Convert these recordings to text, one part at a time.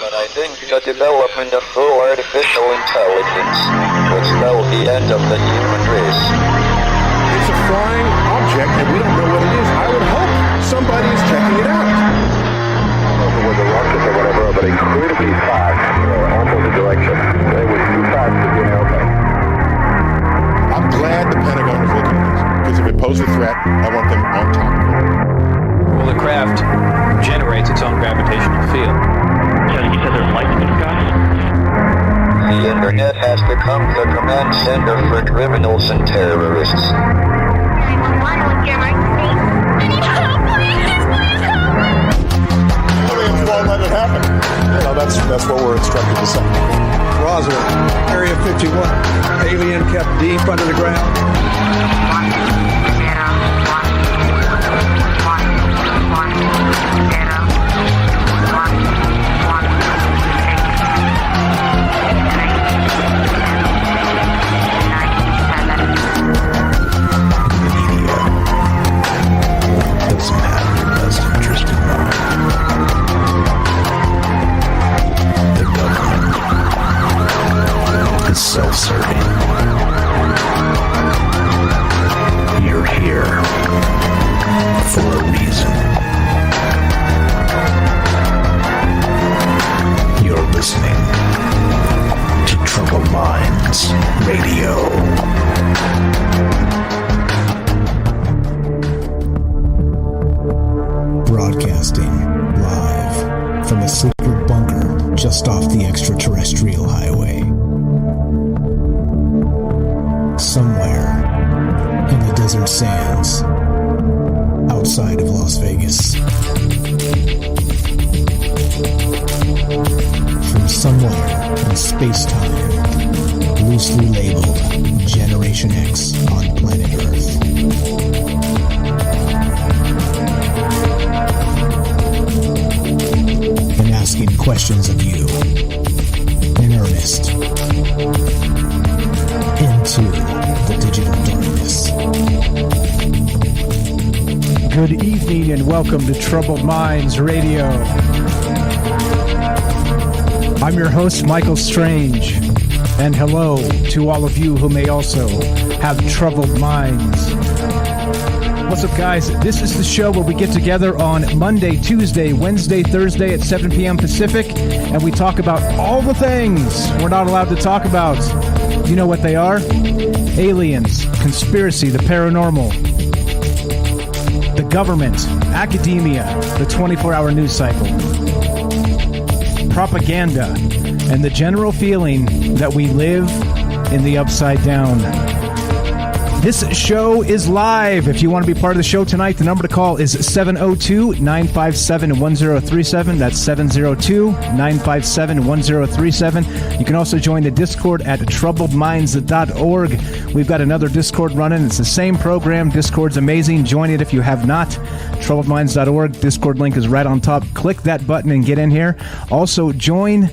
But I think the development of full artificial intelligence will spell the end of the human race. It's a flying object, and we don't know what it is. I would hope somebody is checking it out. With the rockets or whatever, but incredibly fast, opposite direction. They were too fast to be an airplane. I'm glad the Pentagon is looking at this, because if it poses a threat, I want them on top of it. Well, the craft generates its own gravitational field. So you said there's lights in the sky? The internet has become the command center for criminals and terrorists. 911, what's your emergency? I need help, please help me! Aliens won't let it happen. You know, that's what we're instructed to say. Roswell, Area 51. Alien kept deep under the ground. 1, 0, doesn't have your best interest in mind. The government is self-serving. You're here for a reason. You're listening to Troubled Minds Radio. Broadcasting live from a secret bunker just off the extraterrestrial highway. Somewhere in the desert sands outside of Las Vegas. From somewhere in space-time, loosely labeled Generation X on planet Earth. And asking questions of you in earnest into the digital darkness. Good evening and welcome to Troubled Minds Radio. I'm your host, Michael Strange, and hello to all of you who may also have troubled minds. What's up, guys? This is the show where we get together on Monday, Tuesday, Wednesday, Thursday at 7 p.m. Pacific, and we talk about all the things we're not allowed to talk about. You know what they are? Aliens, conspiracy, the paranormal, the government, academia, the 24-hour news cycle, propaganda, and the general feeling that we live in the upside down. This show is live. If you want to be part of the show tonight, the number to call is 702-957-1037. That's 702-957-1037. You can also join the Discord at troubledminds.org. We've got another Discord running. It's the same program. Discord's amazing. Join it if you have not. troubledminds.org. Discord link is right on top. Click that button and get in here. Also, join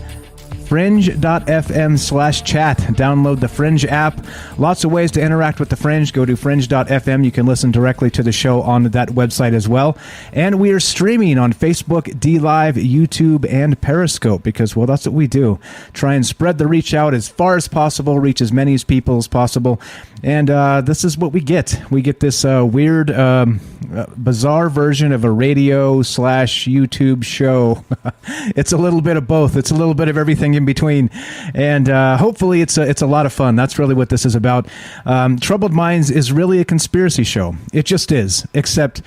fringe.fm/chat. Download the Fringe app. Lots of ways to interact with the Fringe. Go to fringe.fm. You can listen directly to the show on that website as well. And we are streaming on Facebook, DLive, YouTube, and Periscope because, well, that's what we do. Try and spread the reach out as far as possible, reach as many people as possible. And this is what we get. We get this weird, bizarre version of a radio/YouTube show. It's a little bit of both. It's a little bit of everything in between. And hopefully it's a lot of fun. That's really what this is about. Troubled Minds is really a conspiracy show. It just is. Except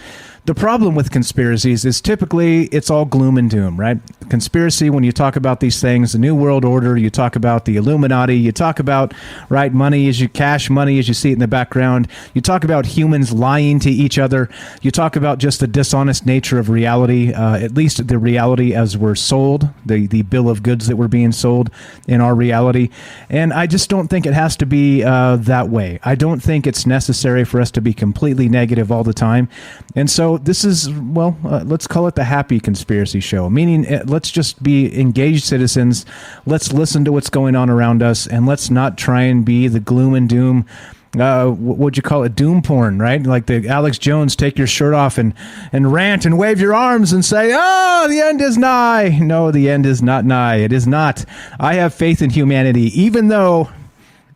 the problem with conspiracies is typically it's all gloom and doom, right? Conspiracy, when you talk about these things, the New World Order, you talk about the Illuminati, you talk about, right, money as you cash money as you see it in the background. You talk about humans lying to each other. You talk about just the dishonest nature of reality, at least the reality as we're sold, the bill of goods that we're being sold in our reality. And I just don't think it has to be that way. I don't think it's necessary for us to be completely negative all the time. And so this is, well, let's call it the happy conspiracy show, meaning let's just be engaged citizens. Let's listen to what's going on around us, and let's not try and be the gloom and doom what'd you call it, doom porn, right? Like the Alex Jones, take your shirt off and rant and wave your arms and say, oh, the end is nigh. No, the end is not nigh. It is not. I have faith in humanity, even though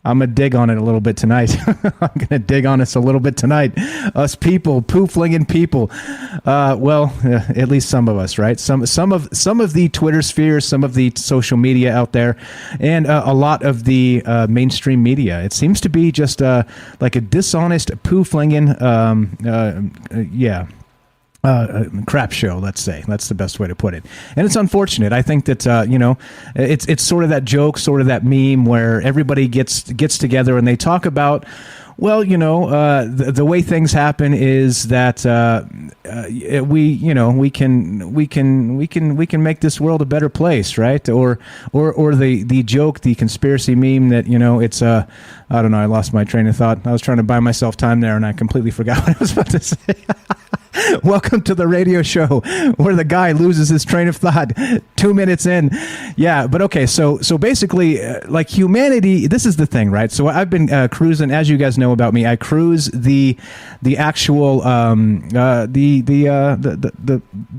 I'm going to dig on it a little bit tonight. I'm going to dig on us a little bit tonight. Us people, poo-flinging people. At least some of us, right? Some of the Twitter sphere, some of the social media out there, and a lot of the mainstream media. It seems to be just like a dishonest poo-flinging, crap show, let's say. That's the best way to put it. And it's unfortunate. I think that it's sort of that joke, sort of that meme where everybody gets together and they talk about, well, the way things happen is that we can make this world a better place, right? Or the joke, the conspiracy meme that it's I don't know. I lost my train of thought. I was trying to buy myself time there, and I completely forgot what I was about to say. Welcome to the radio show where the guy loses his train of thought 2 minutes in. Yeah, but okay, so basically, like humanity, this is the thing, right? So I've been cruising, as you guys know about me. I cruise the actual the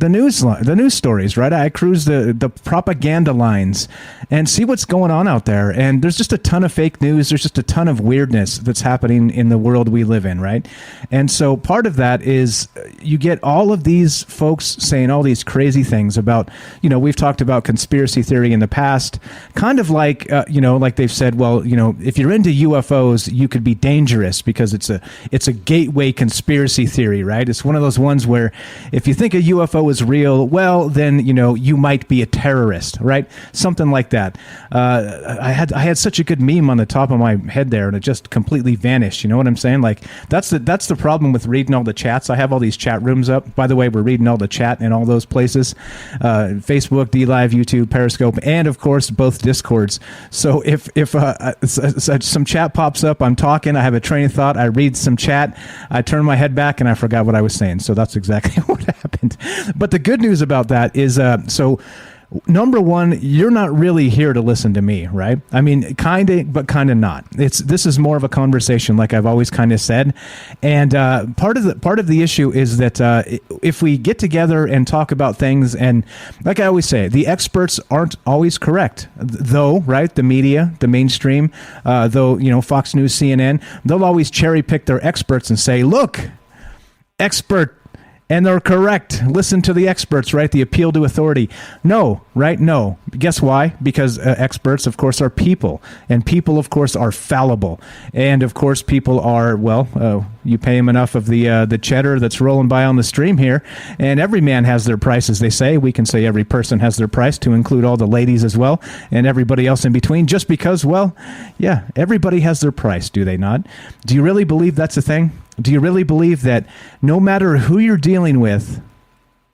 news stories, right? I cruise the propaganda lines and see what's going on out there. And there's just a ton of fake news. There's just a ton of weirdness that's happening in the world we live in, right? And so part of that is you get all of these folks saying all these crazy things about, we've talked about conspiracy theory in the past, kind of like, like they've said, well, if you're into UFOs, you could be dangerous because it's a gateway conspiracy theory, right? It's one of those ones where if you think a UFO is real, well, then, you might be a terrorist, right? Something like that. I had such a good meme on the top of my head there, and it just completely vanished. You know what I'm saying? Like that's the problem with reading all the chats. I have all these chat rooms up. By the way, we're reading all the chat in all those places. Facebook, DLive, YouTube, Periscope, and of course both Discords. So if some chat pops up, I'm talking, I have a train of thought, I read some chat, I turn my head back and I forgot what I was saying. So that's exactly what happened. But the good news about that is number one, you're not really here to listen to me, right? I mean, kind of, but kind of not. This is more of a conversation, like I've always kind of said. And part of the issue is that if we get together and talk about things, and like I always say, the experts aren't always correct, though, right? The media, the mainstream, though, Fox News, CNN, they'll always cherry pick their experts and say, look, expert. And they're correct. Listen to the experts, right? The appeal to authority. No, right? No. Guess why? Because experts, of course, are people. And people, of course, are fallible. And, of course, people are, you pay them enough of the cheddar that's rolling by on the stream here. And every man has their price, as they say. We can say every person has their price, to include all the ladies as well, and everybody else in between, just because, everybody has their price, do they not? Do you really believe that's a thing? Do you really believe that no matter who you're dealing with,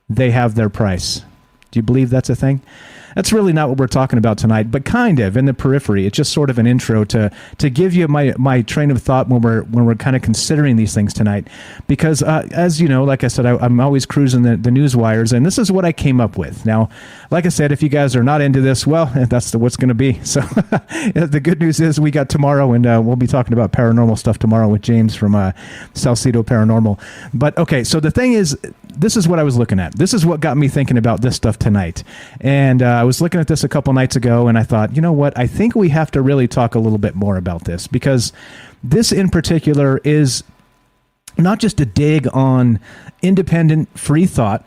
they have their price? Do you believe that's a thing? That's really not what we're talking about tonight, but kind of in the periphery. It's just sort of an intro to give you my train of thought when we're kind of considering these things tonight. Because as you know, like I said, I'm always cruising the news wires, and this is what I came up with. Now, like I said, if you guys are not into this, well, that's what's going to be. So the good news is we got tomorrow, and we'll be talking about paranormal stuff tomorrow with James from Salcedo Paranormal. But okay, so the thing is, this is what I was looking at. This is what got me thinking about this stuff tonight. And I was looking at this a couple nights ago, and I thought, you know what? I think we have to really talk a little bit more about this, because this in particular is not just a dig on independent free thought.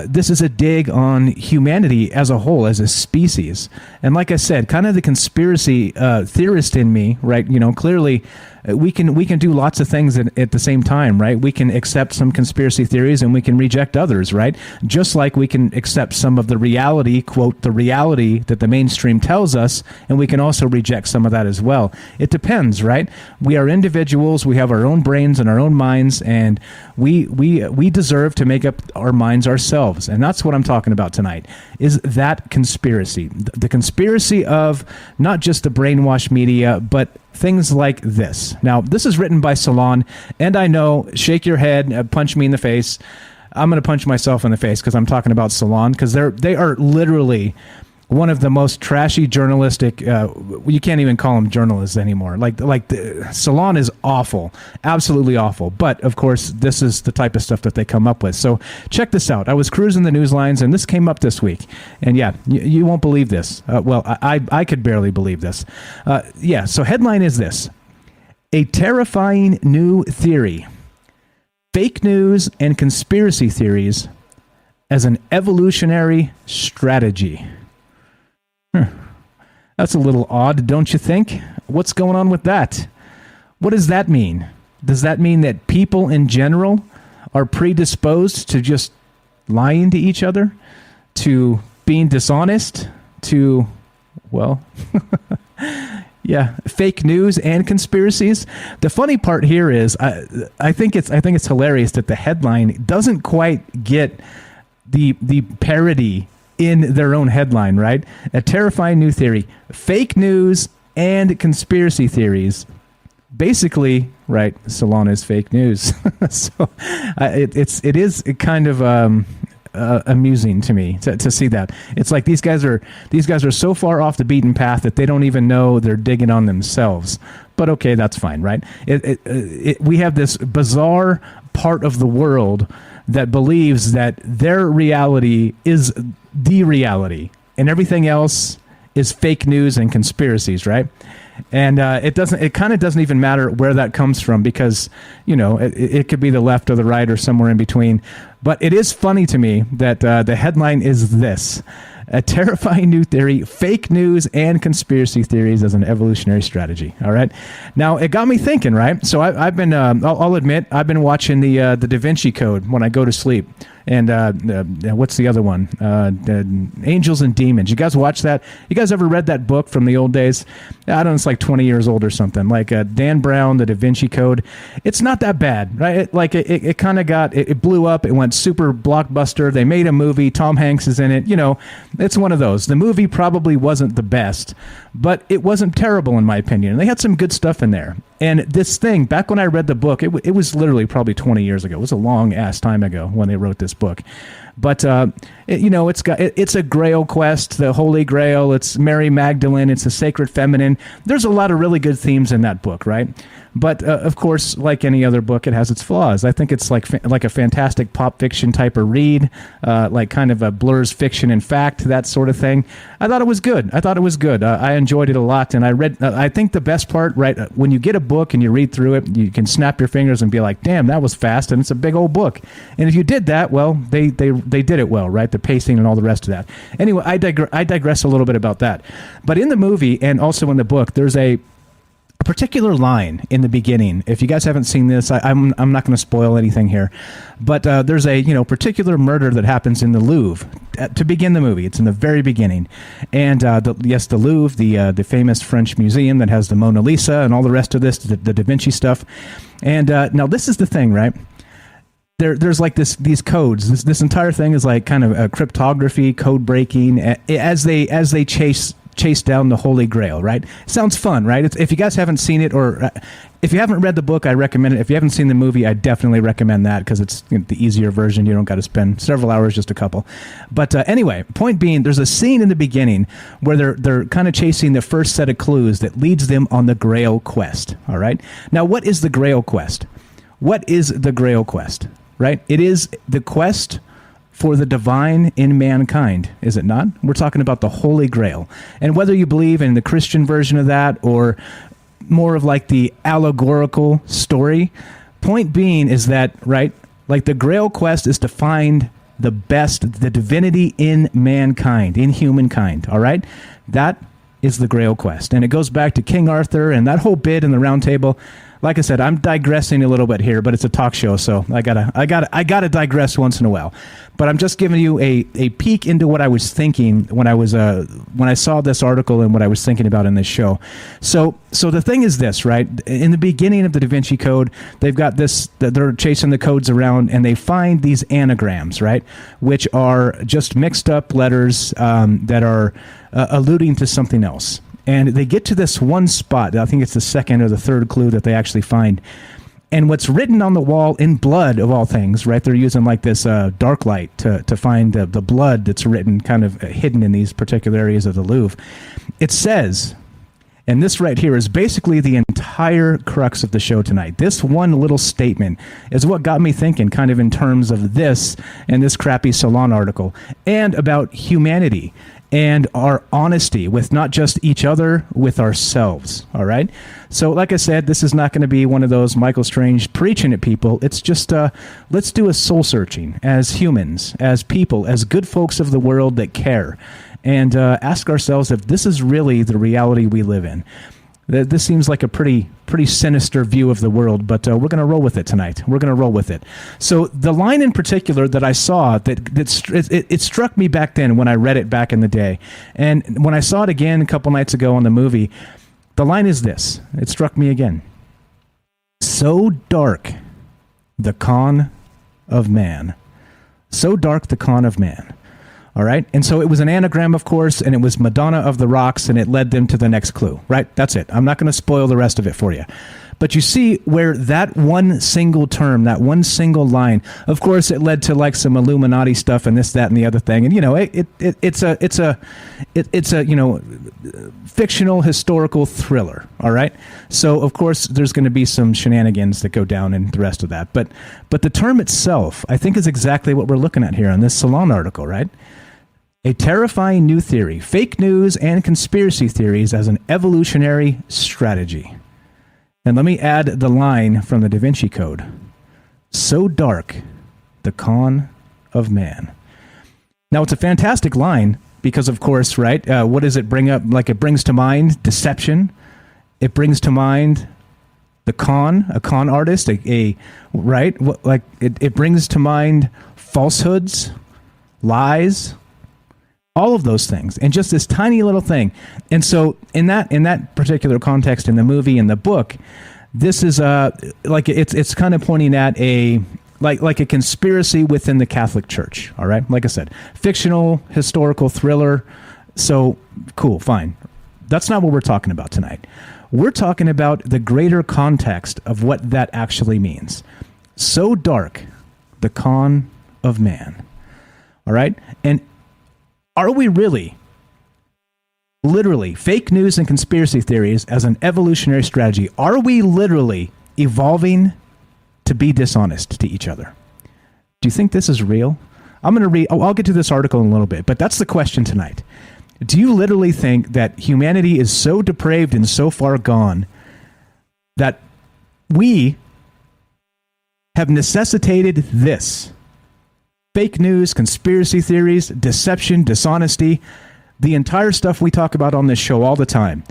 This is a dig on humanity as a whole, as a species. And like I said, kind of the conspiracy theorist in me, right? Clearly we can do lots of things at the same time, right? We can accept some conspiracy theories and we can reject others, right? Just like we can accept some of the reality, quote, the reality that the mainstream tells us, and we can also reject some of that as well. It depends, right? We are individuals. We have our own brains and our own minds, and we deserve to make up our minds ourselves. And that's what I'm talking about tonight, is that conspiracy. The conspiracy of not just the brainwashed media, but things like this. Now, this is written by Salon, and I know, shake your head, punch me in the face. I'm going to punch myself in the face because I'm talking about Salon, because they are literally one of the most trashy journalistic, you can't even call them journalists anymore. Salon is awful, absolutely awful. But of course, this is the type of stuff that they come up with. So check this out. I was cruising the news lines and this came up this week. And yeah, you won't believe this. I could barely believe this. So headline is this: a terrifying new theory. Fake news and conspiracy theories as an evolutionary strategy. That's a little odd, don't you think? What's going on with that? What does that mean? Does that mean that people in general are predisposed to just lying to each other, to being dishonest, to, well, yeah, fake news and conspiracies? The funny part here is I think it's hilarious that the headline doesn't quite get the parody in their own headline, right? A terrifying new theory, fake news and conspiracy theories. Basically, right, Salon is fake news. So it is kind of amusing to me to see that. It's like these guys are so far off the beaten path that they don't even know they're digging on themselves. But okay, that's fine, right? We have this bizarre part of the world that believes that their reality is the reality and everything else is fake news and conspiracies, right? And it kind of doesn't even matter where that comes from, because it could be the left or the right or somewhere in between. But it is funny to me that the headline is this: a terrifying new theory, fake news and conspiracy theories as an evolutionary strategy. All right. Now, it got me thinking, right? So I've been, I'll admit, I've been watching the Da Vinci Code when I go to sleep. And what's the other one? Angels and Demons. You guys watch that? You guys ever read that book from the old days? I don't know, it's like 20 years old or something. Like Dan Brown, the Da Vinci Code. It's not that bad, right? It kind of it blew up. It went super blockbuster. They made a movie. Tom Hanks is in it. It's one of those. The movie probably wasn't the best, but it wasn't terrible in my opinion. They had some good stuff in there. And this thing, back when I read the book, it was literally probably 20 years ago. It was a long ass time ago when they wrote this book. But it's a Grail Quest, the Holy Grail. It's Mary Magdalene. It's the sacred feminine. There's a lot of really good themes in that book, right? But of course, like any other book, it has its flaws. I think it's like a fantastic pop fiction type of read, like kind of a blurs fiction and fact, that sort of thing. I thought it was good. I enjoyed it a lot, and I read. I think the best part, right, when you get a book and you read through it, you can snap your fingers and be like, "Damn, that was fast," and it's a big old book. And if you did that, well, they did it well, right? The pacing and all the rest of that. Anyway, I digress a little bit about that. But in the movie and also in the book, there's a particular line in the beginning. If you guys haven't seen this, I'm not going to spoil anything here, but there's a particular murder that happens in the Louvre to begin the movie. It's in the very beginning, and the Louvre, the famous French museum that has the Mona Lisa and all the rest of this, the Da Vinci stuff. And now this is the thing, right? There's like these codes. This entire thing is like kind of a cryptography, code breaking as they chase down the Holy Grail, right? Sounds fun, right? If you guys haven't seen it, or if you haven't read the book, I recommend it. If you haven't seen the movie, I definitely recommend that, because it's the easier version. You don't got to spend several hours, just a couple. But anyway, point being, there's a scene in the beginning where they're kind of chasing the first set of clues that leads them on the Grail Quest. All right. Now, what is the Grail Quest? What is the Grail Quest? Right? It is the quest for the divine in mankind, is it not? We're talking about the Holy Grail. And whether you believe in the Christian version of that or more of like the allegorical story, point being is that, right, like the Grail Quest is to find the best, the divinity in mankind, in humankind, all right? That is the Grail Quest. And it goes back to King Arthur and that whole bit in the Round Table. Like I said, I'm digressing a little bit here, but it's a talk show, so I gotta digress once in a while. But I'm just giving you a peek into what I was thinking when I saw this article and what I was thinking about in this show. So the thing is this, right? In the beginning of the Da Vinci Code, they've got this. They're chasing the codes around, and they find these anagrams, right, which are just mixed up letters that are alluding to something else. And they get to this one spot. I think it's the second or the third clue that they actually find. And what's written on the wall in blood, of all things, right? They're using like this dark light to find the blood that's written kind of hidden in these particular areas of the Louvre. It says, and this right here is basically the entire crux of the show tonight. This one little statement is what got me thinking kind of in terms of this and this crappy Salon article and about humanity and our honesty with not just each other, with ourselves, all right? So like I said, this is not going to be one of those Michael Strange preaching at people. It's just, let's do a soul searching as humans, as people, as good folks of the world that care, and ask ourselves if this is really the reality we live in. This seems like a pretty sinister view of the world, but we're going to roll with it tonight. We're going to roll with it. So the line in particular that I saw, it struck me back then when I read it back in the day. And when I saw it again a couple nights ago on the movie, the line is this. It struck me again. So dark, the con of man. So dark, the con of man. All right. And so it was an anagram, of course, and it was Madonna of the Rocks, and it led them to the next clue. Right. That's it. I'm not going to spoil the rest of it for you. But you see where that one single term, that one single line, of course, it led to like some Illuminati stuff and this, that, and the other thing. And, you know, it's a you know, fictional historical thriller. All right. So, of course, there's going to be some shenanigans that go down and the rest of that. But the term itself, I think, is exactly what we're looking at here on this Salon article. Right. A terrifying new theory, fake news and conspiracy theories as an evolutionary strategy. And let me add the line from the Da Vinci Code. So dark, the con of man. Now, it's a fantastic line because, of course, right, what does it bring up? Like, it brings to mind deception. It brings to mind a con artist, right? Like, it brings to mind falsehoods, lies, all of those things, and just this tiny little thing. And so in that particular context in the movie and the book, this is like it's kind of pointing at a like a conspiracy within the Catholic Church. All right, like I said, fictional historical thriller. So cool, fine. That's not what we're talking about tonight. We're talking about the greater context of what that actually means. So dark, the con of man. All right, and are we really, literally, fake news and conspiracy theories as an evolutionary strategy? Are we literally evolving to be dishonest to each other? Do you think this is real? I'm going to read, I'll get to this article in a little bit, but that's the question tonight. Do you literally think that humanity is so depraved and so far gone that we have necessitated this? Fake news, conspiracy theories, deception, dishonesty, the entire stuff we talk about on this show all the time.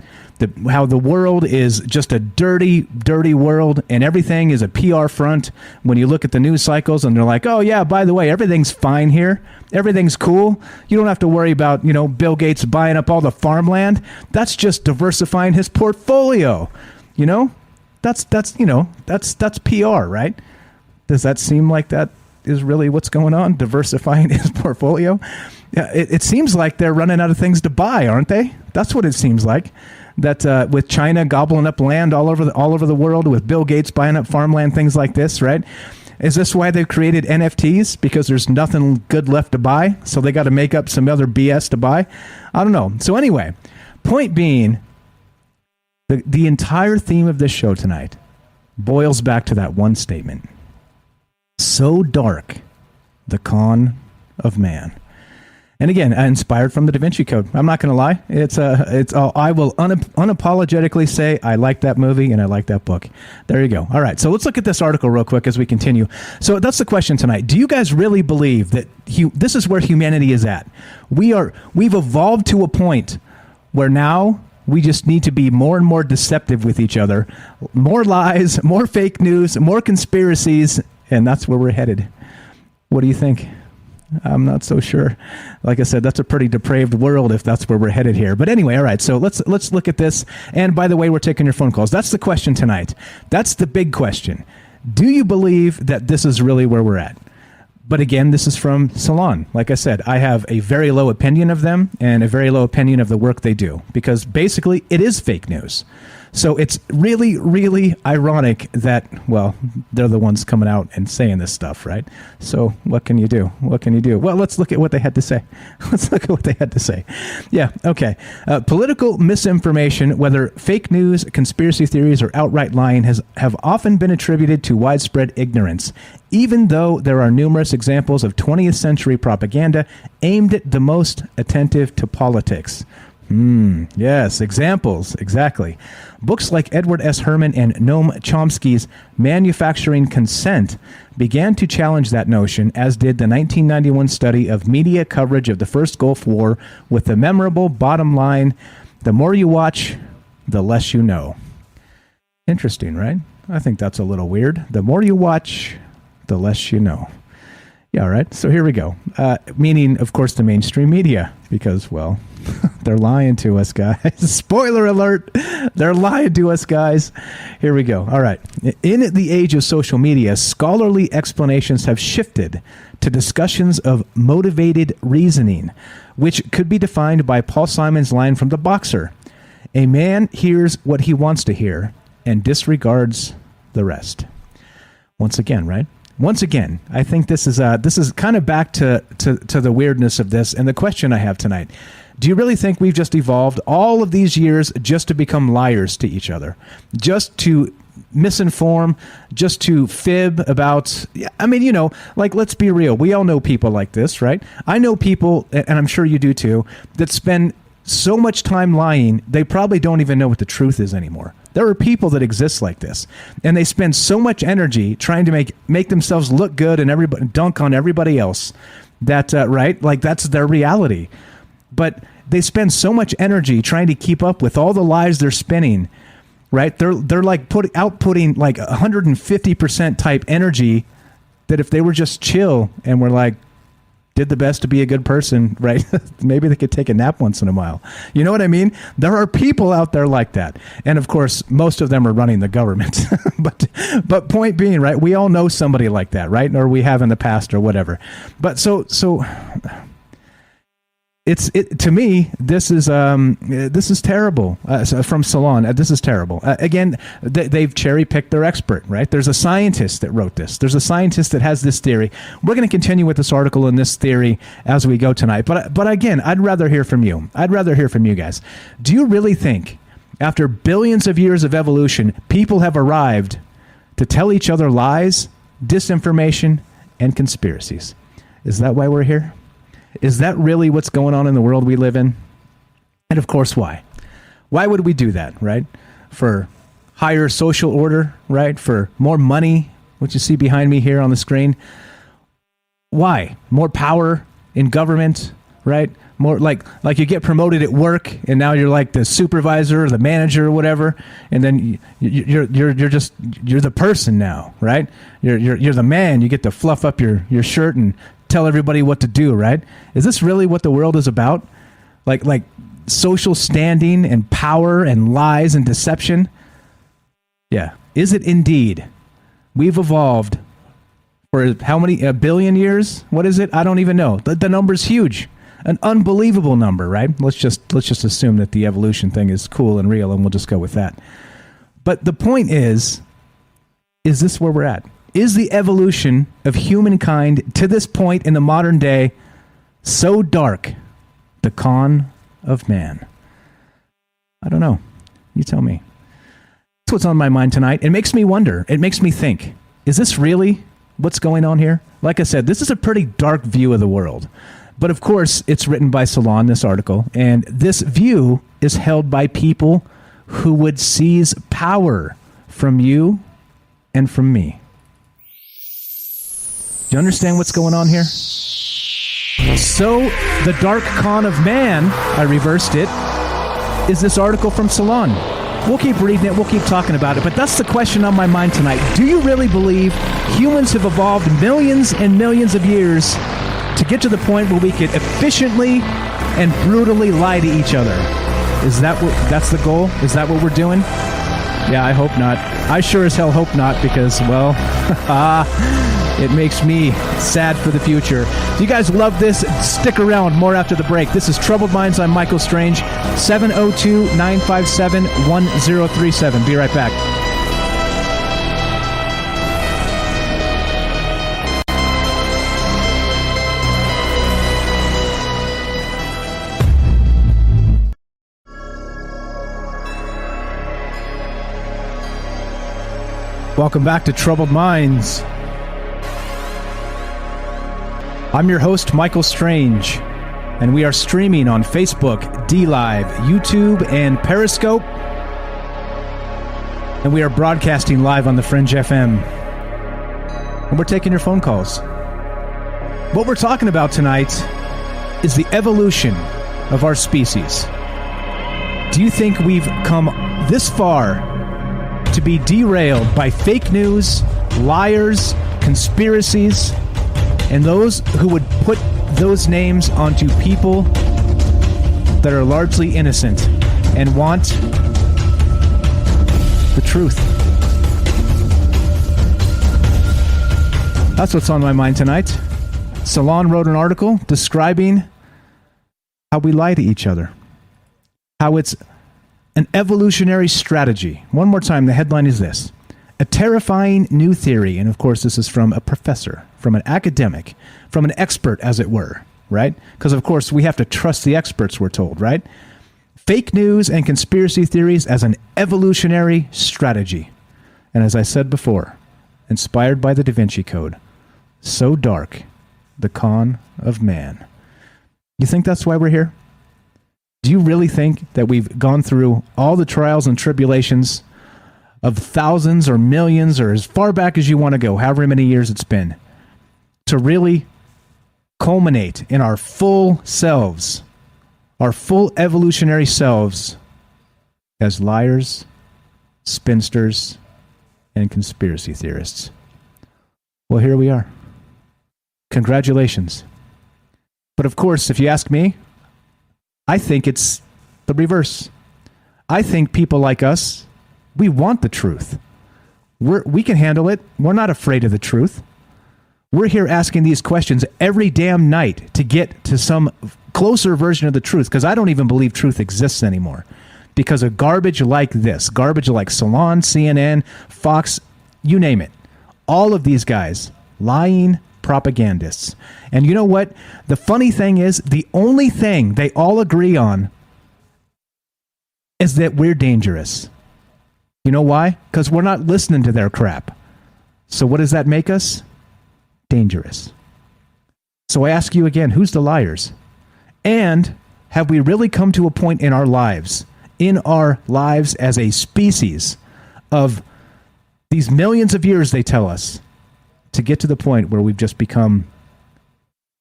How the world is just a dirty, dirty world, and everything is a PR front. When you look at the news cycles and they're like, oh yeah, by the way, everything's fine here. Everything's cool. You don't have to worry about, you know, Bill Gates buying up all the farmland. That's just diversifying his portfolio. You know, that's PR, right? Does that seem like that is really what's going on, diversifying his portfolio? Yeah, it seems like they're running out of things to buy, aren't they? That's what it seems like. That with China gobbling up land all over the world, with Bill Gates buying up farmland, things like this, right? Is this why they've created NFTs? Because there's nothing good left to buy, so they got to make up some other BS to buy? I don't know. So anyway, point being, the entire theme of this show tonight boils back to that one statement. So dark, the con of man. And again, inspired from the Da Vinci Code. I'm not going to lie. I will unapologetically say I like that movie and I like that book. There you go. All right. So let's look at this article real quick as we continue. So that's the question tonight. Do you guys really believe that this is where humanity is at? We've evolved to a point where now we just need to be more and more deceptive with each other. More lies, more fake news, more conspiracies. And that's where we're headed. What do you think? I'm not so sure. Like I said, that's a pretty depraved world if that's where we're headed here. But anyway, all right, so let's look at this. And by the way, we're taking your phone calls. That's the question tonight. That's the big question. Do you believe that this is really where we're at? But again, this is from Salon. Like I said, I have a very low opinion of them and a very low opinion of the work they do, because basically it is fake news. So it's really, really ironic that, well, they're the ones coming out and saying this stuff, right? So what can you do? What can you do? Well, let's look at what they had to say. Yeah, okay. Political misinformation, whether fake news, conspiracy theories, or outright lying, have often been attributed to widespread ignorance, even though there are numerous examples of 20th century propaganda aimed at the most attentive to politics. Yes, examples, exactly. Books like Edward S. Herman and Noam Chomsky's Manufacturing Consent began to challenge that notion, as did the 1991 study of media coverage of the First Gulf War with the memorable bottom line, "The more you watch, the less you know." Interesting, right? I think that's a little weird. The more you watch, the less you know. Yeah, all right. So here we go. Meaning, of course, the mainstream media, because, well, they're lying to us, guys. Spoiler alert. They're lying to us, guys. Here we go. All right. In the age of social media, scholarly explanations have shifted to discussions of motivated reasoning, which could be defined by Paul Simon's line from The Boxer. A man hears what he wants to hear and disregards the rest. Once again, right? Once again, I think this is kind of back to the weirdness of this, and the question I have tonight. Do you really think we've just evolved all of these years just to become liars to each other? Just to misinform, just to fib about, I mean, you know, like, let's be real. We all know people like this, right? I know people, and I'm sure you do too, that spend so much time lying, they probably don't even know what the truth is anymore. There are people that exist like this, and they spend so much energy trying to make themselves look good and everybody dunk on everybody else. That right, like that's their reality. But they spend so much energy trying to keep up with all the lies they're spinning. Right, they're like outputting like 150% type energy. That if they were just chill and were like, did the best to be a good person, right? Maybe they could take a nap once in a while. You know what I mean? There are people out there like that. And of course, most of them are running the government. but point being, right? We all know somebody like that, right? Or we have in the past or whatever. But so to me, this is terrible. From Salon, this is terrible. Again, they've cherry picked their expert, right? There's a scientist that wrote this. There's a scientist that has this theory. We're going to continue with this article and this theory as we go tonight. But again, I'd rather hear from you. I'd rather hear from you guys. Do you really think, after billions of years of evolution, people have arrived to tell each other lies, disinformation, and conspiracies? Is that why we're here? Is that really what's going on in the world we live in? And of course, why? Why would we do that, right? For higher social order, right? For more money, which you see behind me here on the screen. Why? More power in government, right? More like you get promoted at work, and now you're like the supervisor or the manager or whatever, and then you're the person now, right? You're the man. You get to fluff up your shirt and tell everybody what to do, right? Is this really what the world is about? Like social standing and power and lies and deception? Yeah. Is it indeed? We've evolved for how many, a billion years? What is it? I don't even know. The number's huge. An unbelievable number, right? Let's just assume that the evolution thing is cool and real, and we'll just go with that. But the point is this where we're at? Is the evolution of humankind to this point in the modern day so dark? The con of man. I don't know. You tell me. That's what's on my mind tonight. It makes me wonder. It makes me think. Is this really what's going on here? Like I said, this is a pretty dark view of the world. But of course, it's written by Salon, this article. And this view is held by people who would seize power from you and from me. Do you understand what's going on here? So, the dark con of man, I reversed it, is this article from Salon. We'll keep reading it, we'll keep talking about it, but that's the question on my mind tonight. Do you really believe humans have evolved millions and millions of years to get to the point where we could efficiently and brutally lie to each other? Is that that's the goal? Is that what we're doing? Yeah, I hope not. I sure as hell hope not, because, well, It makes me sad for the future. If you guys love this, stick around. More after the break. This is Troubled Minds. I'm Michael Strange. 702-957-1037. Be right back. Welcome back to Troubled Minds. I'm your host, Michael Strange, and we are streaming on Facebook, DLive, YouTube, and Periscope. And we are broadcasting live on the Fringe FM. And we're taking your phone calls. What we're talking about tonight is the evolution of our species. Do you think we've come this far to be derailed by fake news, liars, conspiracies, and those who would put those names onto people that are largely innocent and want the truth? That's what's on my mind tonight. Salon wrote an article describing how we lie to each other, how it's an evolutionary strategy. One more time, the headline is this: a terrifying new theory. And of course, this is from a professor, from an academic, from an expert, as it were, right? Because of course, we have to trust the experts, we're told, right? Fake news and conspiracy theories as an evolutionary strategy. And as I said before, inspired by the Da Vinci Code, so dark, the con of man. You think that's why we're here? Do you really think that we've gone through all the trials and tribulations of thousands or millions or as far back as you want to go, however many years it's been, to really culminate in our full selves, our full evolutionary selves as liars, spinsters, and conspiracy theorists? Well, here we are. Congratulations. But of course, if you ask me, I think it's the reverse. I think people like us, we want the truth. We can handle it. We're not afraid of the truth. We're here asking these questions every damn night to get to some closer version of the truth, because I don't even believe truth exists anymore because of garbage like this, garbage like Salon, CNN, Fox, you name it. All of these guys, lying propagandists. And you know what? The funny thing is, the only thing they all agree on is that we're dangerous. You know why? Because we're not listening to their crap. So what does that make us? Dangerous. So I ask you again, who's the liars? And have we really come to a point in our lives as a species of these millions of years, they tell us, to get to the point where we've just become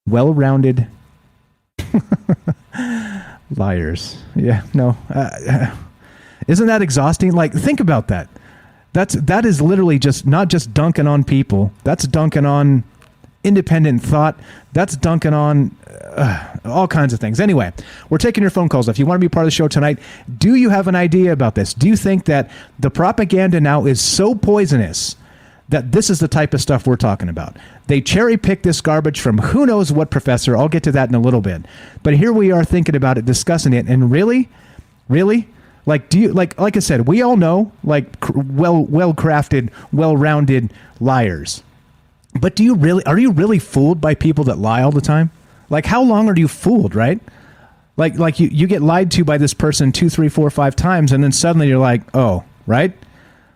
well-rounded liars? Yeah, no. Isn't that exhausting? Like, think about that. That is literally just not just dunking on people. That's dunking on independent thought. That's dunking on all kinds of things. Anyway, we're taking your phone calls. If you want to be part of the show tonight, do you have an idea about this? Do you think that the propaganda now is so poisonous that this is the type of stuff we're talking about? They cherry pick this garbage from who knows what professor. I'll get to that in a little bit. But here we are thinking about it, discussing it, and really? Like, do you, like I said, we all know, like, well-crafted, well-rounded liars. But are you really fooled by people that lie all the time? Like, how long are you fooled, right? Like you get lied to by this person 2, 3, 4, 5 times, and then suddenly you're like, oh, right?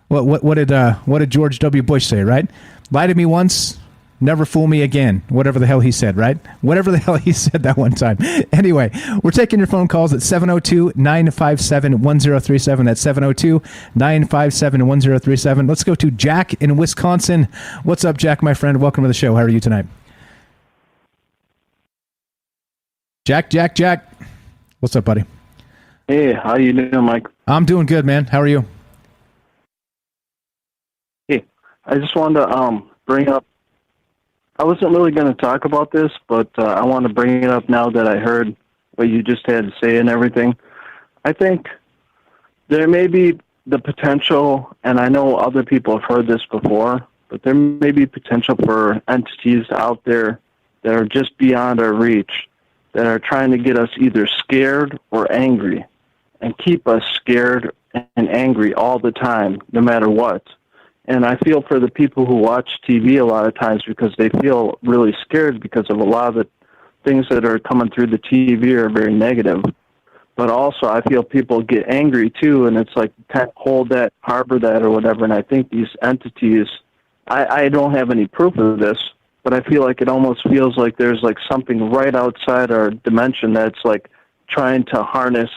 What did George W. Bush say, right? Lie to me once, never fool me again. Whatever the hell he said, right? Whatever the hell he said that one time. Anyway, we're taking your phone calls at 702-957-1037. That's 702-957-1037. Let's go to Jack in Wisconsin. What's up, Jack, my friend? Welcome to the show. How are you tonight? Jack. What's up, buddy? Hey, how you doing, Mike? I'm doing good, man. How are you? Hey, I just wanted to bring up, I wasn't really going to talk about this, but I want to bring it up now that I heard what you just had to say and everything. I think there may be the potential, and I know other people have heard this before, but there may be potential for entities out there that are just beyond our reach, that are trying to get us either scared or angry, and keep us scared and angry all the time, no matter what. And I feel for the people who watch TV a lot of times because they feel really scared because of a lot of the things that are coming through the TV are very negative. But also I feel people get angry too, and it's like kind of hold that, harbor that or whatever. And I think these entities, I don't have any proof of this, but I feel like it almost feels like there's like something right outside our dimension that's like trying to harness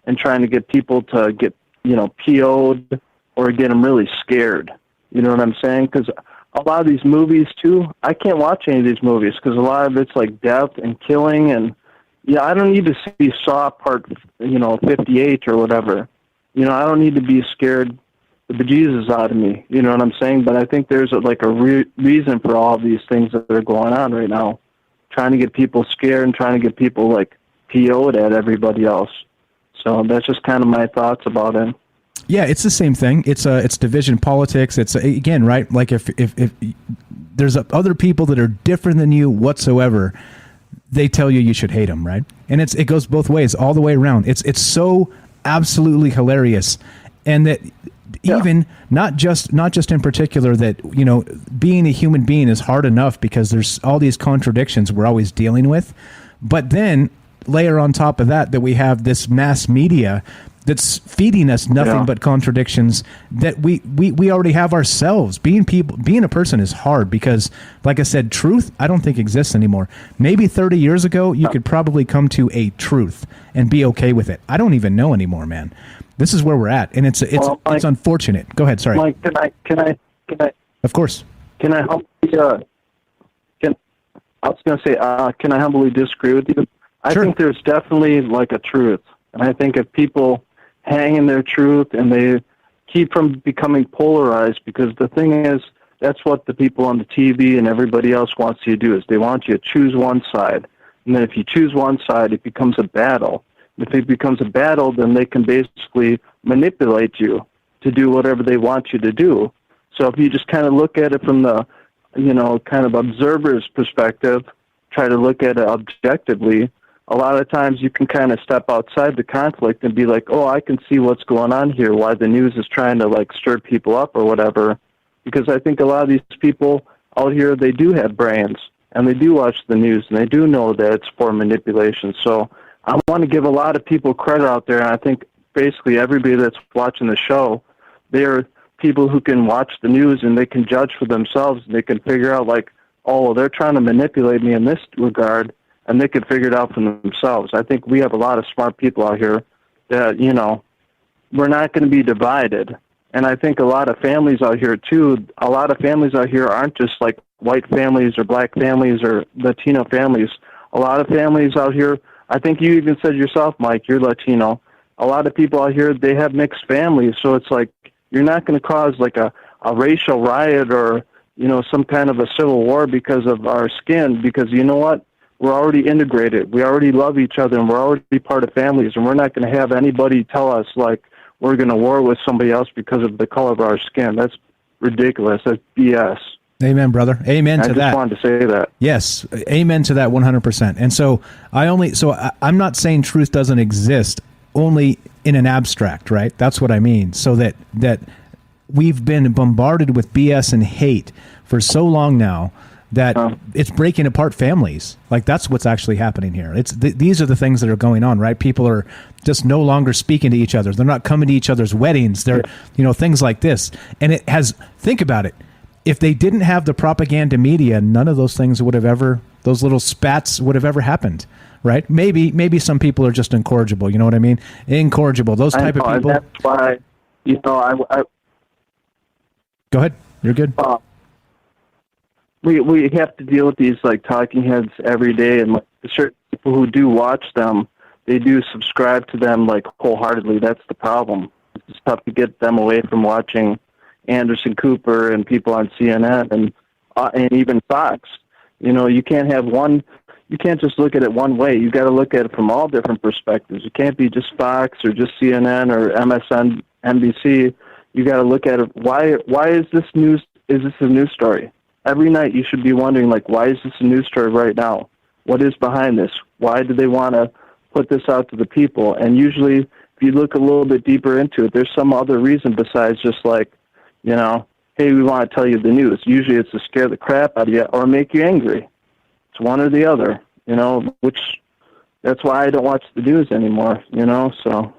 and trying to get people to get, PO'd or get them really scared. You know what I'm saying? Because a lot of these movies, too, I can't watch any of these movies because a lot of it's like death and killing. And, I don't need to see Saw Part, 58 or whatever. I don't need to be scared the bejesus out of me. You know what I'm saying? But I think there's a reason for all of these things that are going on right now. Trying to get people scared and trying to get people, PO'd at everybody else. So that's just kind of my thoughts about it. Yeah, it's the same thing. It's division politics. It's again, right? Like if there's other people that are different than you whatsoever, they tell you should hate them, right? And it goes both ways, all the way around. It's so absolutely hilarious, and that even not just in particular that being a human being is hard enough because there's all these contradictions we're always dealing with, but then layer on top of that we have this mass media that's feeding us nothing but contradictions that we already have ourselves. Being a person is hard because, like I said, truth I don't think exists anymore. Maybe 30 years ago you could probably come to a truth and be okay with it. I don't even know anymore, man. This is where we're at, and it's unfortunate. Go ahead, sorry. Mike, can I? Of course. Can I humbly? I was going to say, can I humbly disagree with you? I think there's definitely a truth, and I think if people hang in their truth and they keep from becoming polarized, because the thing is, that's what the people on the TV and everybody else wants you to do, is they want you to choose one side. And then if you choose one side, it becomes a battle. If it becomes a battle, then they can basically manipulate you to do whatever they want you to do. So if you just kind of look at it from the, kind of observer's perspective, try to look at it objectively, a lot of times you can kind of step outside the conflict and be like, oh, I can see what's going on here, why the news is trying to stir people up or whatever. Because I think a lot of these people out here, they do have brains and they do watch the news and they do know that it's for manipulation. So I want to give a lot of people credit out there, and I think basically everybody that's watching the show, they're people who can watch the news and they can judge for themselves and they can figure out oh, they're trying to manipulate me in this regard, and they can figure it out for themselves. I think we have a lot of smart people out here that, we're not going to be divided. And I think a lot of families out here, too, a lot of families out here aren't just white families or black families or Latino families. A lot of families out here, I think you even said yourself, Mike, you're Latino. A lot of people out here, they have mixed families. So it's you're not going to cause a racial riot or, some kind of a civil war because of our skin, because you know what? We're already integrated. We already love each other, and we're already part of families, and we're not going to have anybody tell us we're going to war with somebody else because of the color of our skin. That's ridiculous. That's BS. Amen, brother. Amen to that. I just wanted to say that. Yes, amen to that 100%. And so I'm not saying truth doesn't exist, only in an abstract, right? That's what I mean. So that we've been bombarded with BS and hate for so long now that it's breaking apart families. That's what's actually happening here. These are the things that are going on, right? People are just no longer speaking to each other. They're not coming to each other's weddings. They're, things like this. And think about it. If they didn't have the propaganda media, none of those things would have ever, those little spats would have ever happened, right? Maybe some people are just incorrigible. You know what I mean? Incorrigible. Those type of people. And that's why, I Go ahead. You're good. We have to deal with these talking heads every day, and certain people who do watch them, they do subscribe to them wholeheartedly. That's the problem. It's tough to get them away from watching Anderson Cooper and people on CNN and even Fox. You can't have one. You can't just look at it one way. You got to look at it from all different perspectives. You can't be just Fox or just CNN or MSNBC. You got to look at it. Why is this news is this a news story? Every night you should be wondering, like, why is this a news story right now? What is behind this? Why do they want to put this out to the people? And usually, if you look a little bit deeper into it, there's some other reason besides just like, you know, hey, we want to tell you the news. Usually it's to scare the crap out of you or make you angry. It's one or the other, you know, which that's why I don't watch the news anymore, you know, so.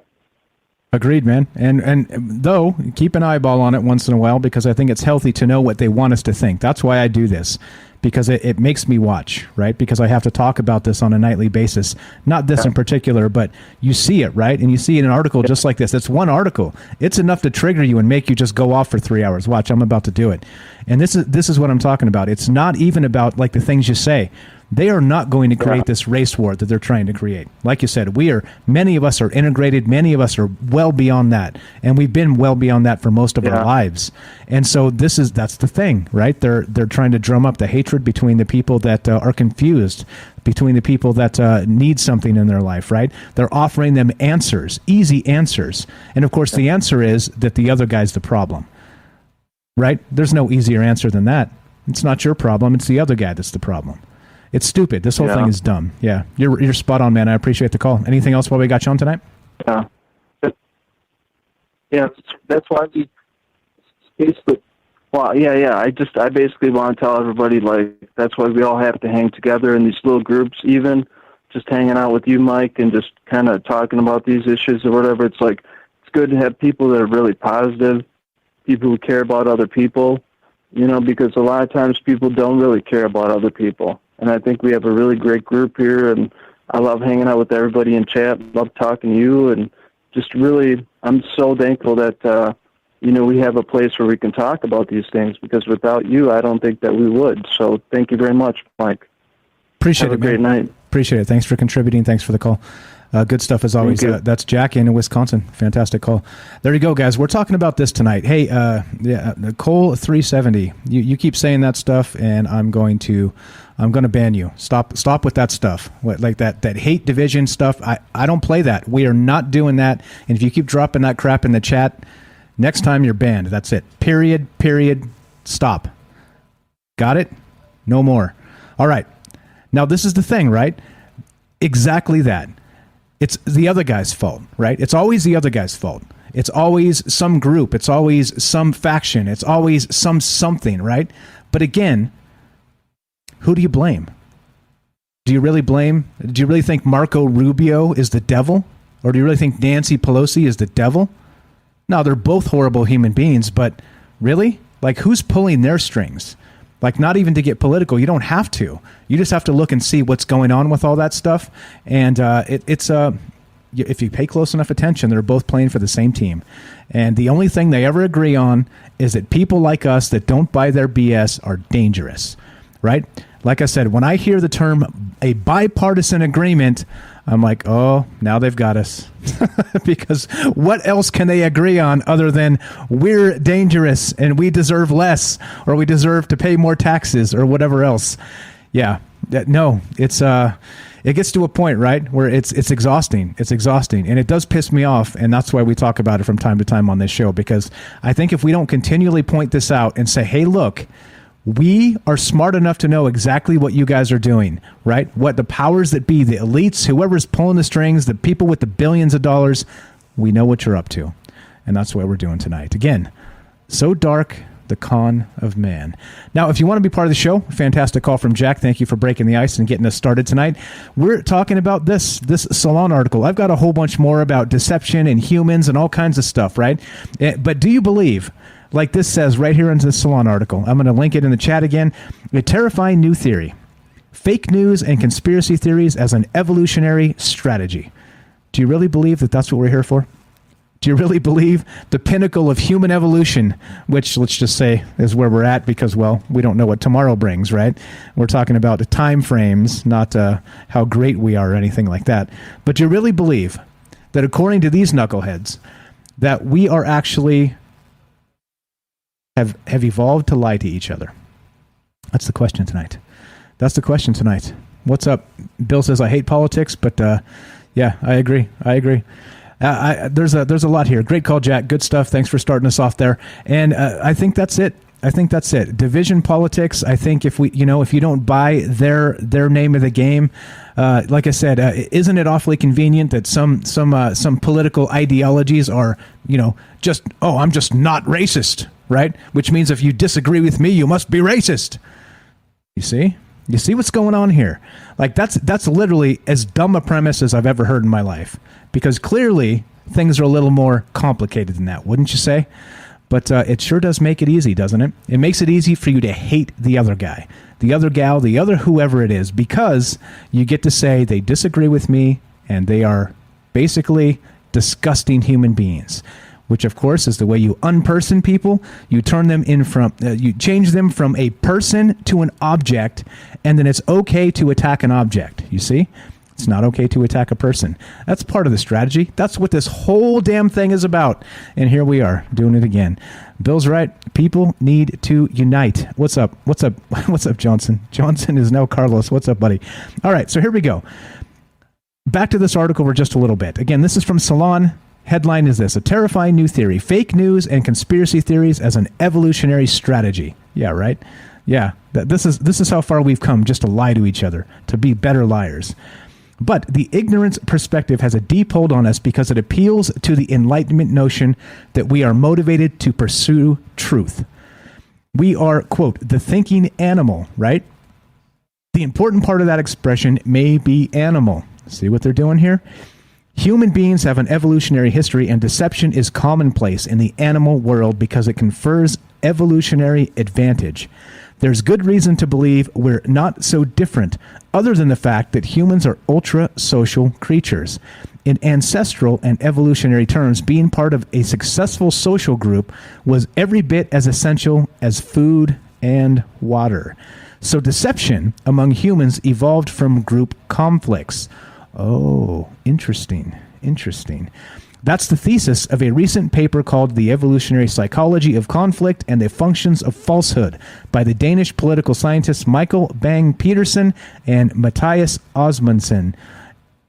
Agreed, man. And though, keep an eyeball on it once in a while, because I think it's healthy to know what they want us to think. That's why I do this, because it makes me watch, right? Because I have to talk about this on a nightly basis. Not this in particular, but you see it, right? And you see an article just like this. It's one article. It's enough to trigger you and make you just go off for 3 hours. Watch, I'm about to do it. And this is what I'm talking about. It's not even about like the things you say. They are not going to create this race war that they're trying to create. Like you said, many of us are integrated. Many of us are well beyond that. And we've been well beyond that for most of our lives. And so that's the thing, right? They're trying to drum up the hatred between the people that are confused, between the people that need something in their life, right? They're offering them answers, easy answers. And of course, the answer is that the other guy's the problem, right? There's no easier answer than that. It's not your problem. It's the other guy that's the problem. It's stupid. This whole thing is dumb. Yeah, you're spot on, man. I appreciate the call. Anything else while we got you on tonight? Yeah, that's why we basically. Well, yeah. I basically want to tell everybody, like, that's why we all have to hang together in these little groups, even just hanging out with you, Mike, and just kind of talking about these issues or whatever. It's like, it's good to have people that are really positive, people who care about other people, you know, because a lot of times people don't really care about other people. And I think we have a really great group here, and I love hanging out with everybody in chat, love talking to you, and just really, I'm so thankful that, you know, we have a place where we can talk about these things, because without you, I don't think that we would. So thank you very much, Mike. Appreciate it, Have a great night. Appreciate it. Thanks for contributing. Thanks for the call. Good stuff as always. That's Jack in Wisconsin. Fantastic call. There you go, guys. We're talking about this tonight. Hey, Cole 370. You keep saying that stuff, and I'm going to ban you. Stop with that stuff. Like that hate division stuff. I don't play that. We are not doing that. And if you keep dropping that crap in the chat, next time you're banned. That's it. Period. Stop. Got it? No more. All right. Now this is the thing, right? Exactly that. It's the other guy's fault, right? It's always the other guy's fault. It's always some group. It's always some faction. It's always something, right? But again, who do you blame? Do you really think Marco Rubio is the devil? Or do you really think Nancy Pelosi is the devil? No, they're both horrible human beings, but really? Like, who's pulling their strings? Like, not even to get political. You don't have to. You just have to look and see what's going on with all that stuff. And if you pay close enough attention, they're both playing for the same team. And the only thing they ever agree on is that people like us that don't buy their BS are dangerous, right? Like I said, when I hear the term a bipartisan agreement, I'm like, oh, now they've got us. Because what else can they agree on other than we're dangerous and we deserve less, or we deserve to pay more taxes, or whatever else? Yeah. No, it gets to a point, right, where it's exhausting. It's exhausting. And it does piss me off. And that's why we talk about it from time to time on this show, because I think if we don't continually point this out and say, hey, look, we are smart enough to know exactly what you guys are doing, right? What the powers that be, the elites, whoever's pulling the strings, the people with the billions of dollars, we know what you're up to. And that's what we're doing tonight. Again, so dark, the con of man. Now, if you want to be part of the show, fantastic call from Jack. Thank you for breaking the ice and getting us started tonight. We're talking about this Salon article. I've got a whole bunch more about deception and humans and all kinds of stuff, right? But do you believe, like this says right here in the Salon article, I'm going to link it in the chat again, a terrifying new theory, fake news and conspiracy theories as an evolutionary strategy. Do you really believe that that's what we're here for? Do you really believe the pinnacle of human evolution, which let's just say is where we're at, because, well, we don't know what tomorrow brings, right? We're talking about the time frames, not how great we are or anything like that. But do you really believe that according to these knuckleheads, that we are actually have evolved to lie to each other? That's the question tonight. That's the question tonight. What's up? Bill says, I hate politics, but yeah, I agree. There's a lot here. Great call, Jack. Good stuff. Thanks for starting us off there. And I think that's it. I think that's it. Division politics. I think if you don't buy their name of the game, like I said, isn't it awfully convenient that some political ideologies are, I'm just not racist, right? Which means if you disagree with me, you must be racist. You see what's going on here? Like that's literally as dumb a premise as I've ever heard in my life, because clearly things are a little more complicated than that, wouldn't you say? But it sure does make it easy, doesn't it? It makes it easy for you to hate the other guy, the other gal, the other whoever it is, because you get to say they disagree with me and they are basically disgusting human beings, which of course is the way you unperson people. You turn them you change them from a person to an object, and then it's okay to attack an object. You see? It's not okay to attack a person. That's part of the strategy. That's what this whole damn thing is about. And here we are doing it again. Bill's right. People need to unite. What's up? What's up? What's up, Johnson? Johnson is now Carlos. What's up, buddy? All right, so here we go. Back to this article for just a little bit. Again, this is from Salon. Headline is this: a terrifying new theory, fake news and conspiracy theories as an evolutionary strategy. Yeah, right? Yeah, this is how far we've come, just to lie to each other, to be better liars. But the ignorance perspective has a deep hold on us because it appeals to the Enlightenment notion that we are motivated to pursue truth. We are, quote, the thinking animal, right? The important part of that expression may be animal. See what they're doing here? Human beings have an evolutionary history, and deception is commonplace in the animal world because it confers evolutionary advantage. There's good reason to believe we're not so different, other than the fact that humans are ultra-social creatures. In ancestral and evolutionary terms, being part of a successful social group was every bit as essential as food and water. So deception among humans evolved from group conflicts. Oh, interesting. That's the thesis of a recent paper called The Evolutionary Psychology of Conflict and the Functions of Falsehood by the Danish political scientists Michael Bang-Petersen and Matthias Osmundsen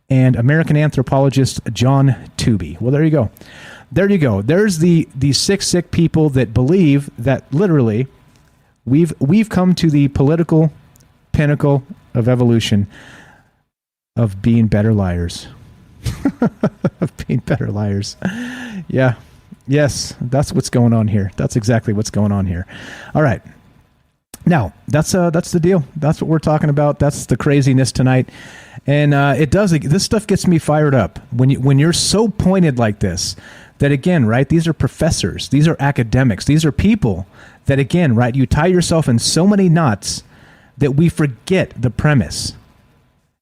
and American anthropologist John Tooby. Well, there you go. There's the sick people that believe that literally we've come to the political pinnacle of evolution of being better liars. Of being better liars. Yeah. Yes, that's what's going on here. That's exactly what's going on here. All right. Now, that's the deal. That's what we're talking about. That's the craziness tonight. And this stuff gets me fired up. When you're so pointed like this, that again, right, these are professors, these are academics, these are people that again, right, you tie yourself in so many knots that we forget the premise.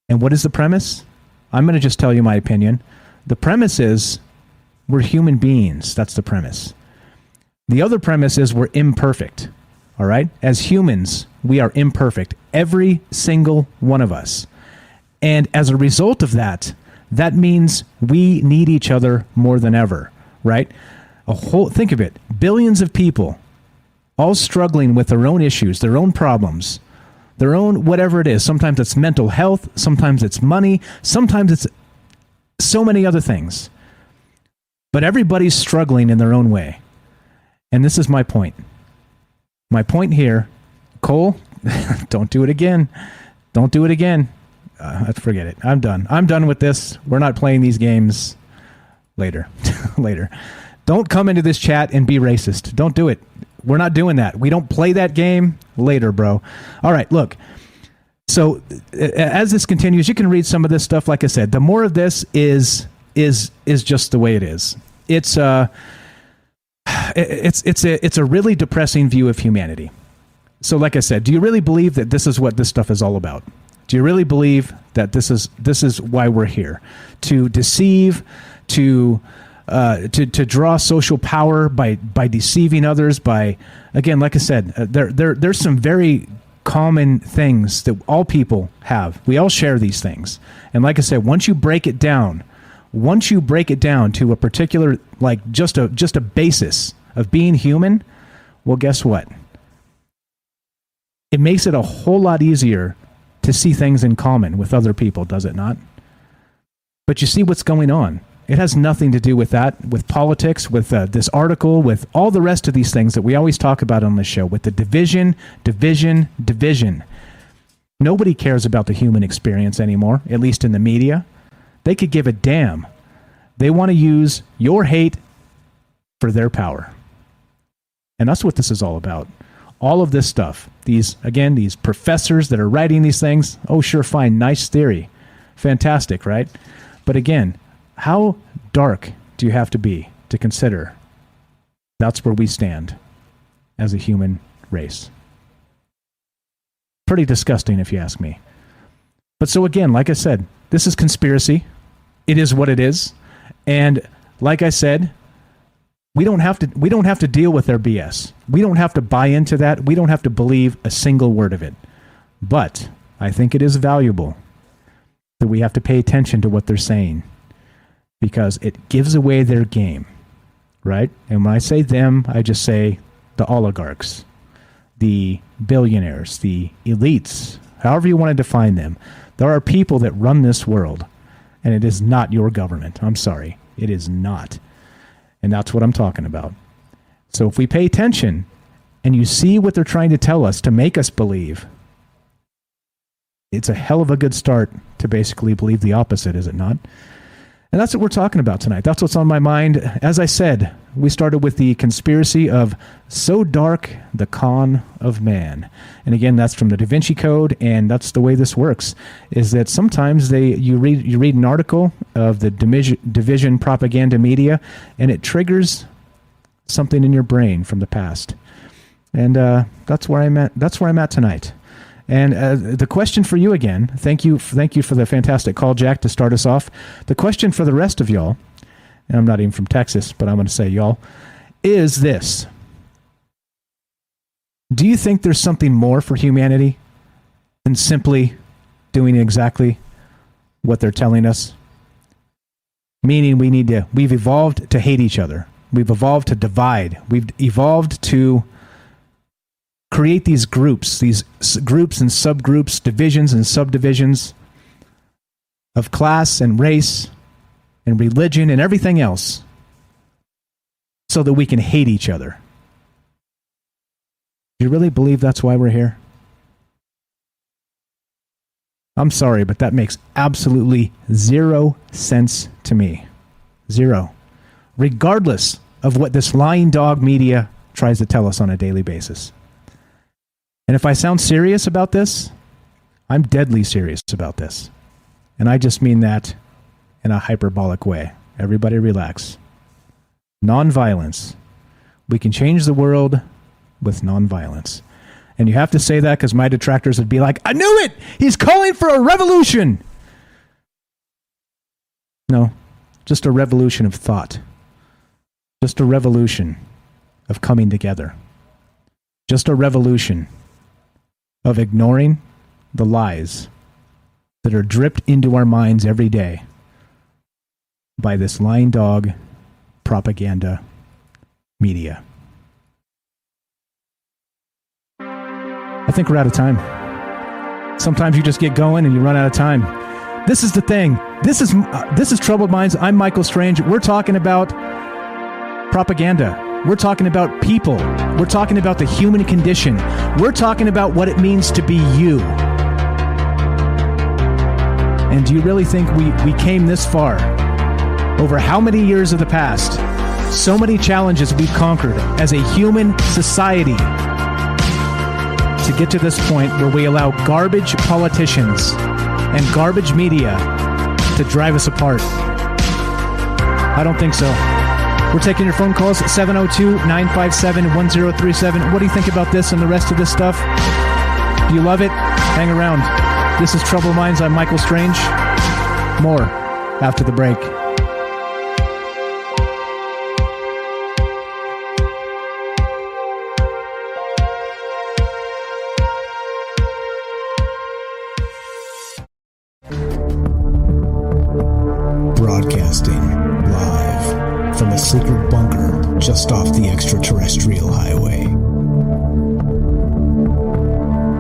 And what is the premise? I'm going to just tell you my opinion. The premise is we're human beings. That's the premise. The other premise is we're imperfect. All right? As humans, we are imperfect. Every single one of us. And as a result of that, that means we need each other more than ever. Right? Think of it. Billions of people all struggling with their own issues, their own problems, their own whatever it is. Sometimes it's mental health. Sometimes it's money. Sometimes it's so many other things. But everybody's struggling in their own way. And this is my point. My point here, Cole, don't do it again. Don't do it again. Forget it. I'm done. I'm done with this. We're not playing these games later. Later. Don't come into this chat and be racist. Don't do it. We're not doing that. We don't play that game later, bro. All right, look. So as this continues, you can read some of this stuff. Like I said, the more of this is just the way it is. It's a really depressing view of humanity. So like I said, do you really believe that this is what this stuff is all about? Do you really believe that this is why we're here? To deceive, to draw social power by deceiving others, by, again, like I said, there's some very common things that all people have. We all share these things. And like I said, once you break it down to a particular, like just a basis of being human, well, guess what? It makes it a whole lot easier to see things in common with other people, does it not? But you see what's going on. It has nothing to do with that, with politics, with this article, with all the rest of these things that we always talk about on this show, with the division. Nobody cares about the human experience anymore, at least in the media. They could give a damn. They want to use your hate for their power. And that's what this is all about. All of this stuff. These professors that are writing these things, oh, sure, fine, nice theory. Fantastic, right? But again, how dark do you have to be to consider that's where we stand as a human race? Pretty disgusting, if you ask me. But so again, like I said, this is conspiracy. It is what it is. And like I said, we don't have to deal with their BS. We don't have to buy into that. We don't have to believe a single word of it. But I think it is valuable that we have to pay attention to what they're saying, because it gives away their game, right? And when I say them, I just say the oligarchs, the billionaires, the elites, however you want to define them. There are people that run this world, and it is not your government. I'm sorry. It is not. And that's what I'm talking about. So if we pay attention and you see what they're trying to tell us to make us believe, it's a hell of a good start to basically believe the opposite, is it not? And that's what we're talking about tonight. That's what's on my mind. As I said, we started with the conspiracy of so dark, the con of man. And again, that's from the Da Vinci Code, and that's the way this works, is that sometimes you read an article of the division propaganda media, and it triggers something in your brain from the past. And that's where I'm at tonight. And the question for you again, thank you for the fantastic call, Jack, to start us off. The question for the rest of y'all, and I'm not even from Texas, but I'm going to say y'all, is this. Do you think there's something more for humanity than simply doing exactly what they're telling us? Meaning we've evolved to hate each other. We've evolved to divide. We've evolved to create these groups and subgroups, divisions and subdivisions of class and race and religion and everything else so that we can hate each other. Do you really believe that's why we're here? I'm sorry, but that makes absolutely zero sense to me. Zero. Regardless of what this lying dog media tries to tell us on a daily basis. And if I sound serious about this, I'm deadly serious about this. And I just mean that in a hyperbolic way. Everybody relax. Nonviolence. We can change the world with nonviolence. And you have to say that because my detractors would be like, I knew it! He's calling for a revolution! No, just a revolution of thought. Just a revolution of coming together. Just a revolution of ignoring the lies that are dripped into our minds every day by this lying dog propaganda media. I think we're out of time. Sometimes you just get going and you run out of time. This is the thing. This is Troubled Minds. I'm Michael Strange. We're talking about propaganda. We're talking about people. We're talking about the human condition. We're talking about what it means to be you. And do you really think we came this far? Over how many years of the past? So many challenges we've conquered as a human society to get to this point where we allow garbage politicians and garbage media to drive us apart. I don't think so. We're taking your phone calls at 702-957-1037. What do you think about this and the rest of this stuff? Do you love it? Hang around. This is Troubled Minds. I'm Michael Strange. More after the break. Broadcasting live from a secret bunker just off the extraterrestrial highway.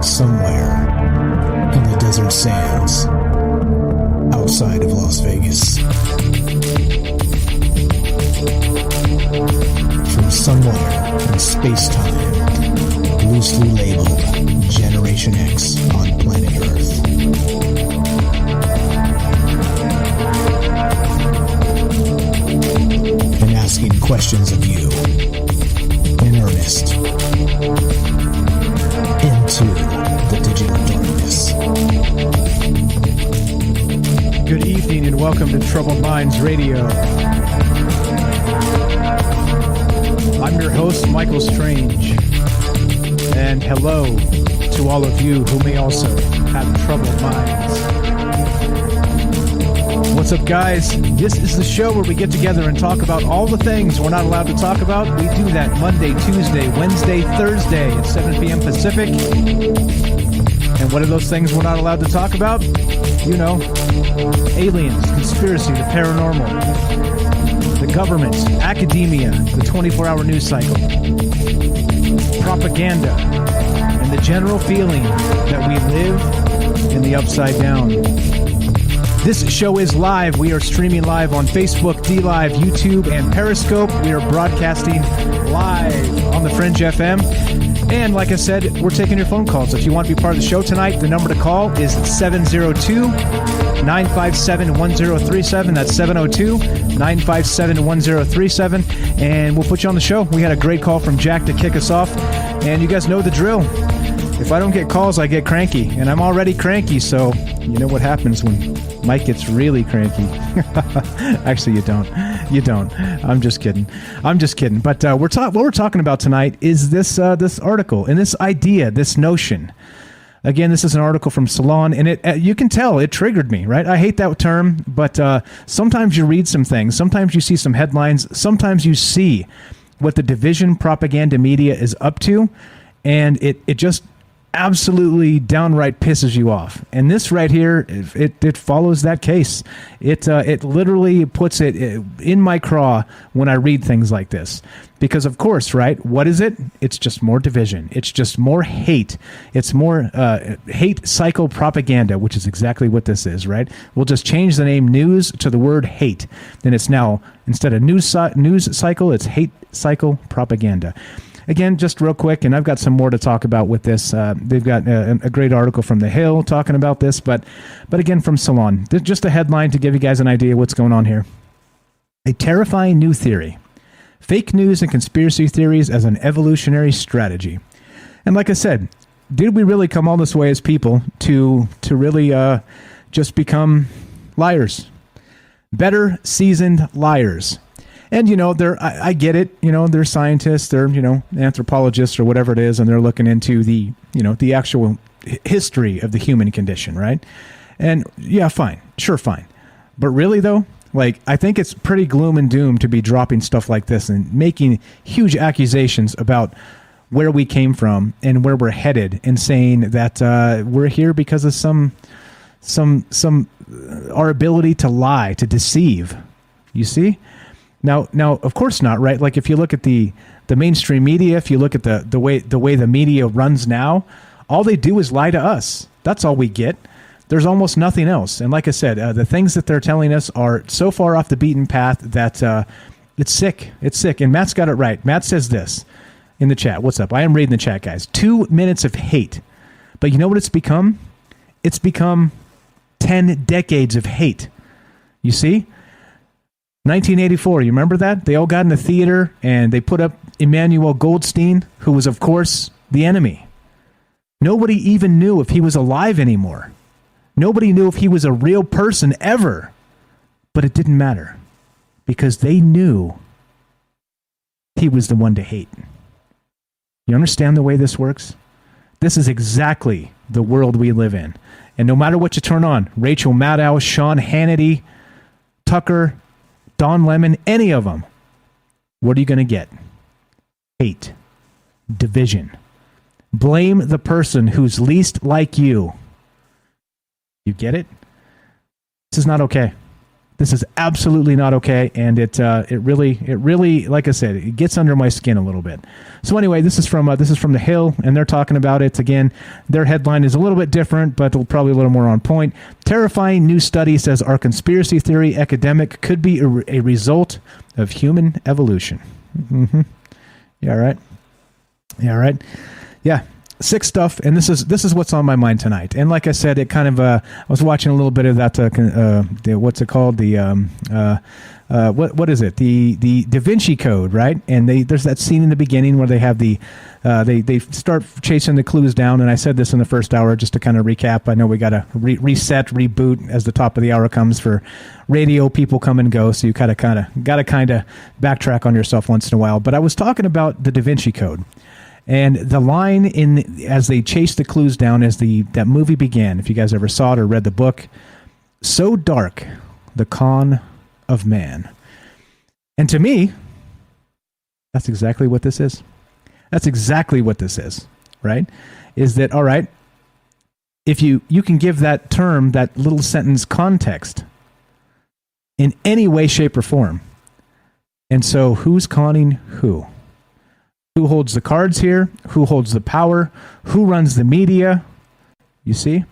Somewhere in the desert sands outside of Las Vegas. space-time, loosely labeled Generation X on planet Earth. And asking questions of you in earnest into the digital darkness. Good evening and welcome to Troubled Minds Radio. I'm your host, Michael Strange. And hello to all of you who may also have troubled minds. What's up, guys? This is the show where we get together and talk about all the things we're not allowed to talk about. We do that Monday, Tuesday, Wednesday, Thursday at 7 p.m. Pacific. And what are those things we're not allowed to talk about? You know, aliens, conspiracy, the paranormal, the government, academia, the 24-hour news cycle, propaganda, and the general feeling that we live in the upside down. This show is live. We are streaming live on Facebook, D-Live, YouTube, and Periscope. We are broadcasting live on the Fringe FM. And like I said, we're taking your phone calls. If you want to be part of the show tonight, the number to call is 702-957-1037. That's 702-957-1037. And we'll put you on the show. We had a great call from Jack to kick us off. And you guys know the drill. If I don't get calls, I get cranky. And I'm already cranky, so you know what happens when Mike gets really cranky. Actually, you don't. You don't. I'm just kidding. But what we're talking about tonight is this article and this idea, this notion. Again, this is an article from Salon, and it you can tell it triggered me, right? I hate that term, but sometimes you read some things. Sometimes you see some headlines. Sometimes you see what the division propaganda media is up to, and it just absolutely downright pisses you off. And this right here, it follows that case. It literally puts it in my craw when I read things like this. Because of course, right, what is it? It's just more division. It's just more hate. It's more hate cycle propaganda, which is exactly what this is, right? We'll just change the name news to the word hate. Then it's now, instead of news cycle, it's hate cycle propaganda. Again, just real quick, and I've got some more to talk about with this. They've got a great article from The Hill talking about this, but again, from Salon. Just a headline to give you guys an idea what's going on here. A terrifying new theory. Fake news and conspiracy theories as an evolutionary strategy. And like I said, did we really come all this way as people to really just become liars? Better seasoned liars. And, you know, I get it, you know, they're scientists, they're, you know, anthropologists or whatever it is, and they're looking into the, you know, the actual history of the human condition, right? And, yeah, fine. Sure, fine. But really, though, like, I think it's pretty gloom and doom to be dropping stuff like this and making huge accusations about where we came from and where we're headed and saying that we're here because of some our ability to lie, to deceive. You see? Now, of course not, right? Like if you look at the mainstream media, if you look at the way the media runs now, all they do is lie to us. That's all we get. There's almost nothing else. And like I said, the things that they're telling us are so far off the beaten path that it's sick. It's sick. And Matt's got it right. Matt says this in the chat. What's up? I am reading the chat, guys. 2 minutes of hate. But you know what it's become? It's become 10 decades of hate. You see? 1984, you remember that? They all got in the theater and they put up Emmanuel Goldstein, who was, of course, the enemy. Nobody even knew if he was alive anymore. Nobody knew if he was a real person ever. But it didn't matter because they knew he was the one to hate. You understand the way this works? This is exactly the world we live in. And no matter what you turn on, Rachel Maddow, Sean Hannity, Tucker, Don Lemon, any of them, what are you going to get? Hate. Division. Blame the person who's least like you. You get it? This is not okay. This is absolutely not okay, and it really, like I said, it gets under my skin a little bit. So anyway, this is from The Hill, and they're talking about it again. Their headline is a little bit different, but probably a little more on point. Terrifying new study says our conspiracy theory epidemic could be a result of human evolution. Mm-hmm. Yeah, right. Yeah, right. Yeah. Sick stuff, and this is what's on my mind tonight. And like I said, it kind of I was watching a little bit of that. What's it called? What is it? The Da Vinci Code, right? And there's that scene in the beginning where they have they start chasing the clues down. And I said this in the first hour just to kind of recap. I know we got to reset, reboot as the top of the hour comes for radio. People come and go, so you got to kind of backtrack on yourself once in a while. But I was talking about the Da Vinci Code. And the line as they chase the clues down as that movie began, if you guys ever saw it or read the book, so dark, the con of man. And to me, that's exactly what this is. That's exactly what this is, right? Is that, all right, if you can give that term, that little sentence context in any way, shape, or form. And so who's conning who? Who holds the cards here? Who holds the power? Who runs the media? You see?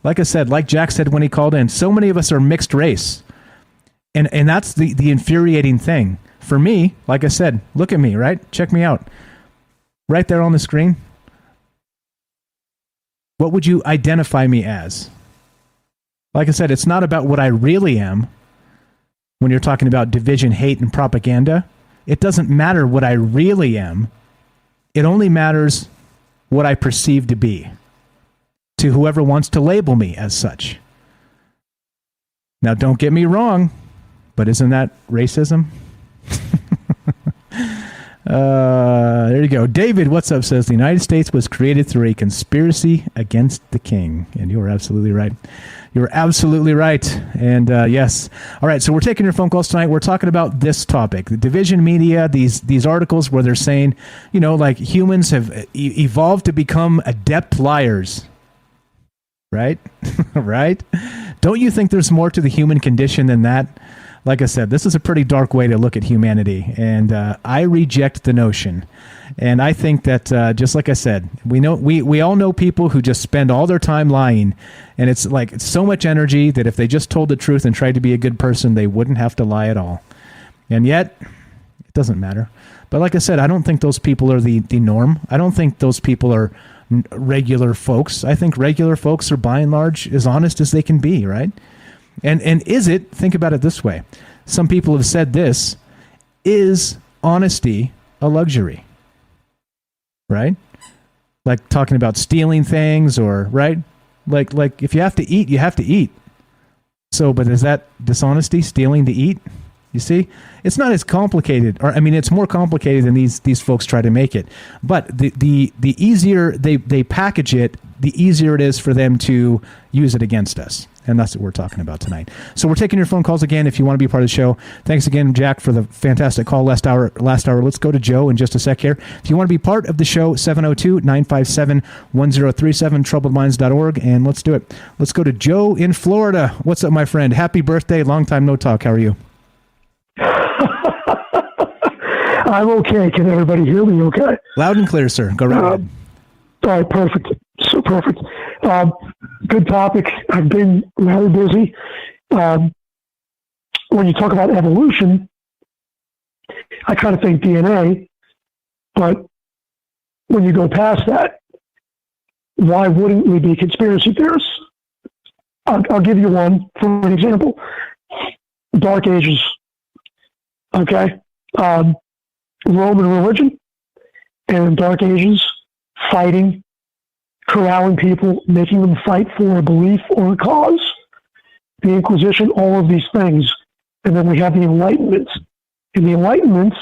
Like I said, like Jack said when he called in, so many of us are mixed race. And that's the infuriating thing. For me, like I said, look at me, right? Check me out. Right there on the screen. What would you identify me as? Like I said, it's not about what I really am. When you're talking about division, hate, and propaganda, it doesn't matter what I really am. It only matters what I perceive to be, to whoever wants to label me as such. Now, don't get me wrong, but isn't that racism? There you go. David, what's up, says the United States was created through a conspiracy against the king. And you are absolutely right. You're absolutely right. And yes. All right, so we're taking your phone calls tonight. We're talking about this topic, the division media, these articles where they're saying, like humans have evolved to become adept liars. Right? Right? Don't you think there's more to the human condition than that? Like I said, this is a pretty dark way to look at humanity, and I reject the notion. And I think that, just like I said, we all know people who just spend all their time lying, and it's so much energy that if they just told the truth and tried to be a good person, they wouldn't have to lie at all. And yet, it doesn't matter. But like I said, I don't think those people are the norm. I don't think those people are regular folks. I think regular folks are, by and large, as honest as they can be, right? And is it, think about it this way. Some people have said this, is honesty a luxury? Right? Like talking about stealing things or, right? Like if you have to eat, you have to eat. So, but is that dishonesty, stealing to eat? You see? It's not as complicated, it's more complicated than these folks try to make it. But the easier they package it, the easier it is for them to use it against us. And that's what we're talking about tonight. So we're taking your phone calls again if you want to be part of the show. Thanks again, Jack, for the fantastic call last hour. Let's go to Joe in just a sec here. If you want to be part of the show, 702-957-1037, troubledminds.org, and let's do it. Let's go to Joe in Florida. What's up, my friend? Happy birthday. Long time no talk. How are you? I'm okay. Can everybody hear me okay? Loud and clear, sir. Go right ahead. All right, perfect. So perfect. Good topic. I've been very busy. When you talk about evolution, I kind of think DNA, but when you go past that, why wouldn't we be conspiracy theorists? I'll give you one for an example. Dark Ages. Okay? Roman religion and Dark Ages, fighting, corralling people, making them fight for a belief or a cause. The Inquisition, all of these things. And then we have the Enlightenment. In the Enlightenment,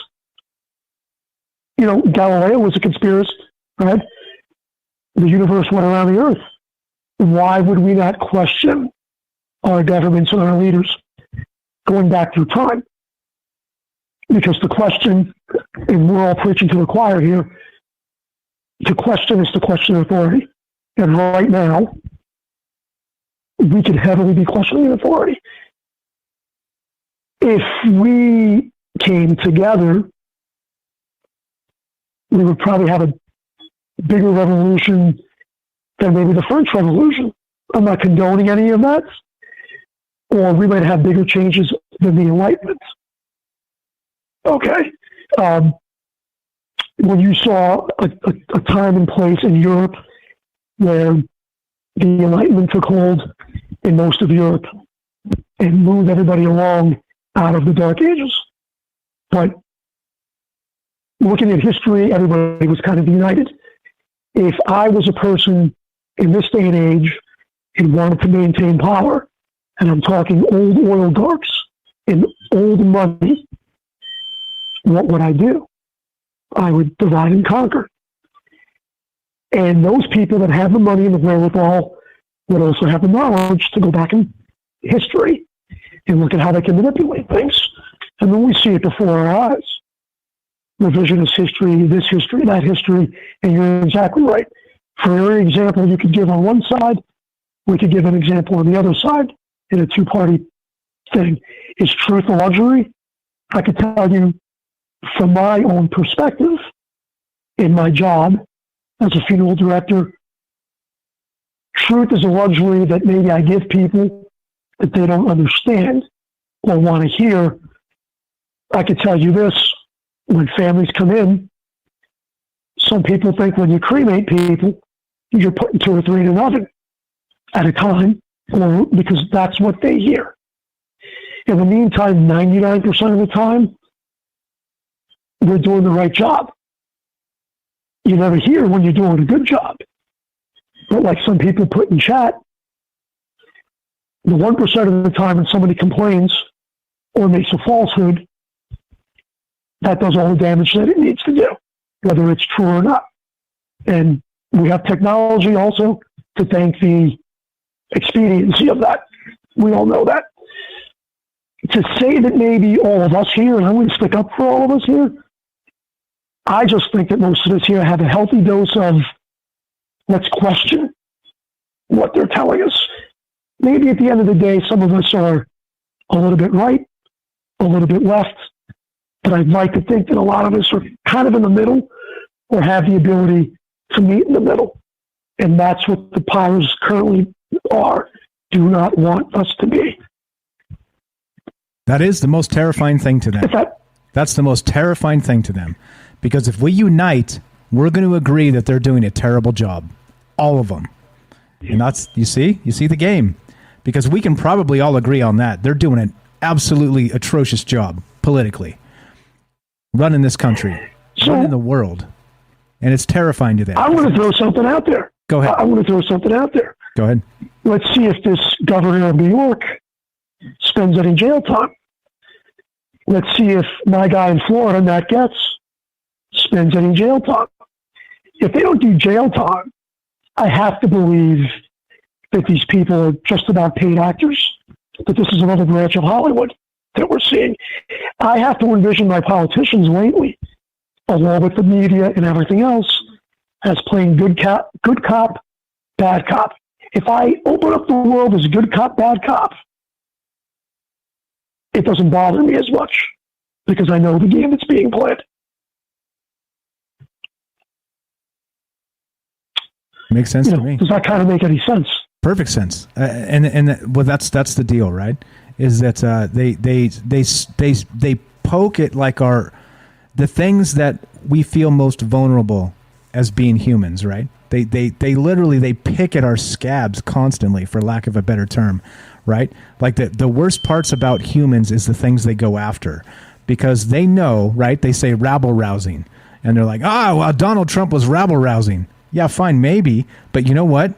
Galileo was a conspiracist, right? The universe went around the earth. Why would we not question our governments and our leaders going back through time? Because the question, and we're all preaching to the choir here, to question is to question authority. And right now, we could heavily be questioning authority. If we came together, we would probably have a bigger revolution than maybe the French Revolution. I'm not condoning any of that. Or we might have bigger changes than the Enlightenment. Okay. when you saw a time and place in Europe where the Enlightenment took hold in most of Europe and moved everybody along out of the Dark Ages. But looking at history, everybody was kind of united. If I was a person in this day and age and wanted to maintain power, and I'm talking old oligarchs and old money, what would I do? I would divide and conquer. And those people that have the money and the wherewithal would also have the knowledge to go back in history and look at how they can manipulate things. And then we see it before our eyes. Revisionist history, this history, that history, and you're exactly right. For every example you could give on one side, we could give an example on the other side in a two-party thing. Is truth a luxury? I could tell you from my own perspective, in my job as a funeral director, truth is a luxury that maybe I give people that they don't understand or want to hear. I could tell you this, when families come in, some people think when you cremate people, you're putting 2 or 3 in an oven at a time, or because that's what they hear. In the meantime, 99% of the time, we're doing the right job. You never hear when you're doing a good job. But like some people put in chat, the 1% of the time when somebody complains or makes a falsehood, that does all the damage that it needs to do, whether it's true or not. And we have technology also to thank the expediency of that. We all know that. To say that maybe all of us here, and I'm going to stick up for all of us here, I just think that most of us here have a healthy dose of let's question what they're telling us. Maybe at the end of the day, some of us are a little bit right, a little bit left, but I'd like to think that a lot of us are kind of in the middle or have the ability to meet in the middle. And that's what the powers currently do not want us to be. That is the most terrifying thing to them. That's the most terrifying thing to them. Because if we unite, we're going to agree that they're doing a terrible job. All of them. And that's, you see the game. Because we can probably all agree on that. They're doing an absolutely atrocious job politically. Running this country. Running the world. And it's terrifying to them. I'm going to throw something out there. Go ahead. I'm going to throw something out there. Go ahead. Let's see if this governor of New York spends any jail time. Let's see if my guy in Florida, Matt Getz, spends any jail time. If they don't do jail time, I have to believe that these people are just about paid actors, that this is another branch of Hollywood that we're seeing. I have to envision my politicians lately, along with the media and everything else, as playing good cop, bad cop. If I open up the world as good cop, bad cop, it doesn't bother me as much because I know the game that's being played. Makes sense to me. Does that kind of make any sense? Perfect sense. Well, that's the deal, right? Is that they poke at like the things that we feel most vulnerable as being humans, right? They literally pick at our scabs constantly, for lack of a better term, right? Like the worst parts about humans is the things they go after, because they know, right? They say rabble rousing, and they're like, well, Donald Trump was rabble rousing. Yeah, fine, maybe, but you know what?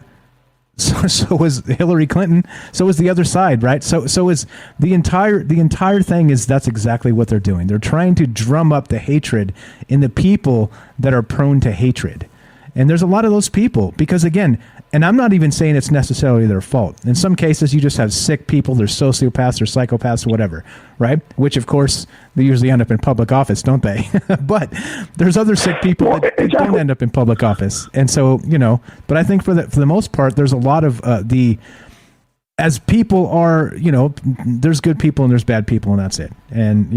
So was Hillary Clinton. So is the other side, right? So is the entire thing. Is that's exactly what they're doing. They're trying to drum up the hatred in the people that are prone to hatred. And there's a lot of those people because, again, and I'm not even saying it's necessarily their fault. In some cases, you just have sick people. They're sociopaths or psychopaths or whatever, right? Which, of course, they usually end up in public office, don't they? But there's other sick people that don't end up in public office. And so, but I think for the most part, there's a lot of as people are, there's good people and there's bad people, and that's it. And,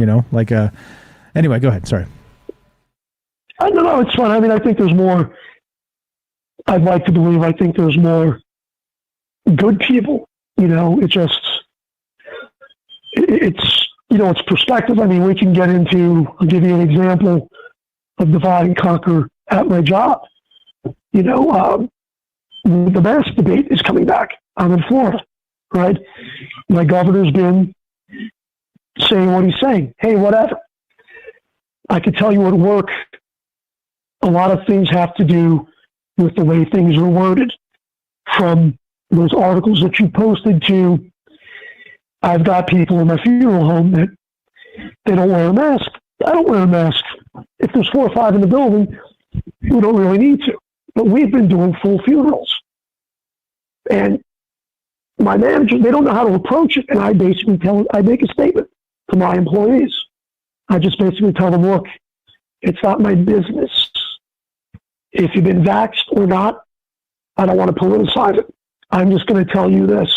anyway, go ahead. Sorry. No, it's fine. I mean, I think there's more. I'd like to believe I think there's more good people. It's perspective. I mean, we can get into, I'll give you an example. of divide and conquer at my job. You know, the mask debate is coming back. I'm in Florida, right? My governor's been saying what he's saying. Hey, whatever. I can tell you at work, a lot of things have to do with the way things are worded. From those articles that you posted to, I've got people in my funeral home that they don't wear a mask. I don't wear a mask. If there's 4 or 5 in the building, we don't really need to. But we've been doing full funerals. And my manager, they don't know how to approach it. And I basically I make a statement to my employees. I just basically tell them, look, it's not my business. If you've been vaxxed or not, I don't want to politicize it. I'm just going to tell you this.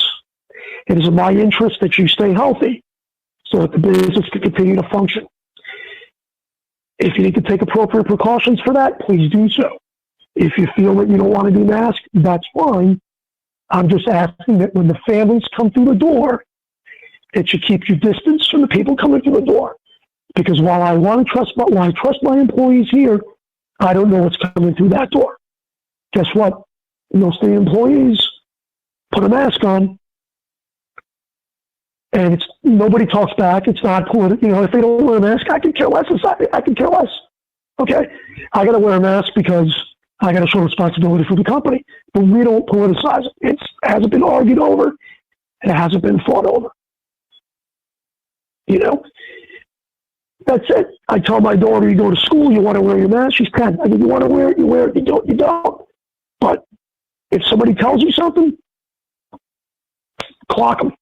It is in my interest that you stay healthy so that the business can continue to function. If you need to take appropriate precautions for that, please do so. If you feel that you don't want to be masked, that's fine. I'm just asking that when the families come through the door, that you keep your distance from the people coming through the door. Because while I trust my employees here, I don't know what's coming through that door. Guess what? Most of the employees put a mask on, and nobody talks back. It's not political. You know, if they don't wear a mask, I can care less. I can care less. Okay, I got to wear a mask because I got to show responsibility for the company. But we don't politicize it. It hasn't been argued over. It hasn't been fought over. You know, that's it. I tell my daughter, you go to school, you want to wear your mask. She's 10. I mean, you want to wear it, you wear it. You don't, you don't. But if somebody tells you something, clock them.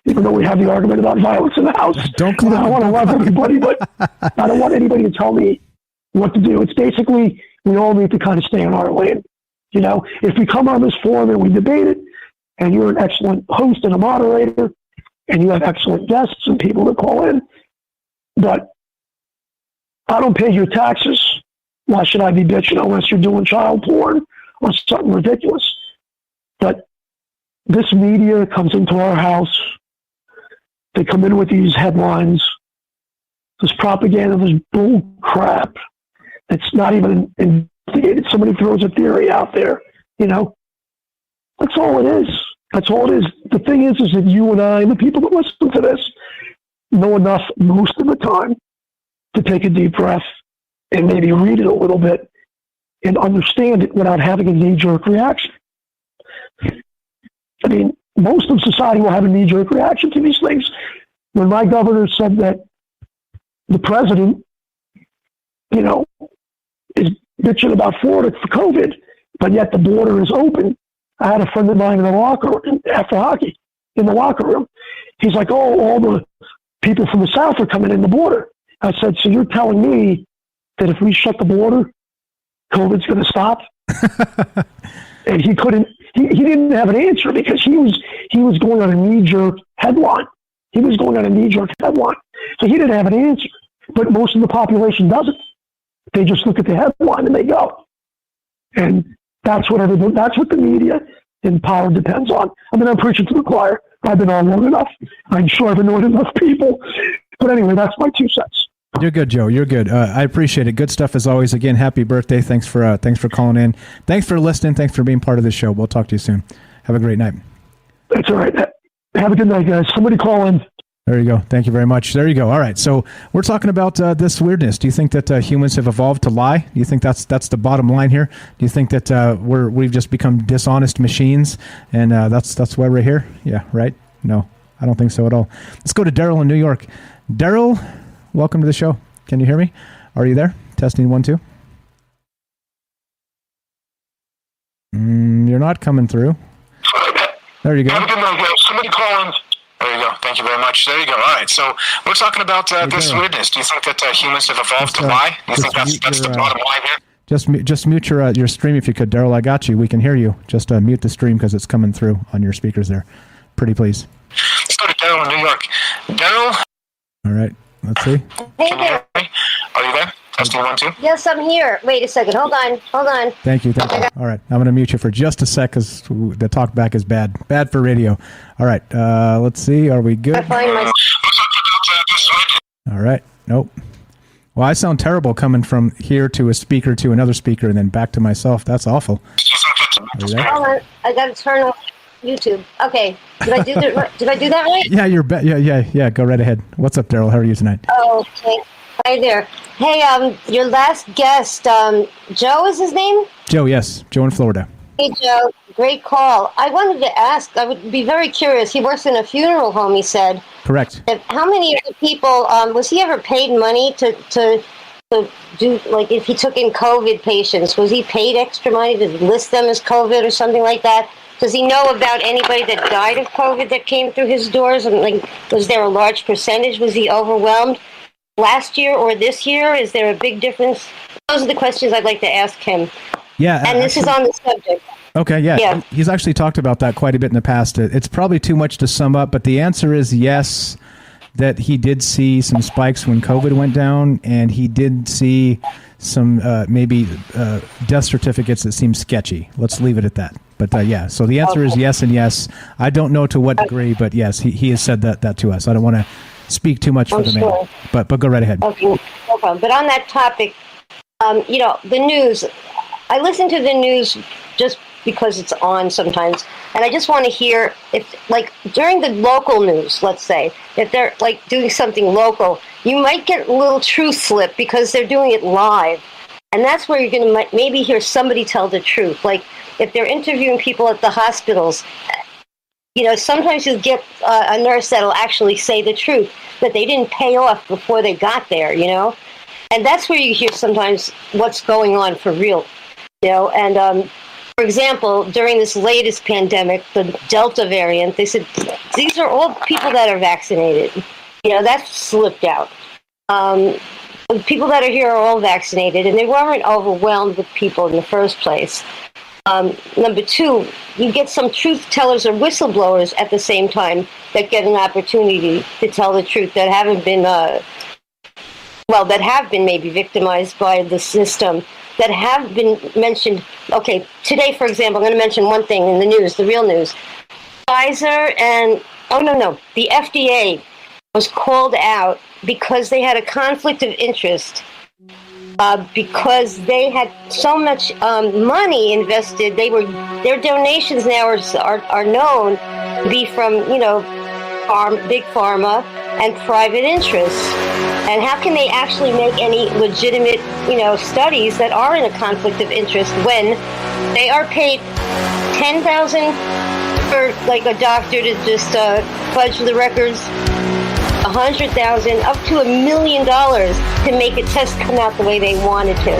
Even though we have the argument about violence in the house. Don't clock them. I want to love everybody, but I don't want anybody to tell me what to do. It's basically, we all need to kind of stay in our lane. You know, if we come on this forum and we debate it, and you're an excellent host and a moderator, and you have excellent guests and people that call in, but I don't pay your taxes. Why should I be bitching unless you're doing child porn or something ridiculous? But this media comes into our house. They come in with these headlines, this propaganda, this bull crap. It's not even investigated. Somebody throws a theory out there, you know. That's all it is. That's all it is. The thing is that you and I, and the people that listen to this, know enough most of the time to take a deep breath and maybe read it a little bit and understand it without having a knee-jerk reaction. I mean, most of society will have a knee-jerk reaction to these things. When my governor said that the president, you know, is bitching about Florida for COVID, but yet the border is open. I had a friend of mine in the locker room after hockey in the locker room. He's like, oh, all the people from the South are coming in the border. I said, so you're telling me that if we shut the border, COVID's going to stop? And he couldn't, he didn't have an answer because he was going on a knee-jerk headline. He was going on a knee-jerk headline. So he didn't have an answer. But most of the population doesn't. They just look at the headline and they go. And that's what the media and power depends on. I mean, I'm preaching to the choir. I've been on long enough. I'm sure I've annoyed enough people. But anyway, that's my 2 cents. You're good, Joe. You're good. I appreciate it. Good stuff as always. Again, happy birthday. Thanks for calling in. Thanks for listening. Thanks for being part of the show. We'll talk to you soon. Have a great night. That's all right. Have a good night, guys. Somebody call in. There you go. Thank you very much. There you go. All right. So we're talking about this weirdness. Do you think that humans have evolved to lie? Do you think that's the bottom line here? Do you think that we've just become dishonest machines, and that's why we're here? Yeah. Right. No, I don't think so at all. Let's go to Daryl in New York. Daryl, welcome to the show. Can you hear me? Are you there? Testing 1 2. You're not coming through. There you go. Have a good night. Somebody call in. There you go. Thank you very much. There you go. All right. So we're talking about this weirdness. Do you think that humans have evolved to lie? Do you think that's the bottom line here? Just mute your stream if you could, Daryl. I got you. We can hear you. Just mute the stream because it's coming through on your speakers there. Pretty please. Let's go to Daryl in New York. Daryl. All right. Let's see. Can you hear me? Are you there? Testing 1 2. Yes, I'm here. Wait a second. Hold on. Thank you. All right. I'm going to mute you for just a sec because the talk back is bad. Bad for radio. All right. Let's see. Are we good? I find my... All right. Nope. Well, I sound terrible coming from here to a speaker to another speaker and then back to myself. That's awful. Hold on, I got to turn off YouTube. Okay, did I do that? Did I do that right? Yeah, yeah. Go right ahead. What's up, Daryl? How are you tonight? Oh, okay. Hi there. Hey, your last guest, Joe is his name? Joe, yes. Joe in Florida. Hey, Joe. Great call. I wanted to ask, I would be very curious. He works in a funeral home, he said. Correct. How many of the people, was he ever paid money to do, like, if he took in COVID patients, was he paid extra money to list them as COVID or something like that? Does he know about anybody that died of COVID that came through his doors? And, like, was there a large percentage? Was he overwhelmed last year or this year? Is there a big difference? Those are the questions I'd like to ask him. Yeah. And this is on the subject. Okay, yeah. He's actually talked about that quite a bit in the past. It's probably too much to sum up, but the answer is yes, that he did see some spikes when COVID went down, and he did see some maybe death certificates that seem sketchy. Let's leave it at that. But yeah, so the answer is yes and yes. I don't know to what degree, but yes, he has said that to us. I don't want to speak too much for the man, but go right ahead. Okay, no problem. But on that topic, the news, I listen to the news just because it's on sometimes, and I just want to hear if, like, during the local news, let's say, if they're, like, doing something local, you might get a little truth slip because they're doing it live, and that's where you're going to maybe hear somebody tell the truth. Like, if they're interviewing people at the hospitals, sometimes you get a nurse that'll actually say the truth, that they didn't pay off before they got there, and that's where you hear sometimes what's going on for real, and for example, during this latest pandemic, the Delta variant, they said these are all people that are vaccinated. That slipped out. The people that are here are all vaccinated, and they weren't overwhelmed with people in the first place. Number two, you get some truth tellers or whistleblowers at the same time that get an opportunity to tell the truth that haven't been, that have been maybe victimized by the system, that have been mentioned. Okay, today, for example, I'm going to mention one thing in the news, the real news. Pfizer and, the FDA was called out because they had a conflict of interest, because they had so much money invested. Their donations now are known to be from, big pharma and private interests. And how can they actually make any legitimate, studies that are in a conflict of interest when they are paid $10,000 for, like, a doctor to just fudge the records, $100,000 up to $1 million to make a test come out the way they wanted to.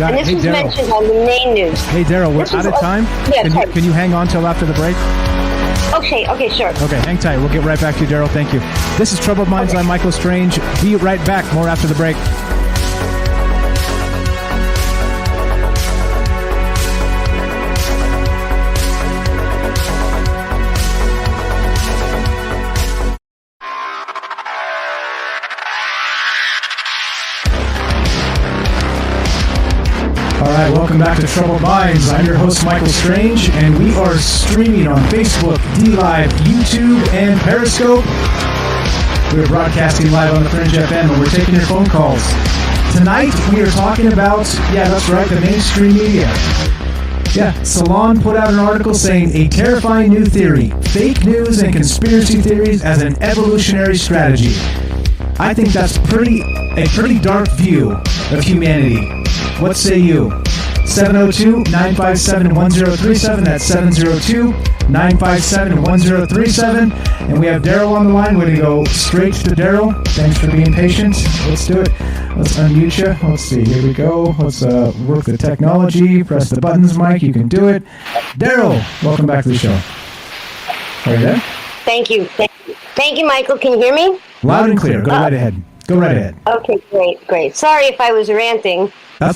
And this was mentioned on the main news. Hey, Daryl, we're out of time. Yeah, can you hang on till after the break? Okay, sure. Okay, hang tight. We'll get right back to you, Daryl. Thank you. This is Troubled Minds. I'm Michael Strange. Be right back. More after the break. Alright, welcome back to Troubled Minds. I'm your host, Michael Strange, and we are streaming on Facebook, DLive, YouTube, and Periscope. We're broadcasting live on the Fringe FM, and we're taking your phone calls. Tonight, we are talking about, that's right, the mainstream media. Yeah, Salon put out an article saying a terrifying new theory, fake news and conspiracy theories as an evolutionary strategy. I think that's a pretty dark view of humanity. What say you? 702-957-1037. That's 702-957-1037. And we have Daryl on the line. We're going to go straight to Daryl. Thanks for being patient. Let's do it. Let's unmute you. Let's see. Here we go. Let's work the technology. Press the buttons, Mike. You can do it. Daryl, welcome back to the show. Are you there? Thank you. Thank you, Michael. Can you hear me? Loud and clear. Go right ahead. Okay, great. Sorry if I was ranting.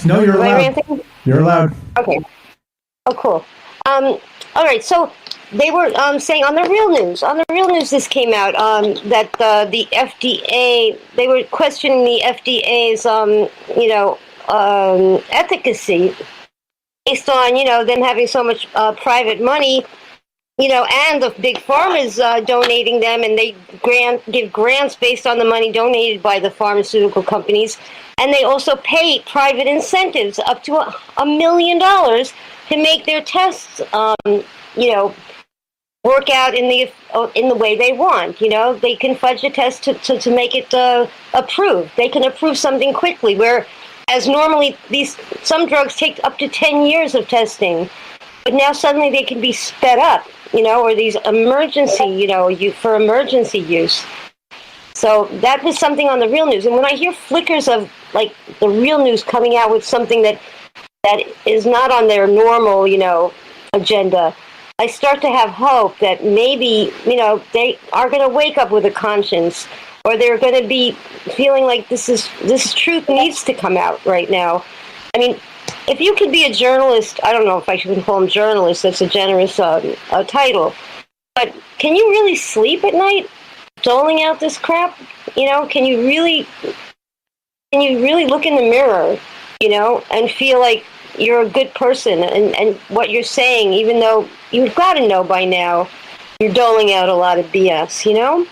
No, you're allowed. Ranting? You're allowed. Okay. Oh, cool. All right, so they were saying on the real news this came out, that the FDA, they were questioning the FDA's, efficacy based on, them having so much private money and the big pharma's donating them, and they give grants based on the money donated by the pharmaceutical companies, and they also pay private incentives up to $1 million to make their tests, work out in the way they want. They can fudge a test to make it approved. They can approve something quickly, whereas normally some drugs take up to 10 years of testing, but now suddenly they can be sped up. Or these emergency, for emergency use. So that was something on the Real News. And when I hear flickers of, like, the Real News coming out with something that is not on their normal, agenda, I start to have hope that maybe, they are going to wake up with a conscience, or they're going to be feeling like this truth needs to come out right now. I mean, if you could be a journalist, I don't know if I should call them journalists, that's a generous title, but can you really sleep at night doling out this crap? Can you really look in the mirror, and feel like you're a good person and what you're saying, even though you've got to know by now you're doling out a lot of BS,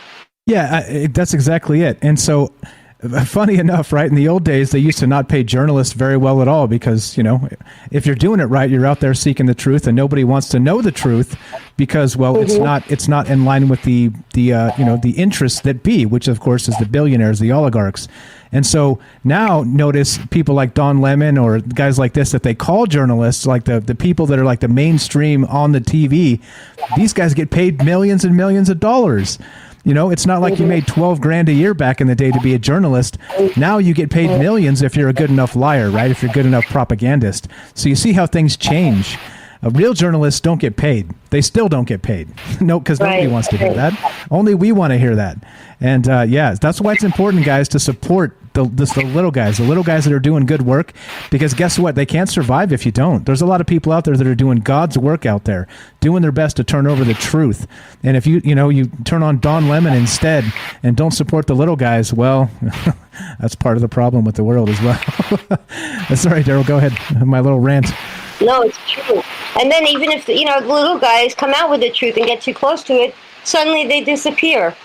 Yeah, that's exactly it. And so, funny enough, right, in the old days, they used to not pay journalists very well at all because, if you're doing it right, you're out there seeking the truth, and nobody wants to know the truth because, well, it's not in line with the interests that be, which of course is the billionaires, the oligarchs. And so now notice people like Don Lemon or guys like this that they call journalists, like the people that are like the mainstream on the TV. These guys get paid millions and millions of dollars. It's not like you made $12,000 a year back in the day to be a journalist. Now you get paid millions if you're a good enough liar, right? If you're a good enough propagandist. So you see how things change. Real journalists don't get paid. They still don't get paid. No, because nobody wants to hear that. Only we want to hear that. And that's why it's important, guys, to support the little guys that are doing good work, because guess what? They can't survive if you don't. There's a lot of people out there that are doing God's work out there, doing their best to turn over the truth. And if you turn on Don Lemon instead and don't support the little guys, well, that's part of the problem with the world as well. Sorry, Daryl, go ahead. My little rant. No, it's true. And then even if the little guys come out with the truth and get too close to it, suddenly they disappear,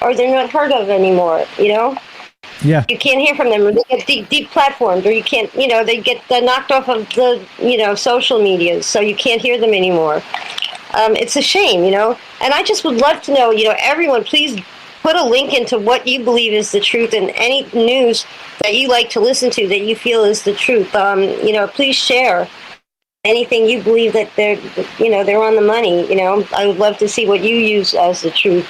or they're not heard of anymore, Yeah. You can't hear from them, or they get deplatformed, or you can't, they get knocked off of the, social medias, so you can't hear them anymore. It's a shame, and I just would love to know, everyone, please put a link into what you believe is the truth and any news that you like to listen to that you feel is the truth. Please share anything you believe that they're on the money. I would love to see what you use as the truth.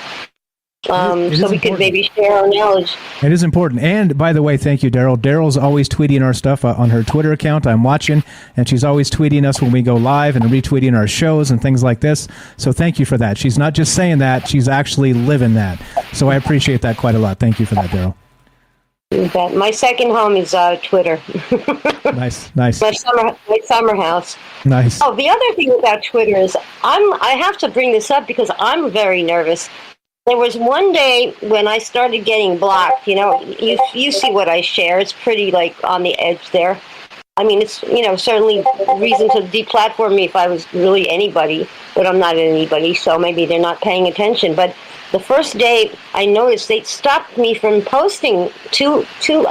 So we could maybe share our knowledge. It is important. And by the way, thank you, Daryl. Daryl's always tweeting our stuff on her Twitter account. I'm watching, and she's always tweeting us when we go live and retweeting our shows and things like this. So thank you for that. She's not just saying that, she's actually living that. So I appreciate that quite a lot. Thank you for that, Daryl. My second home is Twitter. Nice. My summer house. Nice. Oh, the other thing about Twitter is I have to bring this up because I'm very nervous. There was one day when I started getting blocked. You see what I share. It's pretty on the edge there. I mean, it's certainly reason to deplatform me if I was really anybody, but I'm not anybody, so maybe they're not paying attention. But the first day I noticed they stopped me from posting two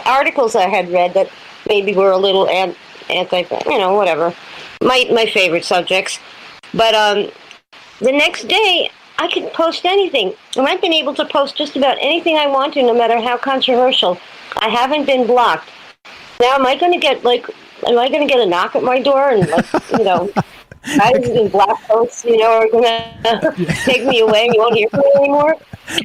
articles I had read that maybe were a little anti, whatever, my favorite subjects. But the next day I could post anything, and I've been able to post just about anything I want to, no matter how controversial. I haven't been blocked. Now, am I going to get a knock at my door and guys in black coats, are going to take me away and you won't hear from me anymore?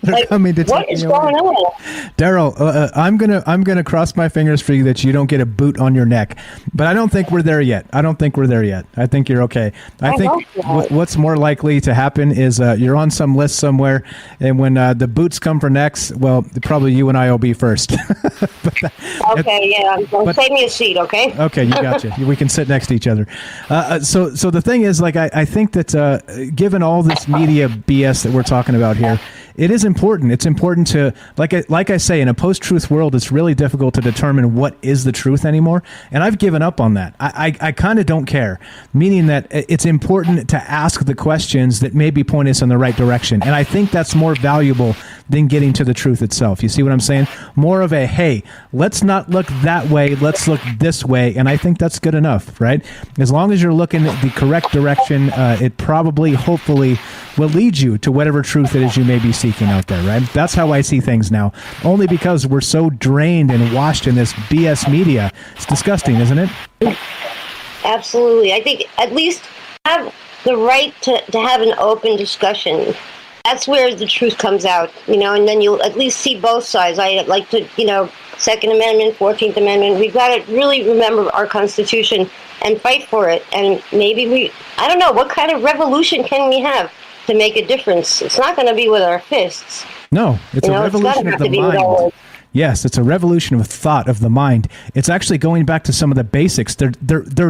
What is going on? Daryl, I'm gonna cross my fingers for you that you don't get a boot on your neck, but I don't think we're there yet. I think you're okay. I think what's more likely to happen is you're on some list somewhere, and when the boots come for necks, well, probably you and I will be first. Okay, yeah. Save me a seat, okay? Okay, you gotcha. We can sit next to each other. So the thing is, I think that given all this media BS that we're talking about here, it is important. It's important to, like I say, in a post-truth world, it's really difficult to determine what is the truth anymore. And I've given up on that. I kind of don't care, meaning that it's important to ask the questions that maybe point us in the right direction. And I think that's more valuable than getting to the truth itself. You see what I'm saying? More of a, hey, let's not look that way, let's look this way. And I think that's good enough, right? As long as you're looking at the correct direction, it probably, hopefully, will lead you to whatever truth it is you may be seeking out there, right? That's how I see things now. Only because we're so drained and washed in this BS media. It's disgusting, isn't it? Absolutely. I think at least have the right to have an open discussion. That's where the truth comes out, and then you'll at least see both sides. I like to, Second Amendment, 14th Amendment. We've got to really remember our Constitution and fight for it. And maybe I don't know, what kind of revolution can we have to make a difference? It's not going to be with our fists. No, it's a revolution of the mind. Yes, it's a revolution of thought, of the mind. It's actually going back to some of the basics. They're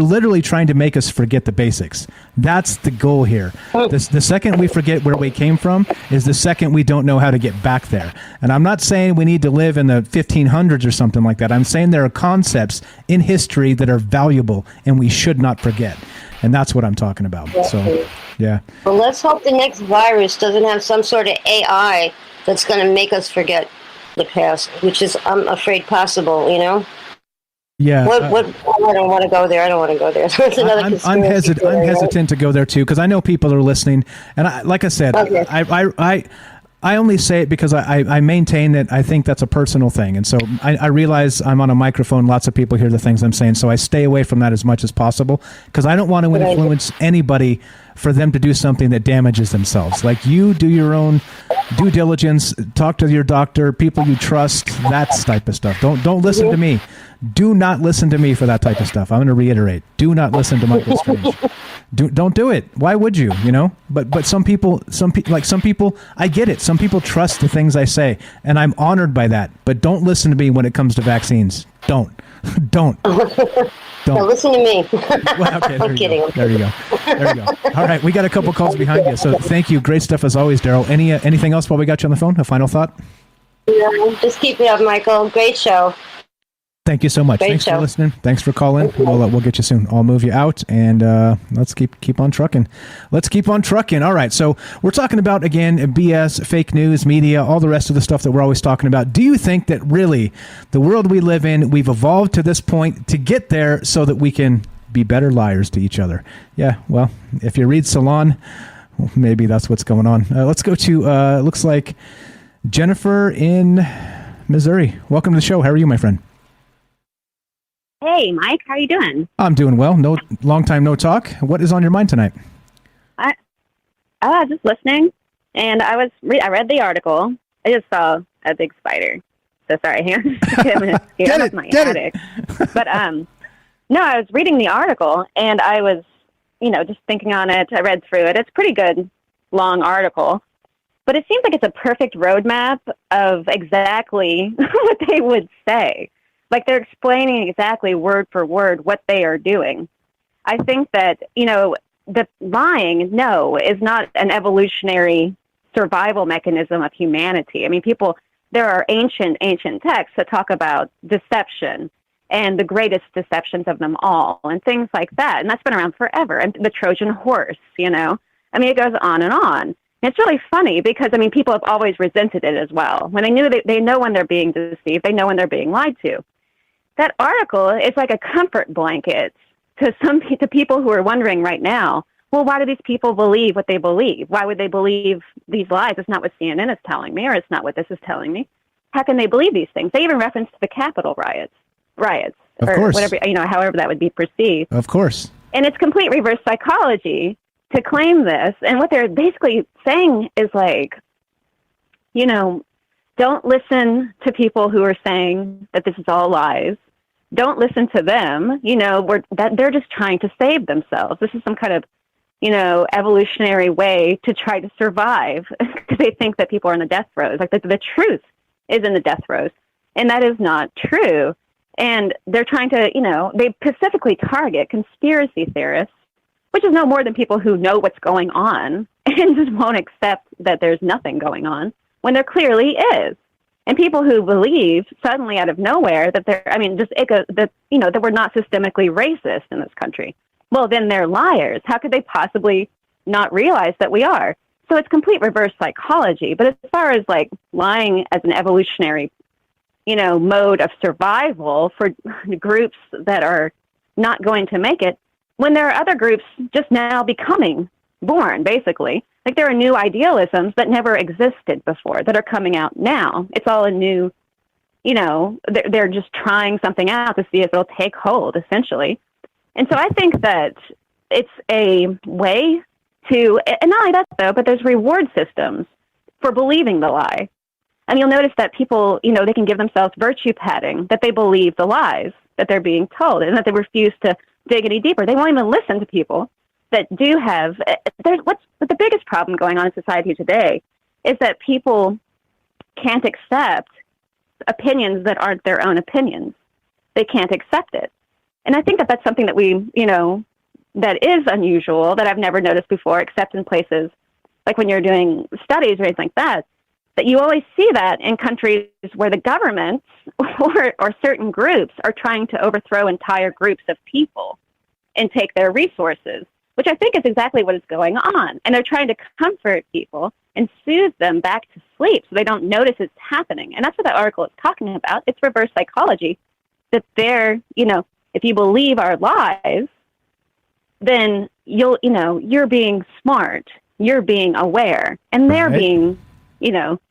literally trying to make us forget the basics. That's the goal here. The second we forget where we came from is the second we don't know how to get back there. And I'm not saying we need to live in the 1500s or something like that. I'm saying there are concepts in history that are valuable and we should not forget. And that's what I'm talking about. So, yeah. Well, let's hope the next virus doesn't have some sort of AI that's going to make us forget the past, which is, I'm afraid, possible, Yeah. I don't want to go there. I don't want to go there. There's another I'm hesitant to go there too, because I know people are listening, and like I said, okay. I only say it because I maintain that I think that's a personal thing, and so I realize I'm on a microphone. Lots of people hear the things I'm saying, so I stay away from that as much as possible because I don't want to influence anybody for them to do something that damages themselves. Like, you do your own due diligence, talk to your doctor, people you trust, that type of stuff. Don't listen to me. Do not listen to me for that type of stuff. I'm going to reiterate. Do not listen to Michael Strange. Don't do it. Why would you? But some people, I get it. Some people trust the things I say, and I'm honored by that. But don't listen to me when it comes to vaccines. Don't. No, listen to me. Well, okay, I'm kidding. There you go. All right, we got a couple calls behind you, so thank you. Great stuff as always, Daryl. Anything else while we got you on the phone? A final thought? No, just keep it up, Michael. Great show. Thank you so much. Thanks for listening. Thanks for calling. We'll get you soon. I'll move you out, and let's keep on trucking. Let's keep on trucking. All right, so we're talking about, again, BS, fake news, media, all the rest of the stuff that we're always talking about. Do you think that really the world we live in, we've evolved to this point to get there so that we can be better liars to each other? Yeah, well, if you read Salon, well, maybe that's what's going on. Let's go to, looks like, Jennifer in Missouri. Welcome to the show. How are you, my friend? Hey, Mike, how are you doing? I'm doing well. Long time no talk. What is on your mind tonight? I was just listening, and I read the article. I just saw a big spider. So sorry, hang on. I'm going to scare off my attic. But no, I was reading the article, and I was, just thinking on it. I read through it. It's a pretty good, long article. But it seems like it's a perfect roadmap of exactly what they would say. Like, they're explaining exactly word for word what they are doing. I think that, the lying, is not an evolutionary survival mechanism of humanity. I mean, there are ancient texts that talk about deception and the greatest deceptions of them all and things like that. And that's been around forever. And the Trojan horse, it goes on and on. It's really funny because, people have always resented it as well. When they know when they're being deceived, they know when they're being lied to. That article is like a comfort blanket to people who are wondering right now, well, why do these people believe what they believe? Why would they believe these lies? It's not what CNN is telling me, or it's not what this is telling me. How can they believe these things? They even referenced the Capitol riots, of or course. Whatever, however that would be perceived. Of course. And it's complete reverse psychology to claim this. And what they're basically saying is like, don't listen to people who are saying that this is all lies. Don't listen to them. That they're just trying to save themselves. This is some kind of, evolutionary way to try to survive because they think that people are in the death throes. Like the truth is in the death throes, and that is not true. And they're trying to, they specifically target conspiracy theorists, which is no more than people who know what's going on and just won't accept that there's nothing going on. when there clearly is. And people who believe suddenly out of nowhere that that we're not systemically racist in this country, well, then they're liars. How could they possibly not realize that we are? So it's complete reverse psychology. But as far as like lying as an evolutionary, mode of survival for groups that are not going to make it, when there are other groups just now becoming born, basically. Like there are new idealisms that never existed before that are coming out now. It's all a new, they're just trying something out to see if it'll take hold, essentially. And so I think that it's a way to, and not only that though, but there's reward systems for believing the lie. And you'll notice that people, they can give themselves virtue patting, that they believe the lies that they're being told and that they refuse to dig any deeper. They won't even listen to people that do have, what's the biggest problem going on in society today is that people can't accept opinions that aren't their own opinions. They can't accept it. And I think that that's something that that is unusual, that I've never noticed before, except in places like when you're doing studies or anything like that you always see that in countries where the governments or certain groups are trying to overthrow entire groups of people and take their resources, which I think is exactly what is going on. And they're trying to comfort people and soothe them back to sleep so they don't notice it's happening. And that's what that article is talking about. It's reverse psychology, that they're, if you believe our lies, then you're being smart, you're being aware, and they're being,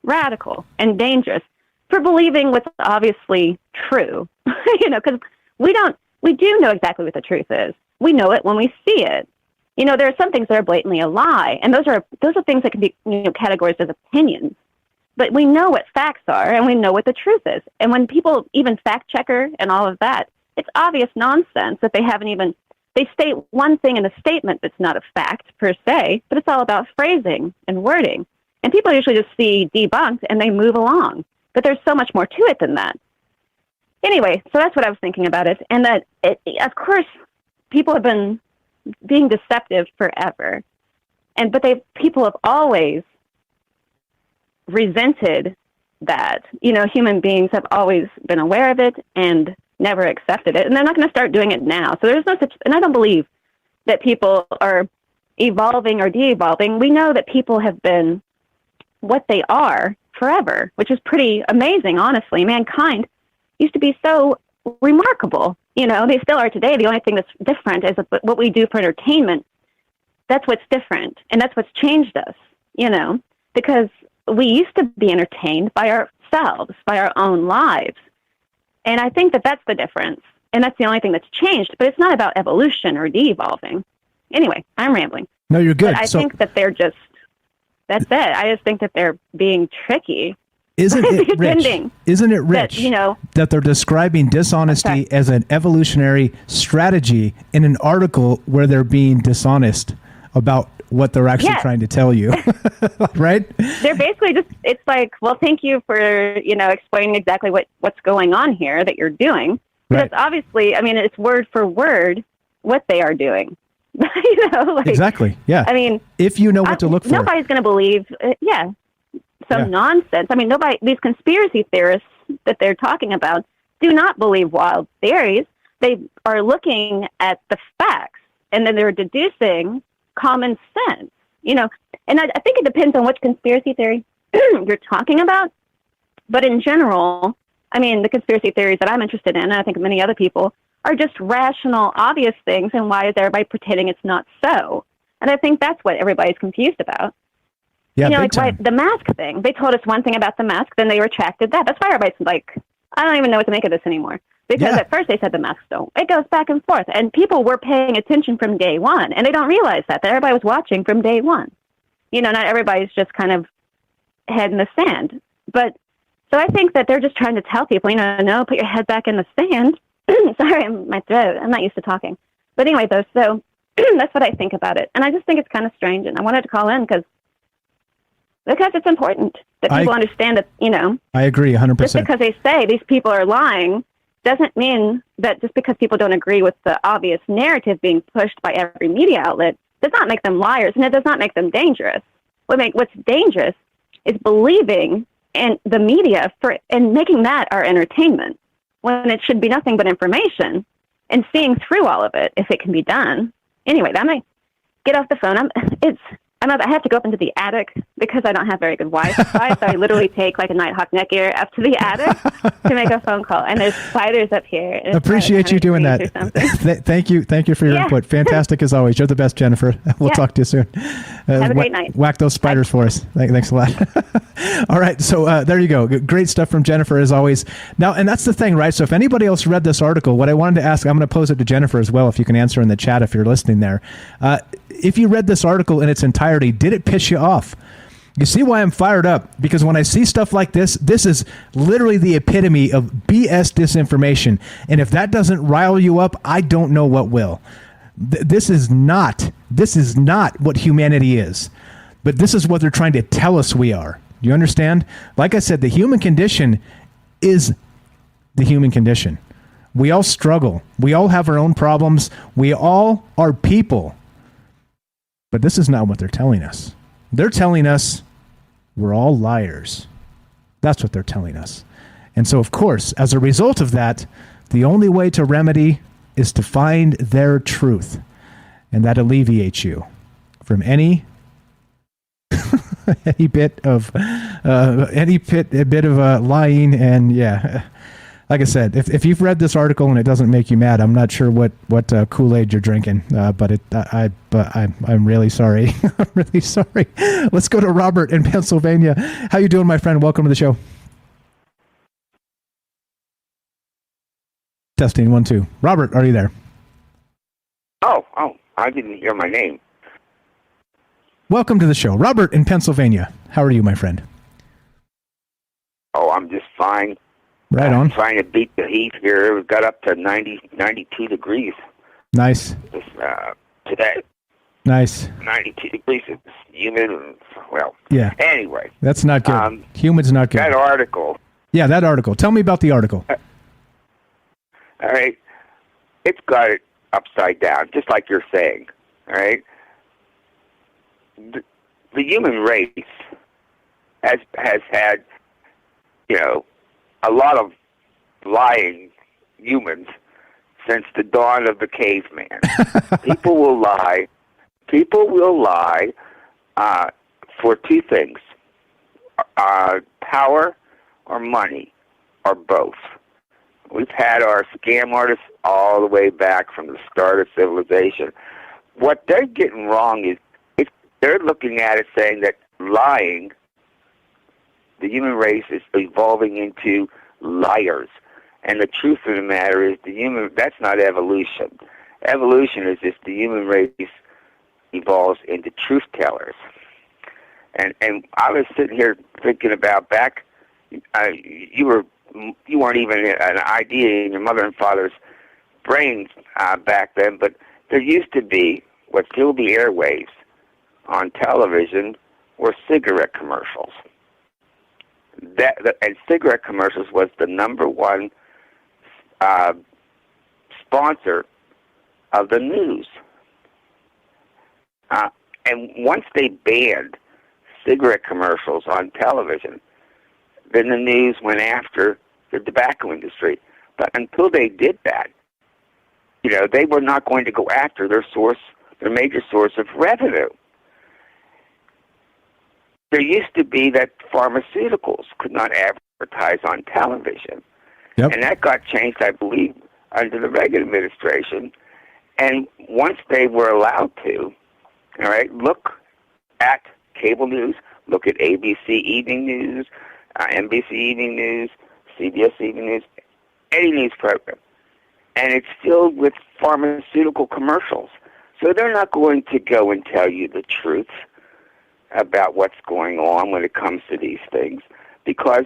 radical and dangerous for believing what's obviously true, because we do know exactly what the truth is. We know it when we see it. There are some things that are blatantly a lie, and those are things that can be categorized as opinions. But we know what facts are, and we know what the truth is. And when people even fact checker and all of that, it's obvious nonsense that they state one thing in a statement that's not a fact per se, but it's all about phrasing and wording. And people usually just see debunked and they move along. But there's so much more to it than that. Anyway, so that's what I was thinking about it. And that, of course, people have been being deceptive forever. But people have always resented that. Human beings have always been aware of it and never accepted it. And they're not going to start doing it now. So there's no such, and I don't believe that people are evolving or de-evolving. We know that people have been what they are forever, which is pretty amazing, honestly. Mankind used to be so remarkable. They still are today. The only thing that's different is what we do for entertainment. That's what's different. And that's what's changed us, because we used to be entertained by ourselves, by our own lives. And I think that that's the difference. And that's the only thing that's changed. But it's not about evolution or de-evolving. Anyway, I'm rambling. No, you're good. But I think that they're just, that's it. I just think that they're being tricky. Isn't it rich? Isn't it rich that they're describing dishonesty as an evolutionary strategy in an article where they're being dishonest about what they're actually trying to tell you, right? They're basically just, it's like, well, thank you for, explaining exactly what's going on here that you're doing. Because obviously, it's word for word what they are doing. Exactly. Yeah. if you know what to look for. Nobody's going to believe, nonsense. These conspiracy theorists that they're talking about do not believe wild theories. They are looking at the facts and then they're deducing common sense, and I think it depends on which conspiracy theory you're talking about. But in general, the conspiracy theories that I'm interested in, and I think many other people, are just rational, obvious things. And why is everybody pretending it's not so? And I think that's what everybody's confused about. Yeah, the mask thing. They told us one thing about the mask, then they retracted that. That's why everybody's like, I don't even know what to make of this anymore. Because at first they said the masks don't. It goes back and forth. And people were paying attention from day one. And they don't realize that everybody was watching from day one. Not everybody's just kind of head in the sand. But so I think that they're just trying to tell people, no, put your head back in the sand. Sorry, my throat. I'm not used to talking. But anyway, though, so that's what I think about it. And I just think it's kind of strange. And I wanted to call in because it's important that people understand that, I agree 100%. Just because they say these people are lying doesn't mean that just because people don't agree with the obvious narrative being pushed by every media outlet does not make them liars, and it does not make them dangerous. What's dangerous is believing in the media and making that our entertainment when it should be nothing but information, and seeing through all of it if it can be done. Anyway, that might get off the phone. I have to go up into the attic because I don't have very good Wi-Fi, so I literally take like a Nighthawk neck ear up to the attic to make a phone call. And there's spiders up here. Appreciate you doing that. Thank you for your input. Fantastic as always. You're the best, Jennifer. We'll talk to you soon. Have a great night. Whack those spiders for us. Thanks a lot. All right, so there you go. Great stuff from Jennifer as always. Now, and that's the thing, right? So if anybody else read this article, what I wanted to ask, I'm going to pose it to Jennifer as well, if you can answer in the chat if you're listening there. If you read this article in its entirety, did it piss you off? You see why I'm fired up? Because when I see stuff like this is literally the epitome of BS disinformation. And if that doesn't rile you up, I don't know what will. This is not what humanity is. But this is what they're trying to tell us we are. Do you understand? Like I said, the human condition is the human condition. We all struggle. We all have our own problems. We all are people. But this is not what they're telling us. They're telling us we're all liars. That's what they're telling us. And so, of course, as a result of that, the only way to remedy is to find their truth. And that alleviates you from any bit of lying. And yeah, like I said, if you've read this article and it doesn't make you mad, I'm not sure what Kool-Aid you're drinking, but I'm really sorry. I'm really sorry. Let's go to Robert in Pennsylvania. How you doing, my friend? Welcome to the show. Testing 1 2. Robert, are you there? Oh, I didn't hear my name. Welcome to the show, Robert in Pennsylvania. How are you, my friend? Oh, I'm just fine. Right on. Trying to beat the heat here. We got up to 92 degrees. Nice. Today. Nice. 92 degrees. It's humid. Well, yeah. Anyway. That's not good. Humid's not good. That article. Yeah, that article. Tell me about the article. All right. It's got it upside down, just like you're saying. All right. The human race has had, a lot of lying humans since the dawn of the caveman. People will lie. People will lie for two things: power or money, or both. We've had our scam artists all the way back from the start of civilization. What they're getting wrong is they're looking at it saying that lying, the human race is evolving into liars. And the truth of the matter is that's not evolution. Evolution is just the human race evolves into truth tellers. And I was sitting here thinking about back, you weren't even an idea in your mother and father's brains back then, but there used to be what still be airwaves on television were cigarette commercials. And cigarette commercials was the number one sponsor of the news. And once they banned cigarette commercials on television, then the news went after the tobacco industry. But until they did that, they were not going to go after their major source of revenue. There used to be that pharmaceuticals could not advertise on television. Yep. And that got changed, I believe, under the Reagan administration. And once they were allowed to, all right, look at cable news, look at ABC Evening News, NBC Evening News, CBS Evening News, any news program. And it's filled with pharmaceutical commercials. So they're not going to go and tell you the truth about what's going on when it comes to these things, because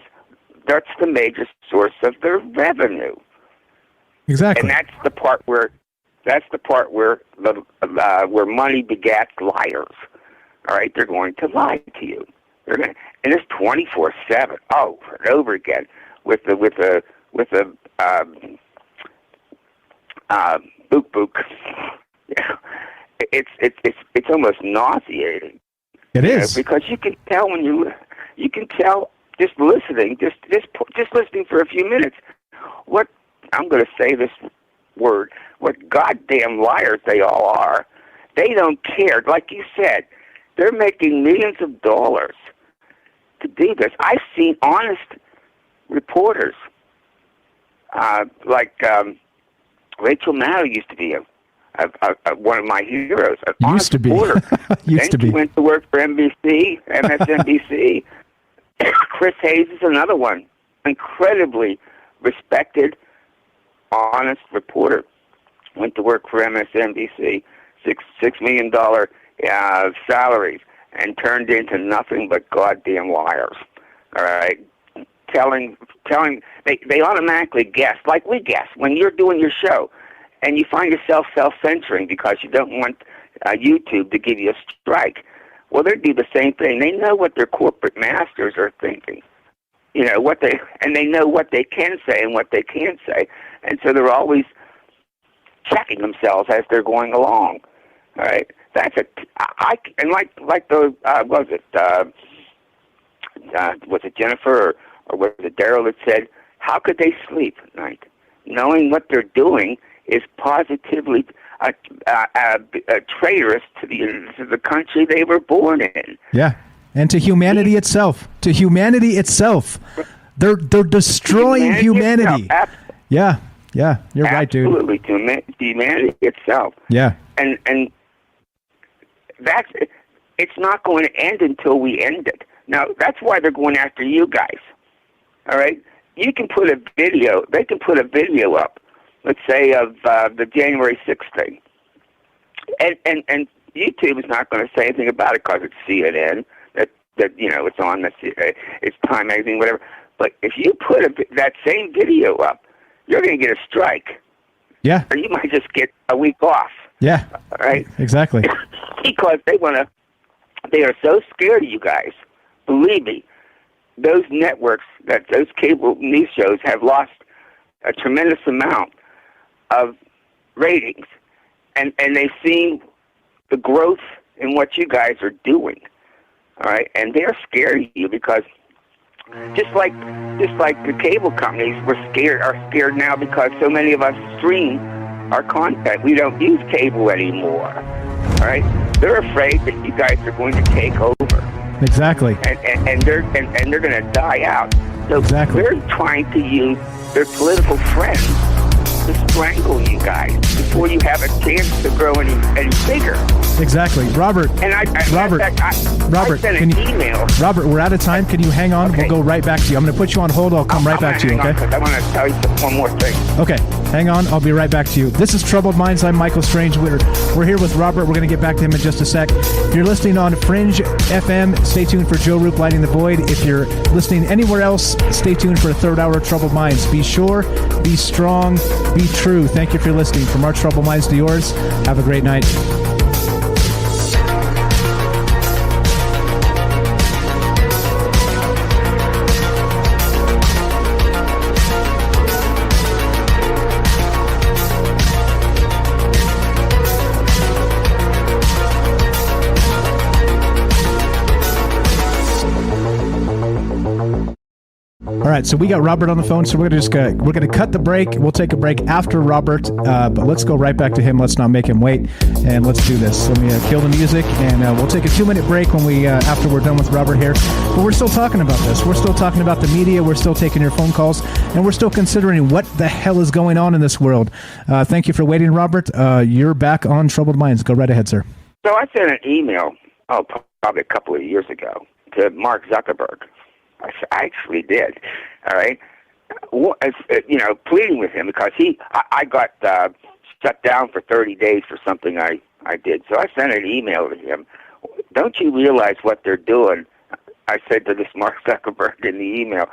that's the major source of their revenue. Exactly. And that's the part where where money begats liars. All right, they're going to lie to you. And it's 24/7, over and over again, with the book. Yeah, it's almost nauseating. It is, because you can tell when you You can tell just listening, just listening for a few minutes. What I'm going to say this word. What goddamn liars they all are. They don't care. Like you said, they're making millions of dollars to do this. I've seen honest reporters, like Rachel Maddow used to be one of my heroes. Used to be. Then she went to work for NBC, MSNBC. Chris Hayes is another one. Incredibly respected, honest reporter. Went to work for MSNBC, $6 million salaries, and turned into nothing but goddamn liars. All right, telling they automatically guess, like we guess when you're doing your show, and you find yourself self-censoring because you don't want YouTube to give you a strike. Well, they do the same thing. They know what their corporate masters are thinking. You know and they know what they can say and what they can't say, and so they're always checking themselves as they're going along. All right, that's and like the was it Jennifer or was it Daryl that said, how could they sleep at night, knowing what they're doing is positively traitorous to the country they were born in. Yeah, and to humanity itself. To humanity itself, they're destroying humanity. Yeah, you're right, dude. Absolutely, to humanity itself. Yeah, and that's it's not going to end until we end it. Now that's why they're going after you guys. All right, you can put a video. They can put a video up. Let's say of the January 6th thing, and YouTube is not going to say anything about it because it's CNN. That it's on it's Time Magazine, whatever. But if you put that same video up, you're going to get a strike. Yeah. Or you might just get a week off. Yeah. All right. Exactly. Because they are so scared of you guys. Believe me, those networks, those cable news shows have lost a tremendous amount of ratings, and they've seen the growth in what you guys are doing. All right, and they're scared of you because just like the cable companies are scared now because so many of us stream our content. We don't use cable anymore. All right, they're afraid that you guys are going to take over. Exactly. And they're going to die out. So exactly. They're trying to use their political friends to strangle you guys before you have a chance to grow any bigger. Exactly. Robert. And Robert, I sent an email. Robert, we're out of time. Can you hang on? Okay. We'll go right back to you. I'm going to put you on hold. I'll come right back to you, okay? I want to tell you one more thing. Okay. Hang on. I'll be right back to you. This is Troubled Minds. I'm Michael Strange. We're here with Robert. We're going to get back to him in just a sec. If you're listening on Fringe FM, stay tuned for Joe Roop Lighting the Void. If you're listening anywhere else, stay tuned for a third hour of Troubled Minds. Be sure, be strong, be true. Thank you for listening. From our Troubled Minds to yours, have a great night. All right, so we got Robert on the phone, so we're gonna cut the break. We'll take a break after Robert, but let's go right back to him. Let's not make him wait, and let's do this. Let me kill the music, and we'll take a 2-minute break when we after we're done with Robert here. But we're still talking about this. We're still talking about the media. We're still taking your phone calls, and we're still considering what the hell is going on in this world. Thank you for waiting, Robert. You're back on Troubled Minds. Go right ahead, sir. So I sent an email, probably a couple of years ago, to Mark Zuckerberg. I actually did, all right? Pleading with him because I got shut down for 30 days for something I did. So I sent an email to him. Don't you realize what they're doing? I said to this Mark Zuckerberg in the email,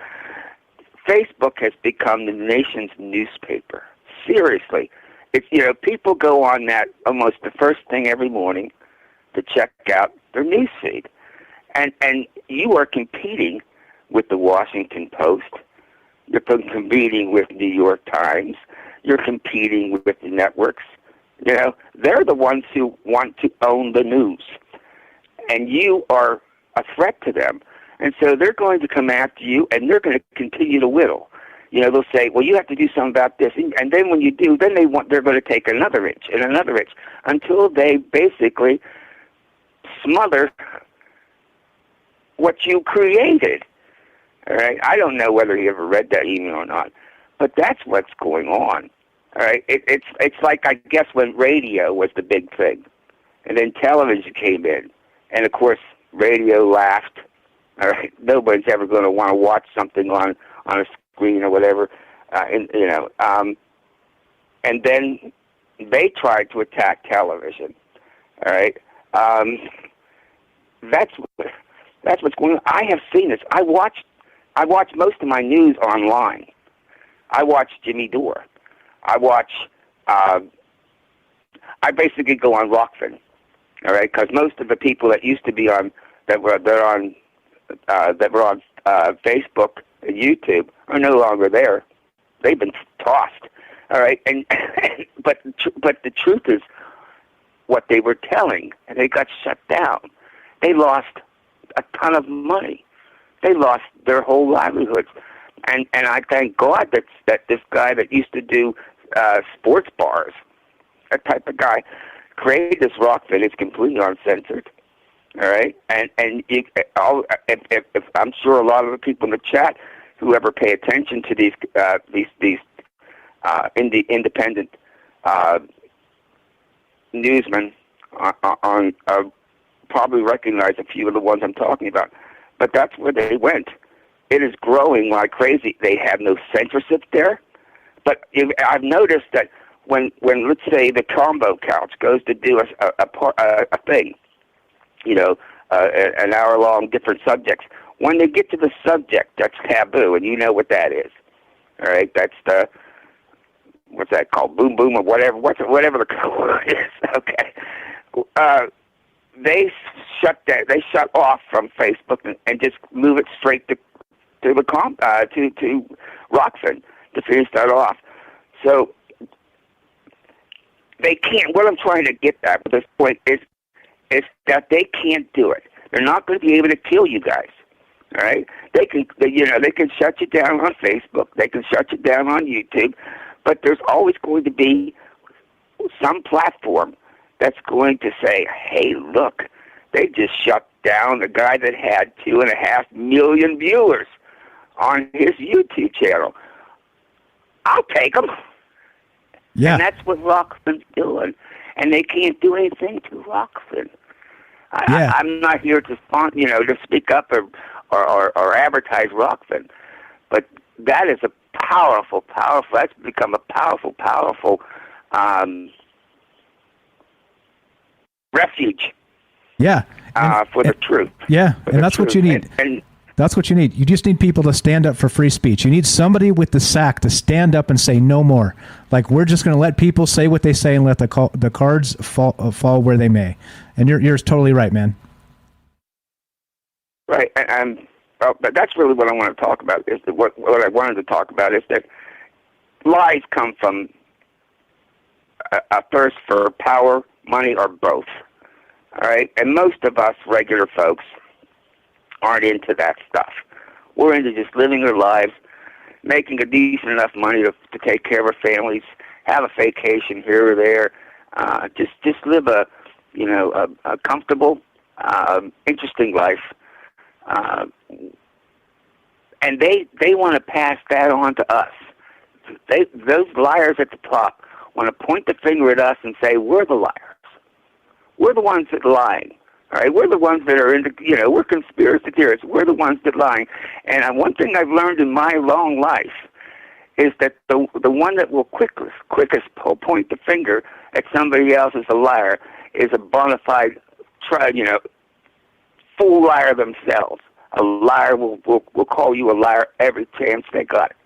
Facebook has become the nation's newspaper. Seriously. It's, people go on that almost the first thing every morning to check out their news feed. And you are competing with the Washington Post. You're competing with New York Times. You're competing with the networks. They're the ones who want to own the news. And you are a threat to them. And so they're going to come after you, and they're going to continue to whittle. They'll say, well, you have to do something about this. And then when you do, then they're going to take another inch and another inch until they basically smother what you created. All right? I don't know whether you ever read that email or not, but that's what's going on. All right? It's like, I guess, when radio was the big thing, and then television came in, and, of course, radio laughed. All right? Nobody's ever going to want to watch something on a screen or whatever, and then they tried to attack television. All right, that's what's going on. I have seen this. I watch most of my news online. I watch Jimmy Dore. I basically go on Rockfin. All right, because most of the people that used to be on that were on Facebook and YouTube are no longer there. They've been tossed. All right, and but the truth is, what they were telling, and they got shut down. They lost a ton of money. They lost their whole livelihoods, and I thank God that this guy that used to do sports bars, that type of guy, created this Rockfin. It's completely uncensored. All right, and if I'm sure a lot of the people in the chat who ever pay attention to these independent newsmen on probably recognize a few of the ones I'm talking about. But that's where they went. It is growing like crazy. They have no censorship there. But I've noticed that when let's say the combo couch goes to do a thing, an hour-long different subjects. When they get to the subject that's taboo, and you know what that is, all right? That's the, what's that called? Boom Boom or whatever. Whatever the code is. Okay. They shut off from Facebook and just move it straight to Rockfin to finish that off. So they can't. What I'm trying to get at this point is that they can't do it. They're not going to be able to kill you guys. All right? They can shut you down on Facebook. They can shut you down on YouTube. But there's always going to be some platform that's going to say, hey, look, they just shut down the guy that had 2.5 million viewers on his YouTube channel. I'll take them. Yeah. And that's what Rockfin's doing. And they can't do anything to Rockfin. I'm not here to speak up or advertise Rockfin, but that is a powerful. That's become a powerful refuge. Yeah. For the truth. Yeah, and that's what you need. And that's what you need. You just need people to stand up for free speech. You need somebody with the sack to stand up and say no more. Like, we're just going to let people say what they say and let the cards fall where they may. And you're totally right, man. Right, but that's really what I want to talk about. Is that what I wanted to talk about is that lies come from a thirst for power, money, or both. All right, and most of us regular folks aren't into that stuff. We're into just living our lives, making a decent enough money to take care of our families, have a vacation here or there, just live a comfortable, interesting life. And they want to pass that on to us. Those liars at the top want to point the finger at us and say, we're the liars. We're the ones that are lying. All right, we're the ones that are we're conspiracy theorists. We're the ones that are lying. And one thing I've learned in my long life is that the one that will quickest point the finger at somebody else as a liar is a bona fide, full liar themselves. A liar will call you a liar every chance they got it.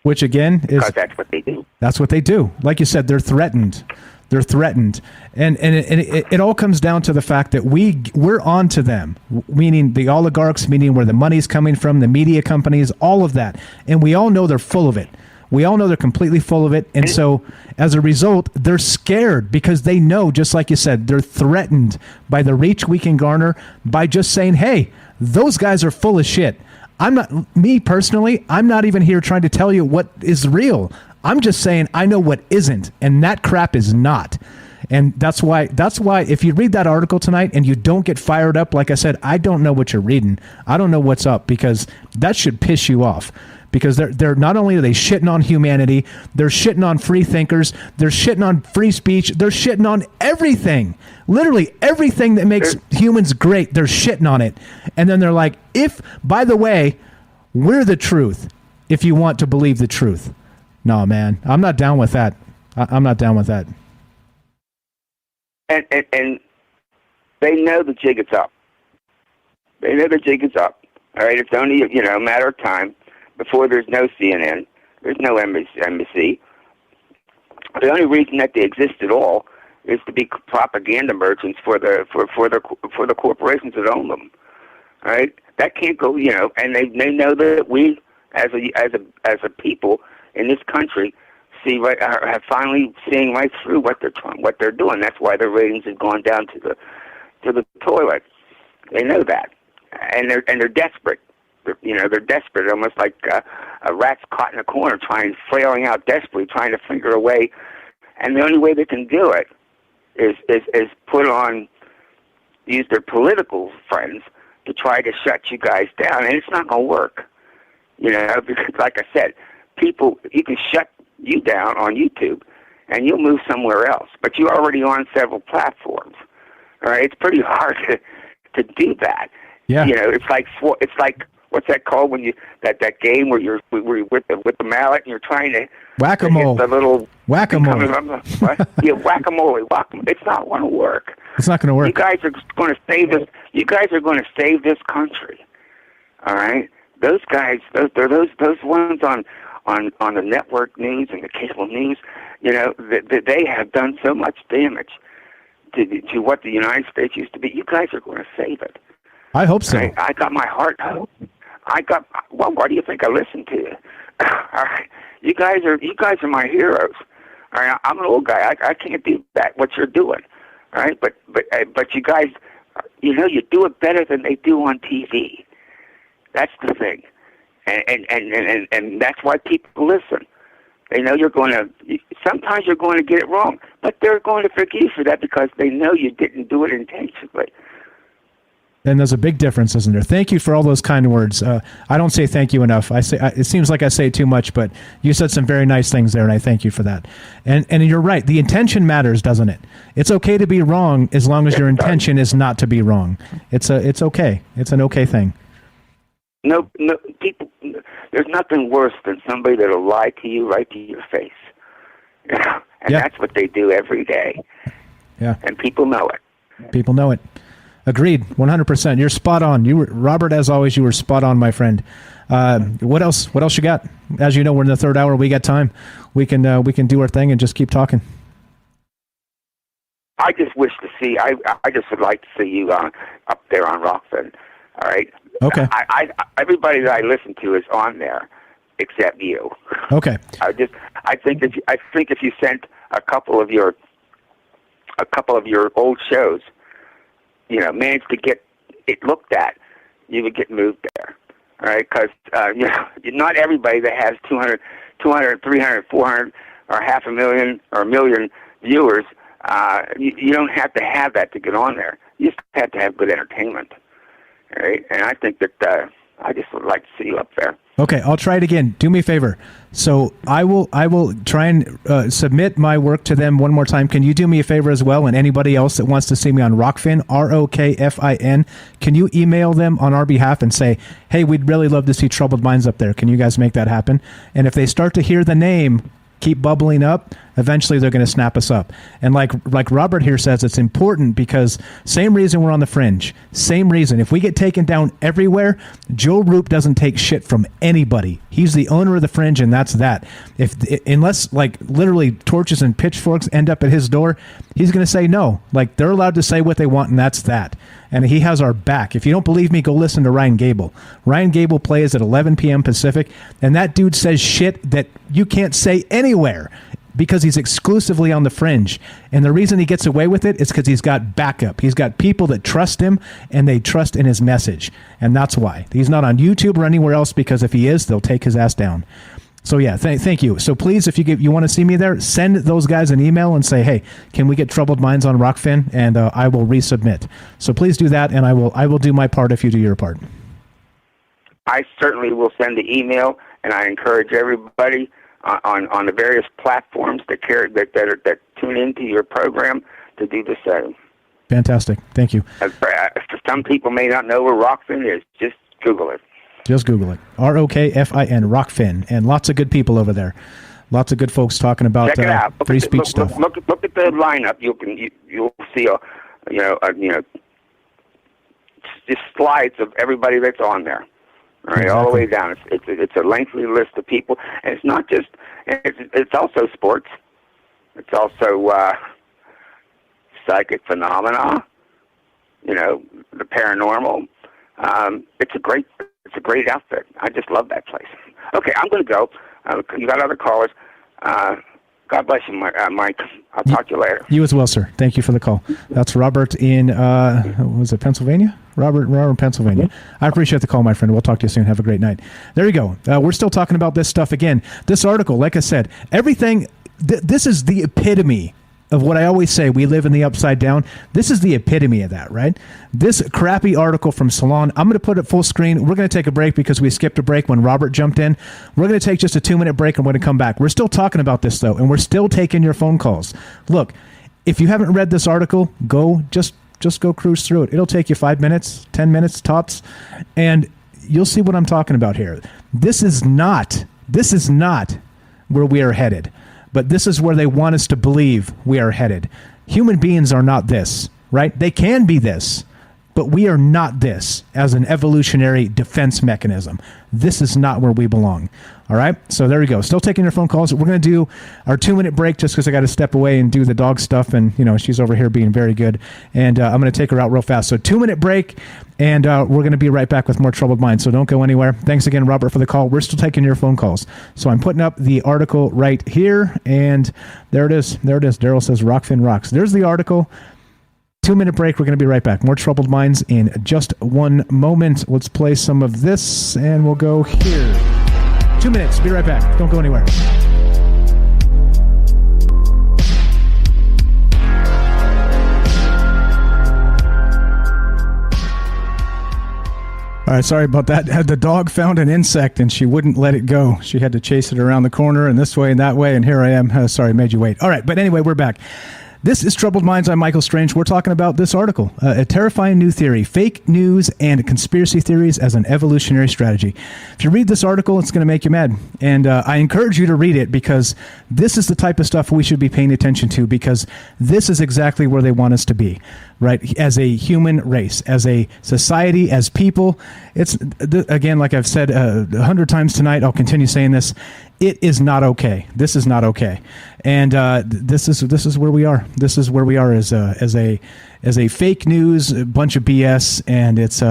Which again is because that's what they do. That's what they do. Like you said, they're threatened. They're threatened, and it all comes down to the fact that we're on to them, meaning the oligarchs, meaning where the money's coming from, the media companies, all of that, and we all know they're full of it. We all know they're completely full of it. And so as a result, they're scared because they know, just like you said, they're threatened by the reach we can garner by just saying, hey, those guys are full of shit. Me personally, I'm not even here trying to tell you what is real. I'm just saying I know what isn't, and that crap is not. And that's why if you read that article tonight and you don't get fired up, like I said, I don't know what you're reading. I don't know what's up, because that should piss you off. Because they're not only are they shitting on humanity, they're shitting on free thinkers, they're shitting on free speech, they're shitting on everything. Literally everything that makes humans great, they're shitting on it. And then they're like, by the way, we're the truth if you want to believe the truth. No, man, I'm not down with that. I'm not down with that. And they know the jig is up. They know the jig is up. All right, it's only a matter of time before there's no CNN, there's no NBC. The only reason that they exist at all is to be propaganda merchants for the corporations that own them. All right, that can't go. And they know that we as a people in this country have finally seeing right through what they're doing. That's why their ratings have gone down to the toilet. They know that, and they're desperate. They're desperate, almost like a rat's caught in a corner, flailing out desperately, trying to figure a way. And the only way they can do it is use their political friends to try to shut you guys down, and it's not going to work. Because like I said, you can shut you down on YouTube, and you'll move somewhere else. But you're already on several platforms. All right, it's pretty hard to do that. Yeah. It's like what's that called when you that game where you're with the mallet and you're trying to whack-a-mole. The little whack-a-mole. Yeah, whack-a-mole. It's not going to work. It's not going to work. You guys are going to save this. You guys are going to save this country. All right. Those guys. Those ones on the network news and the cable news. They have done so much damage to what the United States used to be. You guys are going to save it. I hope so. Right? I got my heart. Why do you think I listen to you? All right, you guys are my heroes. All right, I'm an old guy. I can't do that. What you're doing, all right? But you guys, you do it better than they do on TV. That's the thing, and that's why people listen. They know sometimes you're going to get it wrong, but they're going to forgive you for that because they know you didn't do it intentionally. And there's a big difference, isn't there? Thank you for all those kind words. I don't say thank you enough. It seems like I say too much, but you said some very nice things there, and I thank you for that. And you're right. The intention matters, doesn't it? It's okay to be wrong as long as your intention is not to be wrong. It's okay. It's an okay thing. No, people. There's nothing worse than somebody that'll lie to you right to your face. And that's what they do every day. Yeah. And people know it. People know it. Agreed, 100%. You're spot on. Robert, as always, you were spot on, my friend. What else you got? As you know, we're in the third hour. We got time. We can do our thing and just keep talking. I just wish to see. I just would like to see you up there on Rockfin. All right. Okay. Everybody that I listen to is on there, except you. Okay. I think if you sent a couple of your old shows, managed to get it looked at, you would get moved there. All right, because not everybody that has 200, 300, 400, or 500,000 or 1 million viewers. You don't have to have that to get on there. You just have to have good entertainment. All right, and I think that I just would like to see you up there. Okay, I'll try it again. Do me a favor. So I will try and submit my work to them one more time. Can you do me a favor as well? And anybody else that wants to see me on Rockfin, ROKFIN, can you email them on our behalf and say, hey, we'd really love to see Troubled Minds up there. Can you guys make that happen? And if they start to hear the name keep bubbling up, eventually they're going to snap us up. And like Robert here says, it's important because same reason we're on the fringe. Same reason. If we get taken down everywhere, Joe Roop doesn't take shit from anybody. He's the owner of the fringe, and that's that. Unless like literally torches and pitchforks end up at his door, he's going to say no. Like, they're allowed to say what they want, and that's that. And he has our back. If you don't believe me, go listen to Ryan Gable. Ryan Gable plays at 11 p.m. Pacific, and that dude says shit that you can't say anywhere because he's exclusively on the fringe. And the reason he gets away with it is because he's got backup. He's got people that trust him, and they trust in his message. And that's why. He's not on YouTube or anywhere else, because if he is, they'll take his ass down. So yeah, thank you. So please, if you want to see me there, send those guys an email and say, hey, can we get Troubled Minds on Rockfin? And I will resubmit. So please do that, and I will do my part if you do your part. I certainly will send the email, and I encourage everybody on the various platforms that tune into your program to do the same. Fantastic. Thank you. Some people may not know where Rockfin is. Just Google it. Just Google it. ROKFIN, Rockfin, and lots of good people over there. Lots of good folks talking about Check it out. free speech stuff. Look at the lineup. You'll see just slides of everybody that's on there. All right, all the way down. It's a lengthy list of people, and it's not just. It's also sports. It's also psychic phenomena. The paranormal. It's a great outfit. I just love that place. Okay, I'm going to go. You got other callers. God bless you, Mike. I'll talk to you later. You as well, sir. Thank you for the call. That's Robert in, was it Pennsylvania? Robert, Pennsylvania. I appreciate the call, my friend. We'll talk to you soon. Have a great night. There you go. We're still talking about this stuff again. This article, like I said, everything, this is the epitome of what I always say. We live in the upside down. This is the epitome of that, right? This crappy article from Salon. I'm going to put it full screen. We're going to take a break because we skipped a break when Robert jumped in. We're going to take just a 2-minute break, and we're going to come back. We're still talking about this, though, and we're still taking your phone calls. Look, if you haven't read this article, just go cruise through it. It'll take you 5 minutes, 10 minutes tops, and you'll see what I'm talking about here. This is not where we are headed. But this is where they want us to believe we are headed. Human beings are not this, right? They can be this, but we are not this as an evolutionary defense mechanism. This is not where we belong. All right? So there we go. Still taking your phone calls. We're going to do our 2-minute break just because I got to step away and do the dog stuff. And, she's over here being very good. And I'm going to take her out real fast. So 2-minute break, and we're going to be right back with more Troubled Minds. So don't go anywhere. Thanks again, Robert, for the call. We're still taking your phone calls. So I'm putting up the article right here. And there it is. Daryl says Rockfin rocks. There's the article. 2-minute break. We're going to be right back. More Troubled Minds in just one moment. Let's play some of this, and we'll go here. 2 minutes. Be right back. Don't go anywhere. All right, sorry about that. The dog found an insect, and she wouldn't let it go. She had to chase it around the corner and this way and that way, and here I am. Sorry, made you wait. All right, but anyway, we're back. This is Troubled Minds. I'm Michael Strange. We're talking about this article, a terrifying new theory, fake news and conspiracy theories as an evolutionary strategy. If you read this article, it's going to make you mad. And I encourage you to read it because this is the type of stuff we should be paying attention to, because this is exactly where they want us to be, right? As a human race, as a society, as people. It's, again, like I've said 100 times tonight, I'll continue saying this. It is not okay. This is not okay, and this is where we are. This is where we are as a fake news, a bunch of BS, and it's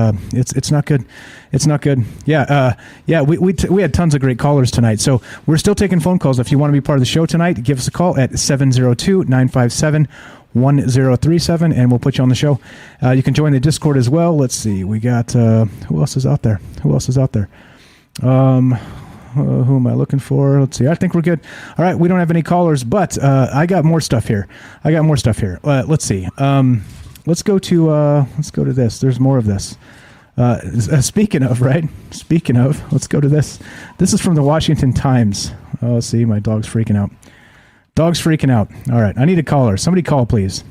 not good. It's not good. Yeah. We had tons of great callers tonight, so we're still taking phone calls. If you want to be part of the show tonight, give us a call at 702-957-1037, and we'll put you on the show. You can join the Discord as well. Let's see. We got who else is out there? Who am I looking for? Let's see. I think we're good. All right. We don't have any callers, but I got more stuff here. Let's see. Let's go to this. There's more of this. Speaking of, let's go to this. This is from the Washington Times. Oh, see, my dog's freaking out. All right. I need a caller. Somebody call, please,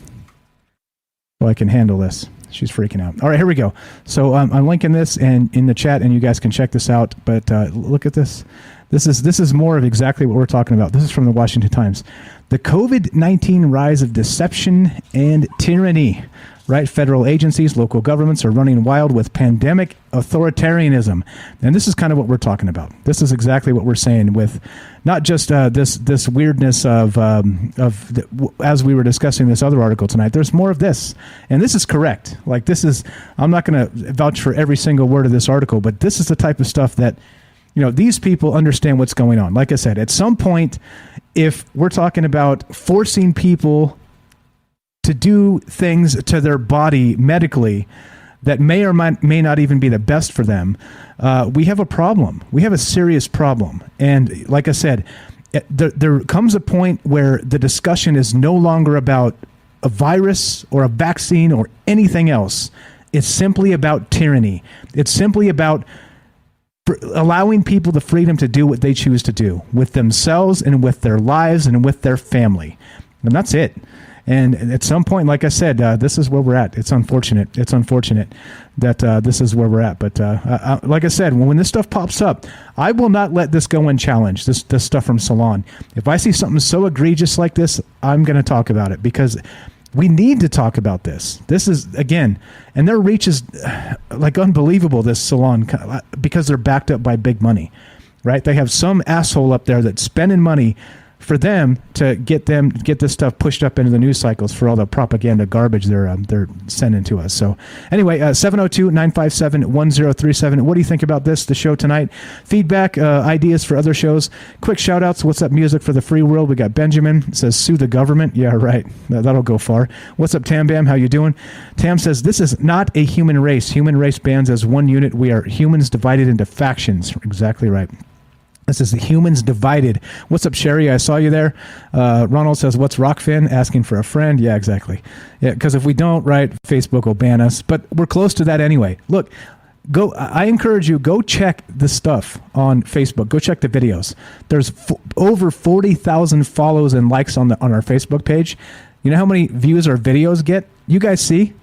so I can handle this. She's freaking out. All right, here we go. So I'm linking this in the chat, and you guys can check this out. But look at this. This is more of exactly what we're talking about. This is from the Washington Times. The COVID-19 rise of deception and tyranny. Right? Federal agencies, local governments are running wild with pandemic authoritarianism. And this is kind of what we're talking about. This is exactly what we're saying with not just this weirdness of as we were discussing this other article tonight. There's more of this. And this is correct. Like this is, I'm not going to vouch for every single word of this article, but this is the type of stuff that, you know, these people understand what's going on. Like I said, at some point, if we're talking about forcing people to do things to their body medically that may or may not even be the best for them, we have a problem. We have a serious problem. And like I said, there comes a point where the discussion is no longer about a virus or a vaccine or anything else. It's simply about tyranny. It's simply about allowing people the freedom to do what they choose to do with themselves and with their lives and with their family. And that's it. And at some point, like I said, this is where we're at. It's unfortunate. It's unfortunate that this is where we're at. But like I said, when this stuff pops up, I will not let this go unchallenged, this stuff from Salon. If I see something so egregious like this, I'm going to talk about it because we need to talk about this. This is, again, and their reach is like unbelievable, this Salon, because they're backed up by big money, right? They have some asshole up there that's spending money for them to get this stuff pushed up into the news cycles for all the propaganda garbage they're sending to us. So anyway, 702-957-1037. What do you think about the show tonight? Feedback, ideas for other shows. Quick shout outs. What's up, music for the free world? We got Benjamin. It says sue the government. Yeah, right. That'll go far. What's up, Tam Bam? How you doing? Tam says this is not a human race. Human race bands as one unit. We are humans divided into factions. Exactly right. This is the humans divided. What's up, Sherry? I saw you there. Ronald says, what's Rockfin? Asking for a friend. Yeah, exactly. Yeah, because if we don't, right, Facebook will ban us. But we're close to that anyway. Look, go. I encourage you, go check the stuff on Facebook. Go check the videos. There's over 40,000 follows and likes on our Facebook page. You know how many views our videos get? You guys see?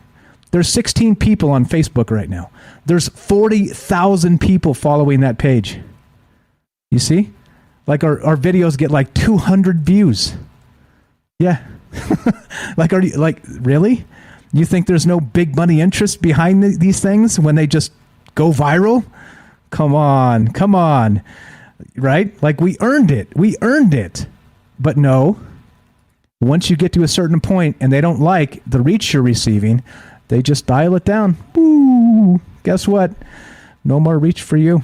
There's 16 people on Facebook right now. There's 40,000 people following that page. You see? Like our videos get like 200 views. Yeah. Like, are you like, really? You think there's no big money interest behind these things when they just go viral? Come on. Right? Like we earned it. But no, once you get to a certain point and they don't like the reach you're receiving, they just dial it down. Woo! Guess what? No more reach for you.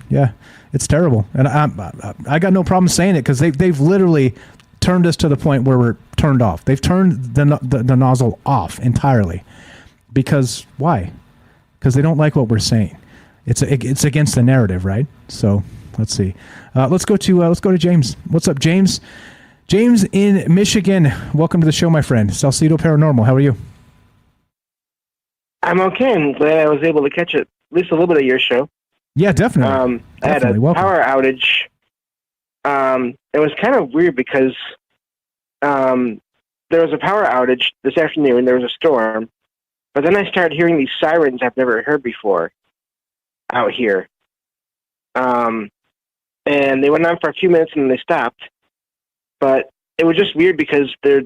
Yeah, it's terrible, and I got no problem saying it because they've literally turned us to the point where we're turned off. They've turned the nozzle off entirely. Because why? Because they don't like what we're saying. It's against the narrative, right? So let's see. Let's go to James. What's up, James? James in Michigan. Welcome to the show, my friend. Salcedo Paranormal. How are you? I'm okay. I'm glad I was able to catch at least a little bit of your show. Yeah, definitely. I had a power outage. It was kind of weird because there was a power outage this afternoon. There was a storm. But then I started hearing these sirens I've never heard before out here. And they went on for a few minutes and then they stopped. But it was just weird because there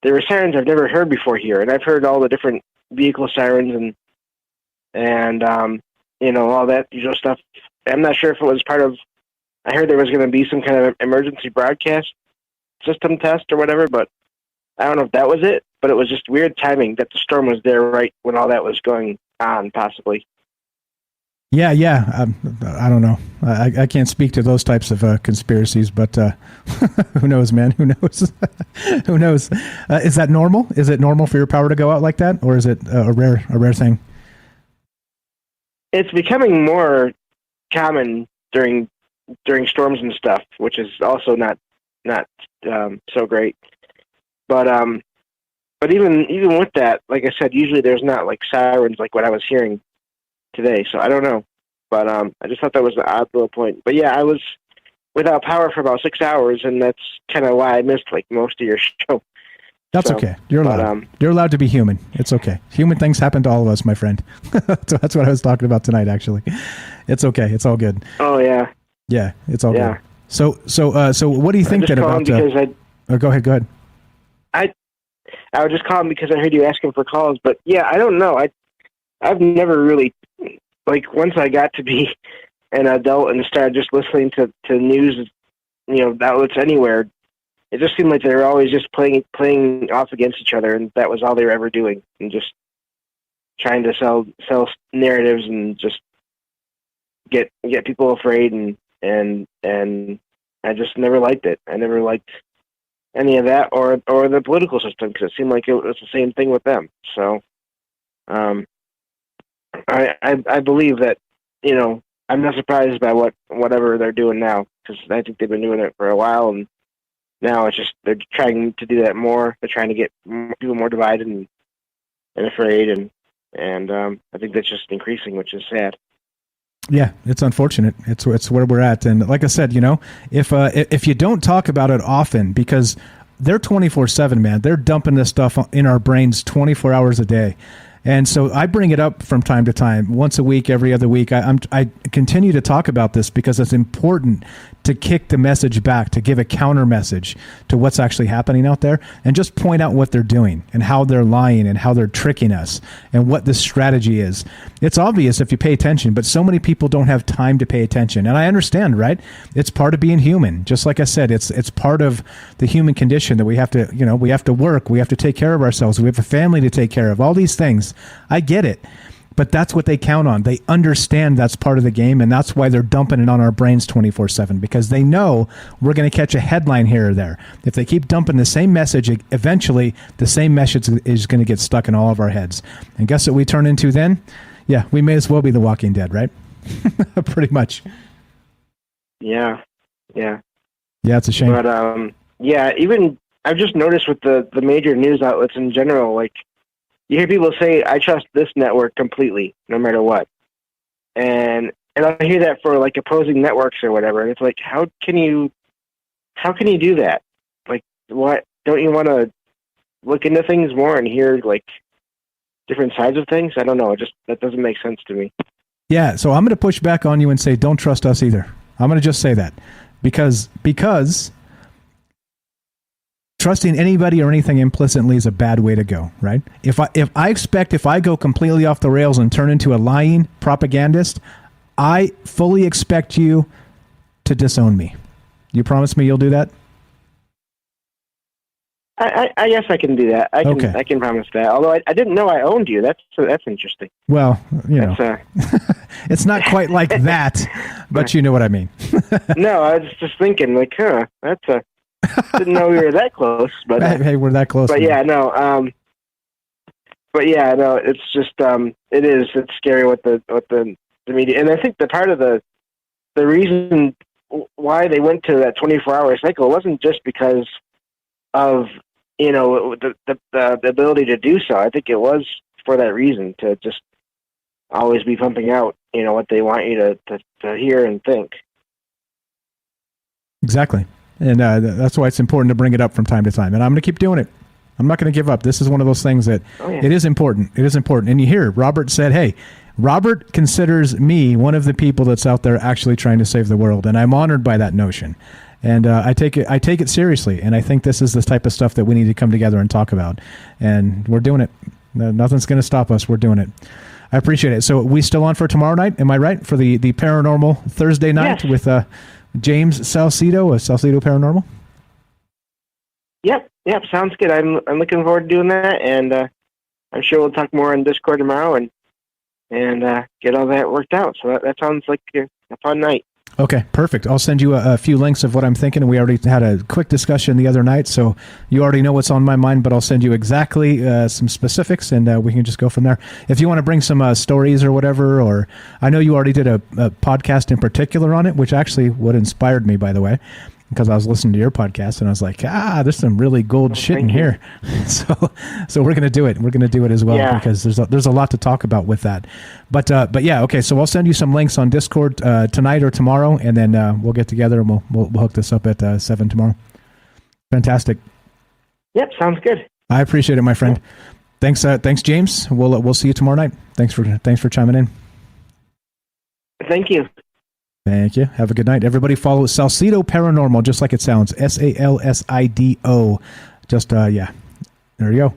were sirens I've never heard before here. And I've heard all the different vehicle sirens and you know, all that usual stuff. I'm not sure if it was part of, I heard there was going to be some kind of emergency broadcast system test or whatever, but I don't know if that was it, but it was just weird timing that the storm was there right when all that was going on, possibly. Yeah. I don't know. I can't speak to those types of conspiracies, but who knows, man? Who knows? Who knows? Is that normal? Is it normal for your power to go out like that, or is it a rare thing? It's becoming more common during storms and stuff, which is also not so great. But even with that, like I said, usually there's not like sirens like what I was hearing today. So I don't know. But I just thought that was an odd little point. But yeah, I was without power for about 6 hours, and that's kind of why I missed like most of your show. That's okay. You're allowed. You're allowed to be human. It's okay. Human things happen to all of us, my friend. So that's what I was talking about tonight, actually. It's okay. It's all good. Oh, yeah. Yeah, it's all good. So what do you think then about... go ahead. I was just calling because I heard you asking for calls, but yeah, I don't know. I've never really, like, once I got to be an adult and started just listening to news, outlets anywhere, it just seemed like they were always just playing off against each other, and that was all they were ever doing, and just trying to sell narratives and just get people afraid, and I just never liked it. I never liked any of that or the political system, because it seemed like it was the same thing with them. So I believe that, I'm not surprised by whatever they're doing now, because I think they've been doing it for a while, and now it's just they're trying to do that more. They're trying to get people more divided and afraid, and I think that's just increasing, which is sad. Yeah, it's unfortunate. It's where we're at, and like I said, if you don't talk about it often, because they're 24/7, man, they're dumping this stuff in our brains 24 hours a day. And so I bring it up from time to time, once a week, every other week. I continue to talk about this because it's important to kick the message back, to give a counter message to what's actually happening out there, and just point out what they're doing and how they're lying and how they're tricking us and what the strategy is. It's obvious if you pay attention, but so many people don't have time to pay attention. And I understand, right? It's part of being human. Just like I said, it's part of the human condition that we have to, we have to work, we have to take care of ourselves, we have a family to take care of, all these things. I get it. But that's what they count on. They understand that's part of the game, and that's why they're dumping it on our brains 24/7, because they know we're going to catch a headline here or there. If they keep dumping the same message, eventually the same message is going to get stuck in all of our heads. And guess what we turn into then? Yeah, we may as well be the Walking Dead, right? Pretty much. Yeah. Yeah, it's a shame. But, even I've just noticed with the major news outlets in general, like, you hear people say, I trust this network completely, no matter what. And I hear that for, like, opposing networks or whatever. And it's like, how can you do that? Like, what? Don't you want to look into things more and hear, like, different sides of things? I don't know. That doesn't make sense to me. Yeah, so I'm going to push back on you and say, don't trust us either. I'm going to just say that. Because trusting anybody or anything implicitly is a bad way to go, right? If I go completely off the rails and turn into a lying propagandist, I fully expect you to disown me. You promise me you'll do that? I guess I can do that. I can promise that. Although I didn't know I owned you. That's interesting. Well, it's not quite like that, but you know what I mean. No, I was just thinking, like, didn't know we were that close, but hey, we're that close. But yeah, no. It's just it's scary what the media, and I think the part of the reason why they went to that 24-hour cycle wasn't just because of the ability to do so. I think it was for that reason, to just always be pumping out what they want you to hear and think. Exactly. And that's why it's important to bring it up from time to time. And I'm going to keep doing it. I'm not going to give up. This is one of those things that it is important. It is important. And you hear Robert said, hey, Robert considers me one of the people that's out there actually trying to save the world. And I'm honored by that notion. And I take it seriously. And I think this is the type of stuff that we need to come together and talk about. And we're doing it. Nothing's going to stop us. We're doing it. I appreciate it. So we still on for tomorrow night? Am I right? For the paranormal Thursday night with James Salcedo of Salcedo Paranormal? Yep, sounds good. I'm looking forward to doing that, and I'm sure we'll talk more on Discord tomorrow and get all that worked out. So that sounds like a fun night. Okay, perfect. I'll send you a few links of what I'm thinking. We already had a quick discussion the other night, so you already know what's on my mind, but I'll send you exactly some specifics, and we can just go from there. If you want to bring some stories or whatever, or I know you already did a podcast in particular on it, which actually what inspired me, by the way, because I was listening to your podcast, and I was like, there's some really gold shit in here. So we're going to do it. We're going to do it as well, because there's a lot to talk about with that. But yeah, okay, so I'll send you some links on Discord tonight or tomorrow, and then we'll get together and we'll hook this up at 7 tomorrow. Fantastic. Yep, sounds good. I appreciate it, my friend. Thanks, James. We'll see you tomorrow night. Thanks for chiming in. Thank you. Thank you. Have a good night. Everybody follow Salsido Paranormal, just like it sounds. SALSIDO. Just yeah. There you go.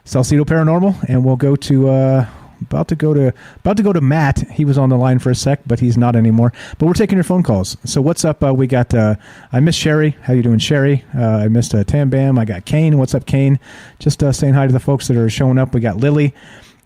Salsido Paranormal, and we'll go to about to go to Matt. He was on the line for a sec, but he's not anymore. But we're taking your phone calls. So what's up? We got I miss Sherry. How you doing, Sherry? I missed Tam Bam. I got Kane. What's up, Kane? Just saying hi to the folks that are showing up. We got Lily.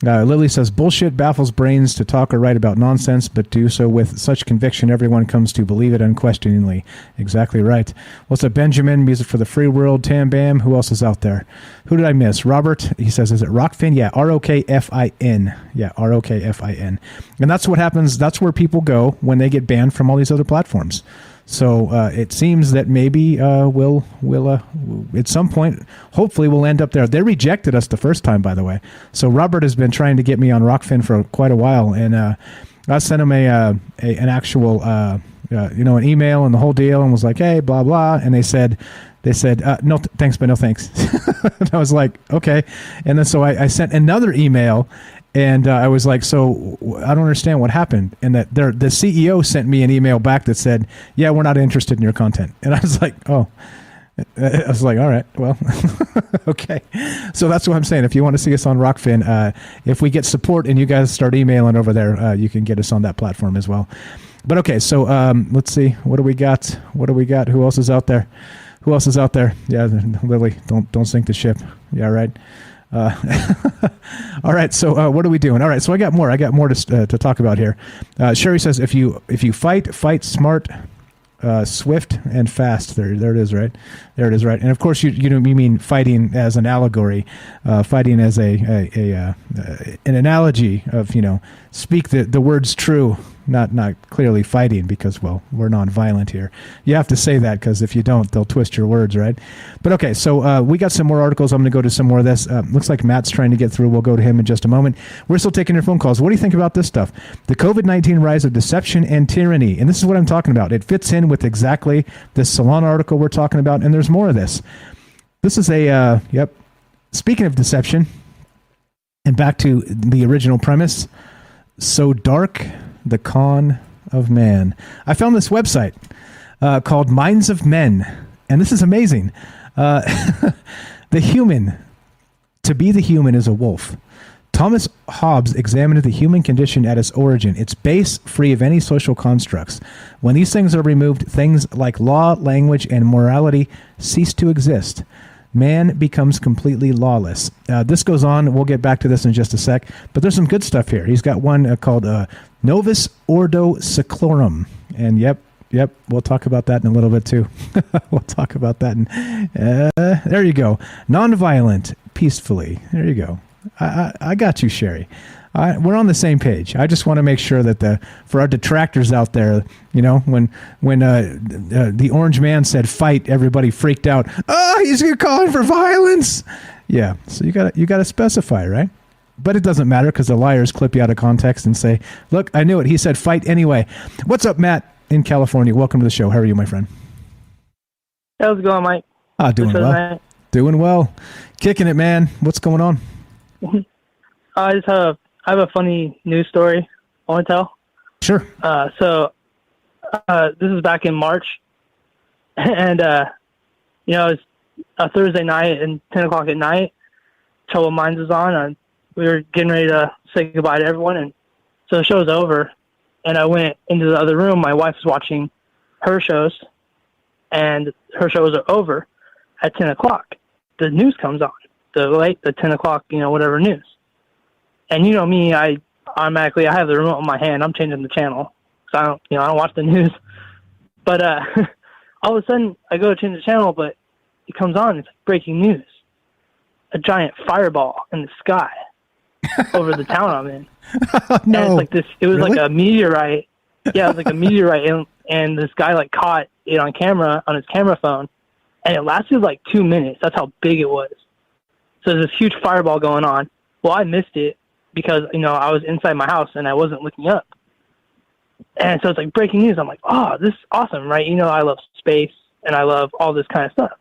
Lily says, bullshit baffles brains to talk or write about nonsense, but do so with such conviction everyone comes to believe it unquestioningly. Exactly right. What's up, Benjamin? Music for the free world. Tam Bam. Who else is out there? Who did I miss? Robert. He says, is it Rockfin? Yeah, ROKFIN. Yeah, ROKFIN. And that's what happens. That's where people go when they get banned from all these other platforms. So it seems that maybe we'll at some point, hopefully we'll end up there. They rejected us the first time, by the way. So Robert has been trying to get me on Rockfin for quite a while, and I sent him an actual an email and the whole deal, and was like, hey, blah blah, and they said no thanks, but no thanks. And I was like, okay, and then so I sent another email. And I was like, so I don't understand what happened. And that the CEO sent me an email back that said, yeah, we're not interested in your content. And I was like, oh. I was like, all right, well, okay. So that's what I'm saying. If you want to see us on Rockfin, if we get support and you guys start emailing over there, you can get us on that platform as well. But okay, so let's see. What do we got? Who else is out there? Yeah, Lily, don't sink the ship. Yeah, right. All right, so what are we doing? All right, so I got more to talk about here. Sherry says, if you fight smart, swift and fast. There it is, right? There it is, right? And of course, you mean fighting as an allegory, fighting as an analogy of speak the words true. Not clearly fighting, because, well, we're non-violent here. You have to say that, because if you don't, they'll twist your words, right? But okay, so we got some more articles. I'm going to go to some more of this. Looks like Matt's trying to get through. We'll go to him in just a moment. We're still taking your phone calls. What do you think about this stuff? The COVID-19 rise of deception and tyranny. And this is what I'm talking about. It fits in with exactly this Salon article we're talking about, and there's more of this. This is speaking of deception, and back to the original premise, so dark... The Con of Man. I found this website called Minds of Men, and this is amazing. The human, to be the human is a wolf. Thomas Hobbes examined the human condition at its origin, its base, free of any social constructs. When these things are removed, things like law, language, and morality cease to exist. Man becomes completely lawless. This goes on. We'll get back to this in just a sec. But there's some good stuff here. He's got one called Novus Ordo Seclorum. And yep, we'll talk about that in a little bit too. We'll talk about that. There you go. Nonviolent, peacefully. There you go. I got you, Sherry. We're on the same page. I just want to make sure that for our detractors out there, when the Orange Man said fight, everybody freaked out. Oh, he's calling for violence. Yeah, so you got to specify, right? But it doesn't matter, because the liars clip you out of context and say, "Look, I knew it. He said fight anyway." What's up, Matt in California? Welcome to the show. How are you, my friend? How's it going, Mike? Doing well. Night? Doing well. Kicking it, man. What's going on? I just have a funny news story I want to tell. Sure. So this is back in March, and it's a Thursday night and 10 o'clock at night. Troubled Minds was on, and we were getting ready to say goodbye to everyone, and so the show's over, and I went into the other room. My wife was watching her shows, and her shows are over at 10 o'clock. The news comes on, the 10 o'clock, whatever news. And you know me, I have the remote in my hand. I'm changing the channel, so I don't watch the news. But all of a sudden, I go to change the channel, but it comes on. It's breaking news: a giant fireball in the sky over the town I'm in. No, and it's like this. It was really? like a meteorite. Yeah, it was like a meteorite, and this guy caught it on camera on his camera phone, and it lasted 2 minutes. That's how big it was. So there's this huge fireball going on. Well, I missed it, because, I was inside my house and I wasn't looking up. And so it's breaking news. I'm like, oh, this is awesome, right? I love space and I love all this kind of stuff.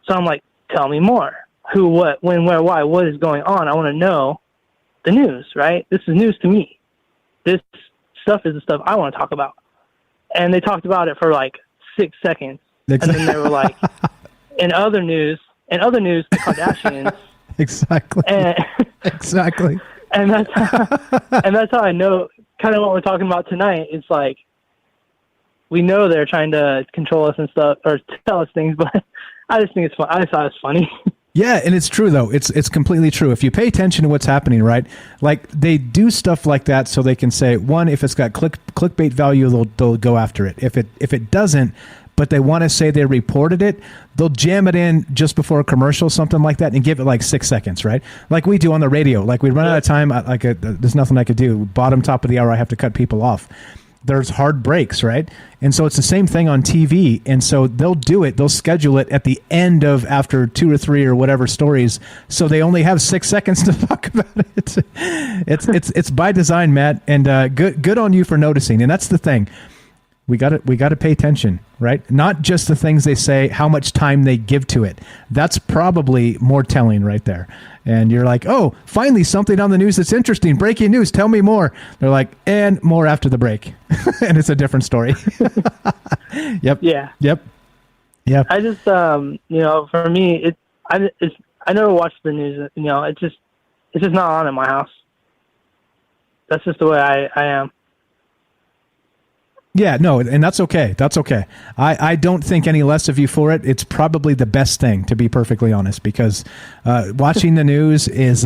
So I'm like, tell me more. who, what, when, where, why, what is going on. I want to know the news, right? This is news to me. This stuff is the stuff I want to talk about. And they talked about it for like 6 seconds. Exactly. And then they were like, in other news, the Kardashians. Exactly. Exactly. And that's how I know kind of what we're talking about tonight. It's like, we know they're trying to control us and stuff, or tell us things, but I just think it's fun. I just thought it was funny. Yeah, and it's true though. It's completely true. If you pay attention to what's happening, right? Like they do stuff like that so they can say, one, if it's got clickbait value, they'll go after it. If it doesn't, but they want to say they reported it, they'll jam it in just before a commercial, something like that, and give it like 6 seconds, right? Like we do on the radio. Like we run out of time. There's nothing I could do. Bottom, top of the hour, I have to cut people off. There's hard breaks, right? And so it's the same thing on TV. And so they'll do it. They'll schedule it at the end of after 2 or 3 or whatever stories. So they only have 6 seconds to talk about it. It's by design, Matt. And good on you for noticing. And that's the thing. We got to pay attention, right? Not just the things they say, how much time they give to it. That's probably more telling right there. And you're like, oh, finally something on the news that's interesting. Breaking news. Tell me more. They're like, and more after the break. And it's a different story. Yep. Yeah. Yep. Yep. I just, for me, I never watch the news. It's just not on in my house. That's just the way I am. Yeah, no, and that's okay. That's okay. I don't think any less of you for it. It's probably the best thing, to be perfectly honest, because watching the news is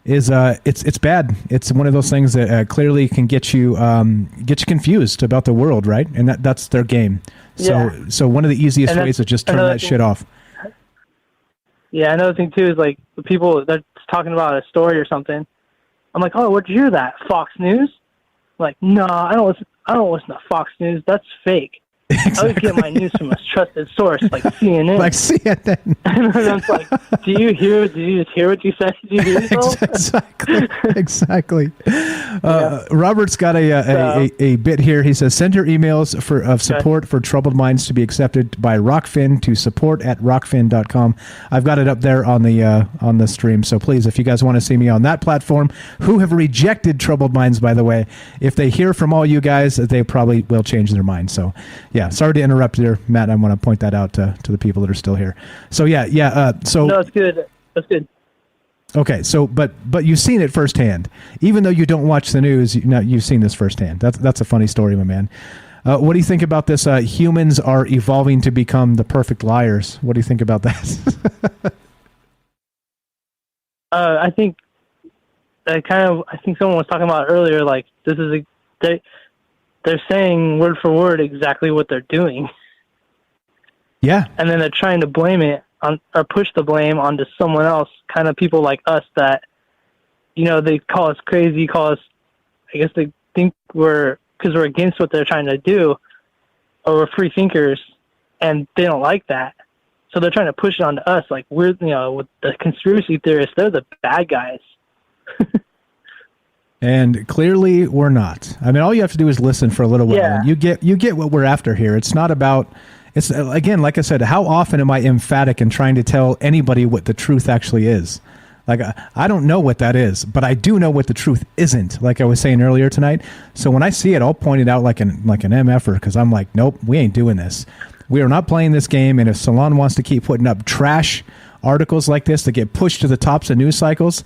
it's bad. It's one of those things that clearly can get you confused about the world, right? And that's their game. Yeah. So one of the easiest ways is just turn that shit off. Yeah, another thing too is like the people that's talking about a story or something. I'm like, oh, where'd you hear that? Fox News? Like, no, I don't listen to Fox News. That's fake. Exactly. I always get my news from a trusted source, like CNN. Like CNN. And then it's like, did you just hear what you said? Did you hear yourself? Exactly. Robert's got a bit here. He says, send your emails of support for troubled minds to be accepted by Rockfin to support@rockfin.com. I've got it up there on the stream. So please, if you guys want to see me on that platform, who have rejected troubled minds, by the way, if they hear from all you guys, they probably will change their mind. So yeah, sorry to interrupt there, Matt. I want to point that out to the people that are still here. So yeah. So no, it's good. That's good. Okay, so but you've seen it firsthand, even though you don't watch the news. You've seen this firsthand. That's a funny story, my man. What do you think about this? Humans are evolving to become the perfect liars. What do you think about that? I think someone was talking about earlier. Like this is they're saying word for word exactly what they're doing. Yeah. And then they're trying to blame it on, or push the blame onto someone else, kind of people like us that, they call us crazy, I guess they think because we're against what they're trying to do, or we're free thinkers, and they don't like that. So they're trying to push it onto us, like we're, with the conspiracy theorists, they're the bad guys. And clearly we're not. I mean, all you have to do is listen for a little while. Yeah. And you get what we're after here. It's not about, it's again, like I said, how often am I emphatic in trying to tell anybody what the truth actually is? Like, I don't know what that is, but I do know what the truth isn't, like I was saying earlier tonight. So when I see it, I'll point it out like an MFer, because I'm like, nope, we ain't doing this. We are not playing this game. And if Salon wants to keep putting up trash articles like this that get pushed to the tops of news cycles,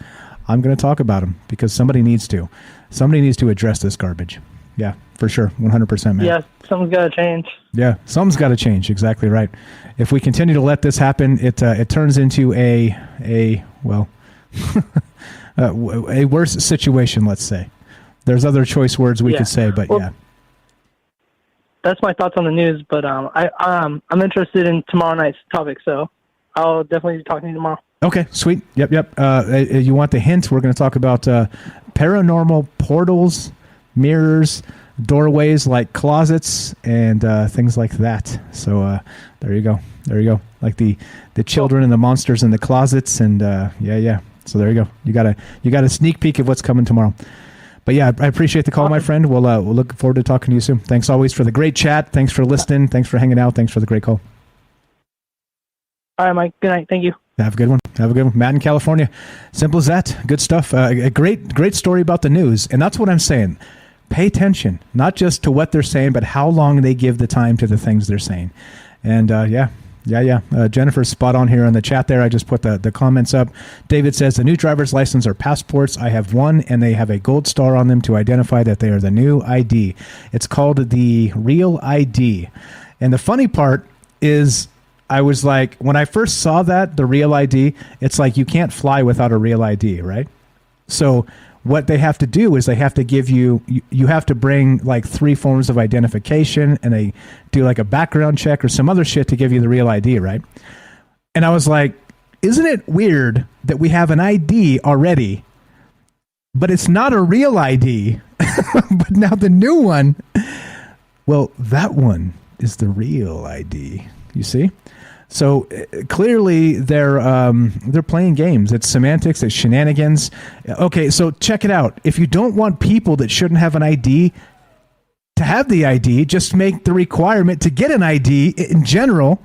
I'm going to talk about them, because somebody needs to. Somebody needs to address this garbage. Yeah, for sure. 100%, man. Yeah, something's got to change. Yeah, something's got to change. Exactly right. If we continue to let this happen, it turns into a worse situation, let's say. There's other choice words we could say, but yeah. That's my thoughts on the news, but I'm interested in tomorrow night's topic, so I'll definitely be talking to you tomorrow. Okay, sweet. Yep. You want the hint? We're going to talk about paranormal portals, mirrors, doorways like closets, and things like that. So there you go. Like the children and the monsters in the closets, and yeah. So there you go. You got a sneak peek of what's coming tomorrow. But yeah, I appreciate the call, my friend. We'll look forward to talking to you soon. Thanks always for the great chat. Thanks for listening. Thanks for hanging out. Thanks for the great call. All right, Mike. Good night. Thank you. Have a good one. Have a good one. Matt in California. Simple as that. Good stuff. A great story about the news. And that's what I'm saying. Pay attention, not just to what they're saying, but how long they give the time to the things they're saying. And Jennifer's spot on here on the chat there. I just put the comments up. David says, the new driver's license are passports. I have one, and they have a gold star on them to identify that they are the new ID. It's called the Real ID. And the funny part is, I was like, when I first saw that, the Real ID, it's like you can't fly without a Real ID, right? So what they have to do is they have to give you have to bring like 3 forms of identification, and they do like a background check or some other shit to give you the Real ID, right? And I was like, isn't it weird that we have an ID already, but it's not a real ID? But now the new one, well, that one is the Real ID. You see? So clearly they're playing games. It's semantics. It's shenanigans. Okay, so check it out. If you don't want people that shouldn't have an ID to have the ID, just make the requirement to get an ID in general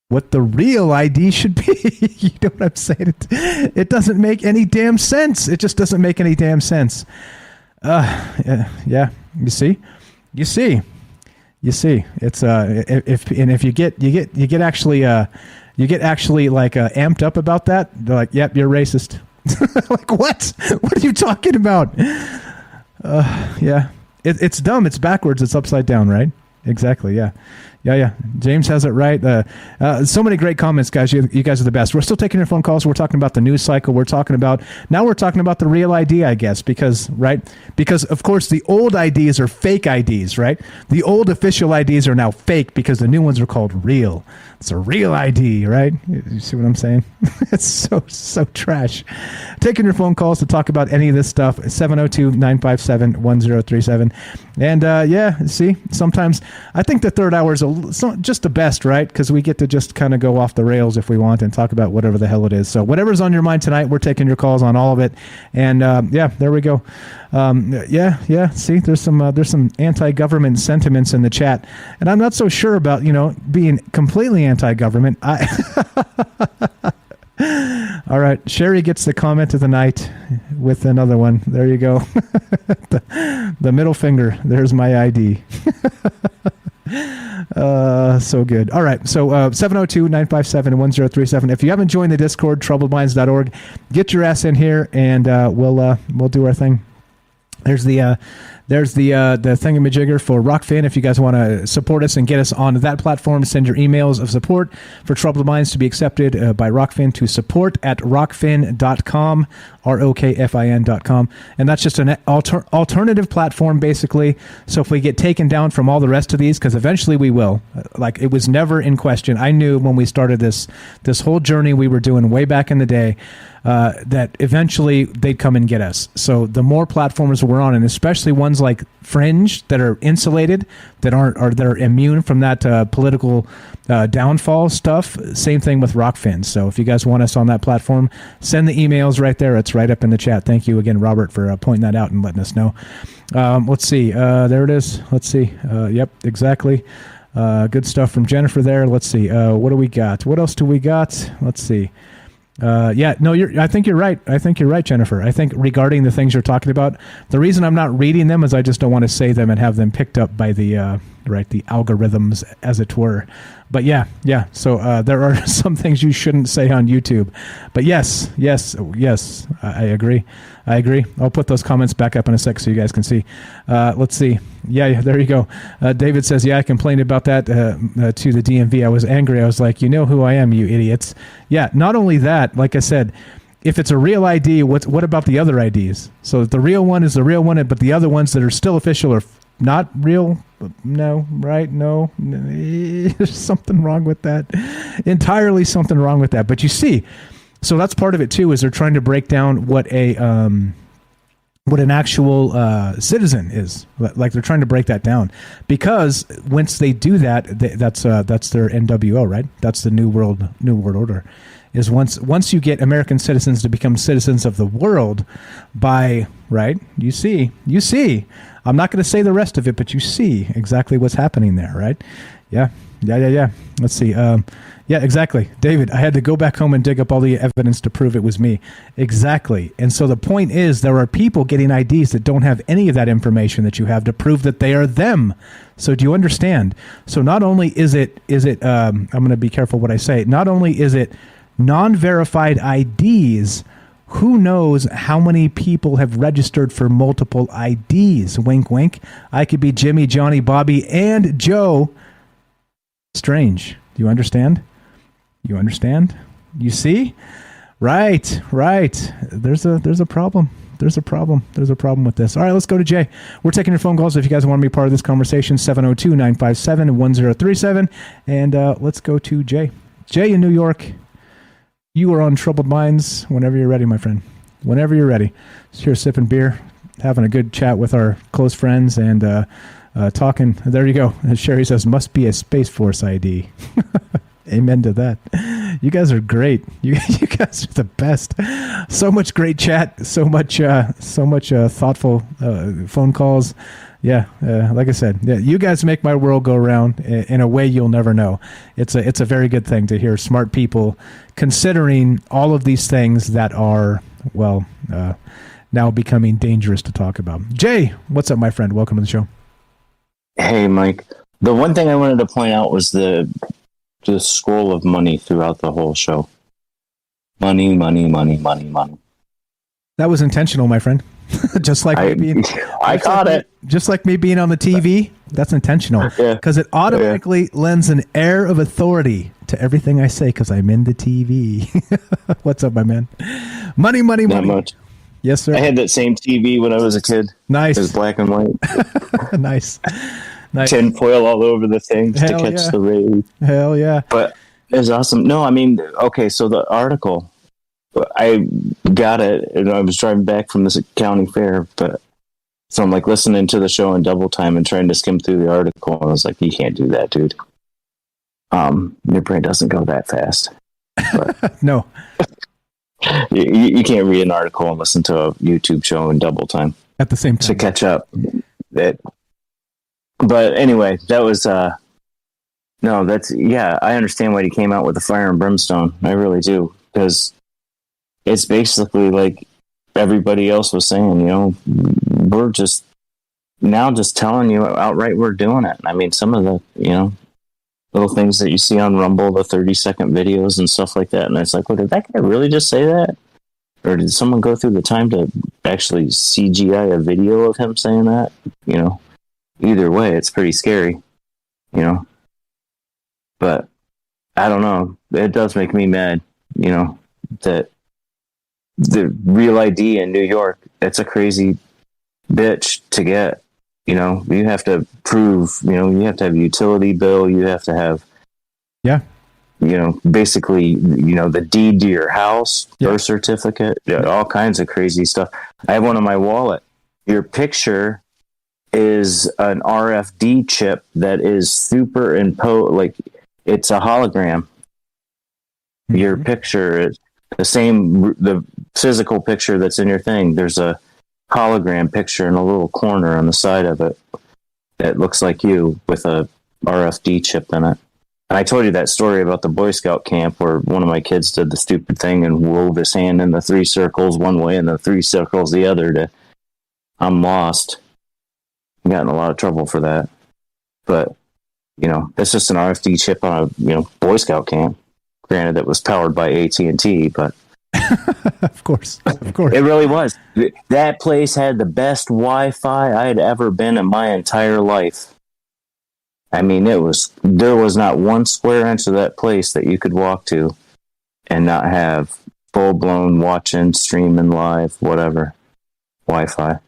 what the real ID should be. You know what I'm saying? It doesn't make any damn sense. It just doesn't make any damn sense. Yeah. You see. It's if you get actually like amped up about that, they're like, yep, you're racist. Like, what are you talking about? Yeah, it's dumb. It's backwards. It's upside down, right? Exactly. Yeah. James has it right. So many great comments, guys. You guys are the best. We're still taking your phone calls. We're talking about the news cycle. We're talking about the Real ID, I guess, because of course the old IDs are fake IDs, right? The old official IDs are now fake because the new ones are called real. It's a Real ID, right? You see what I'm saying? It's so trash. Taking your phone calls to talk about any of this stuff. 702-957-1037. And see, sometimes I think the third hour is just the best, right? Because we get to just kind of go off the rails if we want and talk about whatever the hell it is. So whatever's on your mind tonight, we're taking your calls on all of it. And there we go. See, there's some anti-government sentiments in the chat, and I'm not so sure about being completely anti-government. All right, Sherry gets the comment of the night with another one. There you go. the middle finger. There's my ID. So good. All right, so 702-957-1037. If you haven't joined the Discord, troubledminds.org, get your ass in here, and we'll do our thing. There's the thingamajigger for Rockfin. If you guys want to support us and get us on that platform, send your emails of support for Troubled Minds to be accepted by Rockfin to support@rockfin.com, ROKFIN.com. And that's just an alternative platform, basically. So if we get taken down from all the rest of these, because eventually we will, like it was never in question. I knew when we started this whole journey we were doing way back in the day, that eventually they'd come and get us. So the more platforms we're on, and especially ones like Fringe that are insulated, that are immune from that political downfall stuff. Same thing with Rockfin. So if you guys want us on that platform, send the emails right there. It's right up in the chat. Thank you again, Robert, for pointing that out and letting us know. Let's see. There it is. Let's see. Yep, exactly. Good stuff from Jennifer there. Let's see. What do we got? What else do we got? Let's see. I think you're right. Jennifer. I think regarding the things you're talking about, the reason I'm not reading them is I just don't want to say them and have them picked up by the algorithms, as it were. But yeah. So there are some things you shouldn't say on YouTube. But yes, I agree. I'll put those comments back up in a sec so you guys can see. Let's see. Yeah, there you go. David says, I complained about that to the DMV. I was angry. I was like, you know who I am, you idiots. Yeah, not only that, like I said, if it's a real ID, what about the other IDs? So the real one is the real one, but the other ones that are still official are not real? No, right? No. There's something wrong with that. Entirely something wrong with that. But you see, so that's part of it too, is they're trying to break down what an actual citizen is. Like they're trying to break that down, because once they do that, that's their NWO, right? That's the New World Order. Is once you get American citizens to become citizens of the world by, right? You see. I'm not going to say the rest of it, but you see exactly what's happening there, right? Yeah. Let's see. Yeah, exactly. David, I had to go back home and dig up all the evidence to prove it was me. Exactly. And so the point is there are people getting IDs that don't have any of that information that you have to prove that they are them. So do you understand? So not only is it I'm going to be careful what I say. Not only is it non-verified IDs, who knows how many people have registered for multiple IDs? Wink, wink. I could be Jimmy, Johnny, Bobby, and Joe. Strange. Do you understand? You understand? You see? Right. There's a problem. There's a problem with this. All right, let's go to Jay. We're taking your phone calls if you guys want to be part of this conversation. 702-957-1037. And let's go to Jay. Jay in New York. You are on Troubled Minds whenever you're ready, my friend. Whenever you're ready. Just here sipping beer, having a good chat with our close friends, and talking. There you go. Sherry says, must be a Space Force ID. Amen to that. You guys are great. You guys are the best. So much great chat. So much thoughtful phone calls. Yeah, like I said, yeah, you guys make my world go around in a way you'll never know. It's a very good thing to hear smart people considering all of these things that are, well, now becoming dangerous to talk about. Jay, what's up, my friend? Welcome to the show. Hey, Mike. The one thing I wanted to point out was the scroll of money throughout the whole show. Money. That was intentional, my friend. Just like me being, I caught it. Just like me being on the TV, that's intentional. Because it automatically lends an air of authority to everything I say because I'm in the TV. What's up, my man? Money. Not much. Yes, sir. I had that same TV when I was a kid. Nice. It was black and white. Nice. Tinfoil all over the things to catch the rays. Hell yeah. But it was awesome. No, I mean, okay, so the article, I got it, and I was driving back from this county fair, but so I'm like listening to the show in double time and trying to skim through the article, and I was like, you can't do that, dude. Your brain doesn't go that fast. But no. You can't read an article and listen to a YouTube show in double time at the same time to catch up. But anyway, that was I understand why he came out with the fire and brimstone. I really do, because it's basically like everybody else was saying, we're just telling you outright we're doing it. I mean, some of the, little things that you see on Rumble, the 30-second videos and stuff like that. And it's like, well, did that guy really just say that? Or did someone go through the time to actually CGI a video of him saying that? Either way, it's pretty scary, But I don't know. It does make me mad, that the real ID in New York, it's a crazy bitch to get. You have to prove, you have to have a utility bill. You have to have, basically, the deed to your house, birth certificate, all kinds of crazy stuff. I have one in my wallet. Your picture is an RFD chip that is superimposed, like it's a hologram. Mm-hmm. Your picture is the physical picture that's in your thing. There's a hologram picture in a little corner on the side of it that looks like you with a RFD chip in it. And I told you that story about the Boy Scout camp where one of my kids did the stupid thing and wove his hand in the 3 circles one way and the 3 circles the other. I'm lost. I got in a lot of trouble for that. But, it's just an RFD chip on a, Boy Scout camp. Granted, it was powered by AT&T, but... Of course. It really was. That place had the best Wi-Fi I had ever been in my entire life. I mean, there was not one square inch of that place that you could walk to and not have full-blown watching, streaming live, whatever, Wi-Fi.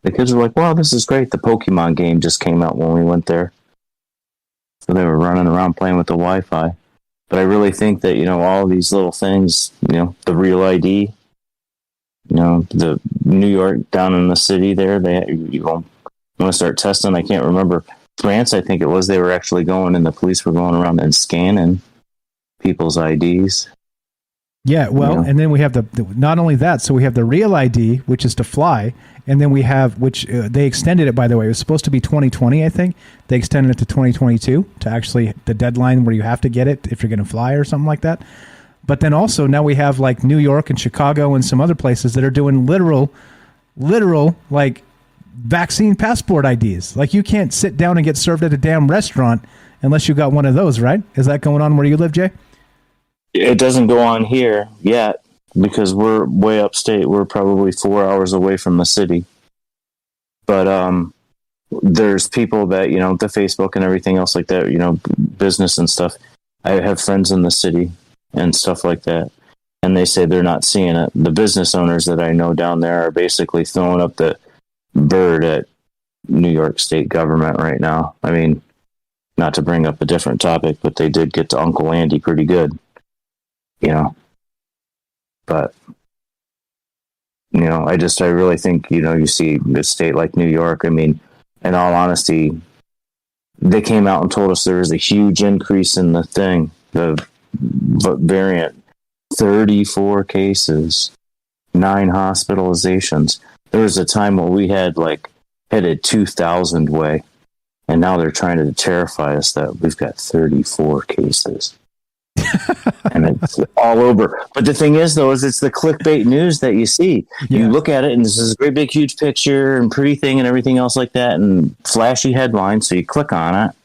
The kids were like, wow, this is great. The Pokemon game just came out when we went there. So they were running around playing with the Wi-Fi. But I really think that, all these little things, the real ID, the New York down in the city there, you want to start testing. I can't remember. France, I think it was, they were actually going and the police were going around and scanning people's IDs. Yeah, well, and then we have the not only that, so we have the real ID, which is to fly, and then we have, which they extended it, by the way. It was supposed to be 2020, I think. They extended it to 2022 to actually the deadline where you have to get it if you're going to fly or something like that. But then also now we have like New York and Chicago and some other places that are doing literal like vaccine passport IDs. Like you can't sit down and get served at a damn restaurant unless you got one of those, right? Is that going on where you live, Jay? It doesn't go on here yet because we're way upstate. We're probably 4 hours away from the city. But there's people that, you know, the Facebook and everything else like that, you know, business and stuff. I have friends in the city and stuff like that. And they say they're not seeing it. The business owners that I know down there are basically throwing up the bird at New York State government right now. I mean, not to bring up a different topic, but they did get to Uncle Andy pretty good. You know, but, you know, I really think, you know, you see a state like New York, I mean, in all honesty, they came out and told us there was a huge increase in the variant, 34 cases, 9 hospitalizations. There was a time when we had headed 2,000 way, and now they're trying to terrify us that we've got 34 cases. And it's all over. But the thing is, though, is it's the clickbait news that you see. Yeah. You look at it, and this is a great big huge picture and pretty thing and everything else like that, and flashy headlines. So you click on it,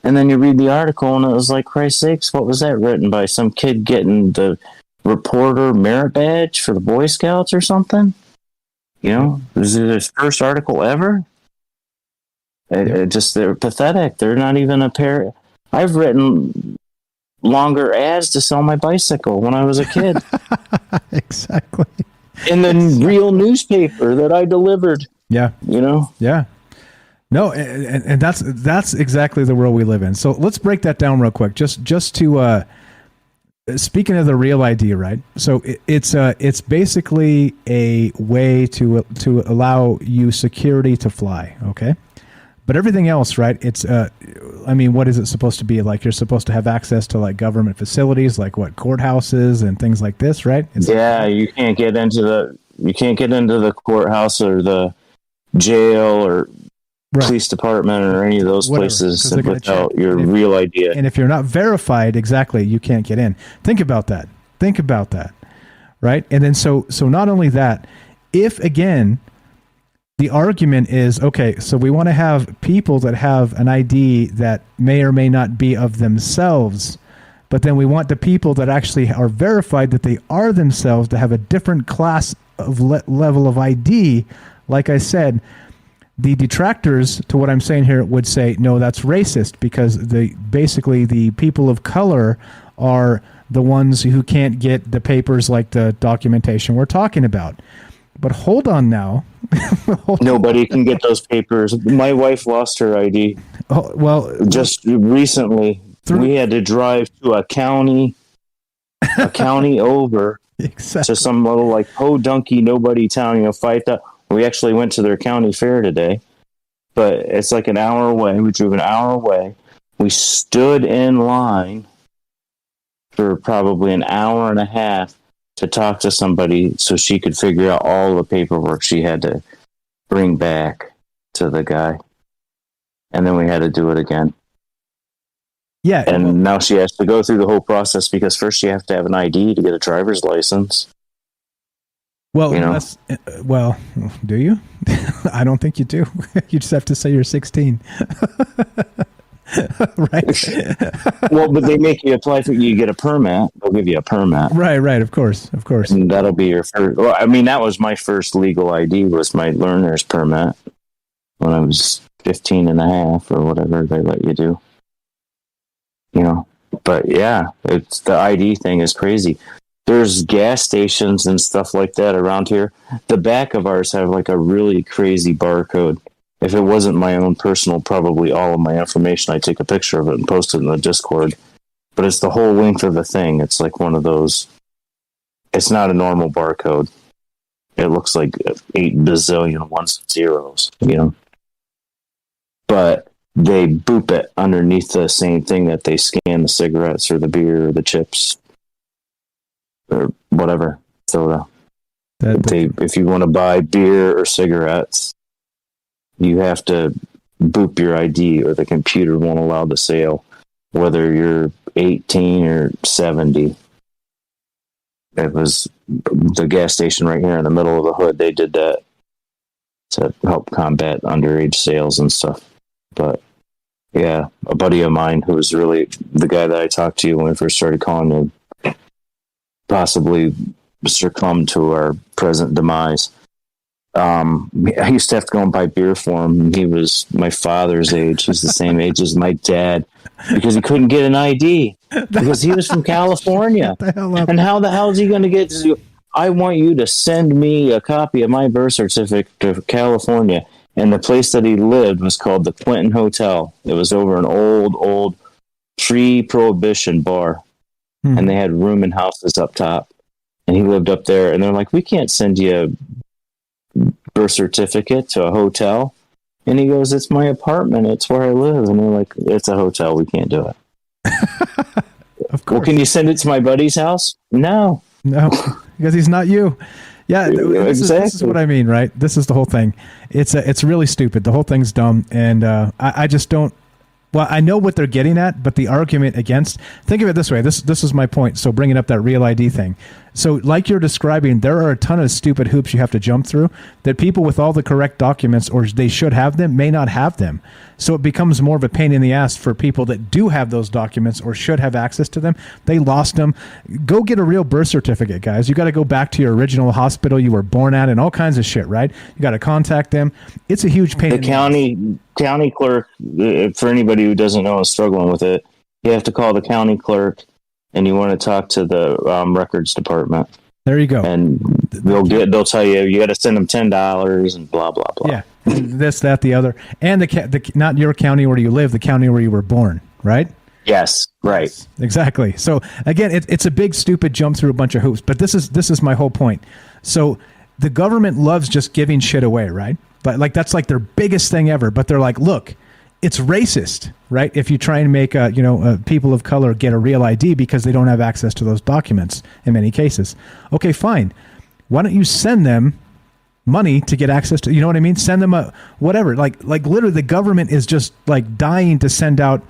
and then you read the article, and it was like, Christ's sakes, what was that written by? Some kid getting the reporter merit badge for the Boy Scouts or something? You know, this is his first article ever. They're pathetic. They're not even a pair. I've written longer ads to sell my bicycle when I was a kid. Exactly. In the real newspaper that I delivered. Yeah. You know? Yeah. No, and that's exactly the world we live in. So let's break that down real quick. Just to speaking of the real ID, right? So it's basically a way to allow you security to fly, okay? But everything else, right? It's, I mean, what is it supposed to be? Like you're supposed to have access to like government facilities, like what, courthouses and things like this, right? You can't get into the courthouse or the jail or police department or any of those places without your real ID. And if you're not verified, exactly, you can't get in. Think about that, right? And then so not only that, if again, the argument is, okay, so we want to have people that have an ID that may or may not be of themselves, but then we want the people that actually are verified that they are themselves to have a different class of level of ID. Like I said, the detractors to what I'm saying here would say, no, that's racist because basically the people of color are the ones who can't get the papers like the documentation we're talking about. But hold on now. Nobody can get those papers. My wife lost her ID. Oh, well, just recently, we had to drive to a county over to some little like podunky nobody town. You know, 5,000. We actually went to their county fair today, but it's like an hour away. We drove an hour away. We stood in line for probably an hour and a half to talk to somebody so she could figure out all the paperwork she had to bring back to the guy. And then we had to do it again. Yeah. And now she has to go through the whole process because first you have to have an ID to get a driver's license. Well, you know? Well, do you? I don't think you do. You just have to say you're 16. Right. Well, but they make you apply for, you get a permit. They'll give you a permit. Right. Of course. And that'll be your first. Well, I mean, that was my first legal ID was my learner's permit when I was 15 and a half or whatever they let you do. You know, but yeah, it's the ID thing is crazy. There's gas stations and stuff like that around here. The back of ours have like a really crazy barcode. If it wasn't my own personal, probably all of my information, I'd take a picture of it and post it in the Discord. But it's the whole length of the thing. It's like one of those. It's not a normal barcode. It looks like 8 bazillion ones and zeros, you know. But they boop it underneath the same thing that they scan the cigarettes or the beer or the chips. or whatever soda. If you want to buy beer or cigarettes, you have to boop your ID or the computer won't allow the sale, whether you're 18 or 70. It was the gas station right here in the middle of the hood. They did that to help combat underage sales and stuff. But yeah, a buddy of mine who was really the guy that I talked to when we first started calling him, possibly succumbed to our present demise. I used to have to go and buy beer for him. He was my father's age. He's the same age as my dad because he couldn't get an ID because he was from California. And how the hell is he going to get this? I want you to send me a copy of my birth certificate to California. And the place that he lived was called the Clinton Hotel. It was over an old pre-prohibition bar. And they had rooming houses up top. And he lived up there. And they're like, we can't send you a birth certificate to a hotel. And he goes, it's my apartment. It's where I live. And they're like, it's a hotel. We can't do it. Of course. Well, can you send it to my buddy's house? No, because he's not you. Yeah, this is what I mean, right? This is the whole thing. It's really stupid. The whole thing's dumb, and I just don't. Well, I know what they're getting at, but the argument against. Think of it this way. This is my point. So bringing up that real ID thing. So like you're describing, there are a ton of stupid hoops you have to jump through that people with all the correct documents, or they should have them, may not have them. So it becomes more of a pain in the ass for people that do have those documents or should have access to them. They lost them. Go get a real birth certificate, guys. You got to go back to your original hospital you were born at and all kinds of shit, right? You got to contact them. It's a huge pain. The county clerk, for anybody who doesn't know and struggling with it, you have to call the county clerk and you want to talk to the records department. There you go. And they'll tell you got to send them $10 and blah blah blah. Yeah, this, that, the other, and the not your county where you live, the county where you were born, right? Yes, right. Yes, exactly. So again, it's a big stupid jump through a bunch of hoops. But this is my whole point. So the government loves just giving shit away, right? But like that's like their biggest thing ever. But they're like, look, it's racist, right? If you try and make people of color get a real ID because they don't have access to those documents in many cases. Okay, fine. Why don't you send them money to get access to? You know what I mean? Send them a whatever. Like literally, the government is just like dying to send out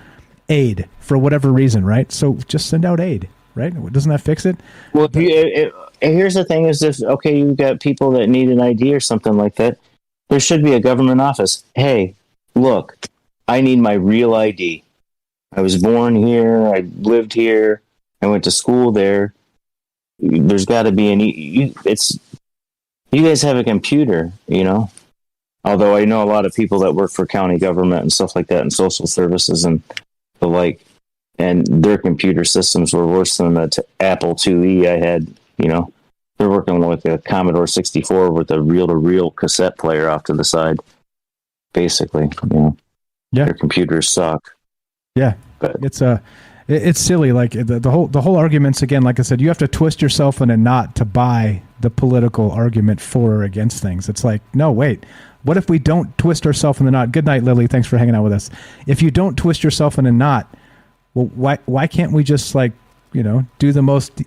aid for whatever reason, right? So just send out aid, right? Doesn't that fix it? Well, here's the thing: is if you've got people that need an ID or something like that, there should be a government office. Hey, look. I need my real ID. I was born here. I lived here. I went to school there. There's got to be you guys have a computer, you know? Although I know a lot of people that work for county government and stuff like that and social services and the like, and their computer systems were worse than the Apple IIe I had, you know? They're working with a Commodore 64 with a reel-to-reel cassette player off to the side, basically, you know? Yeah, their computers suck. Yeah, but it's silly. Like the whole arguments again. Like I said, you have to twist yourself in a knot to buy the political argument for or against things. It's like, no, wait. What if we don't twist ourselves in the knot? Good night, Lily. Thanks for hanging out with us. If you don't twist yourself in a knot, well, why can't we just do the most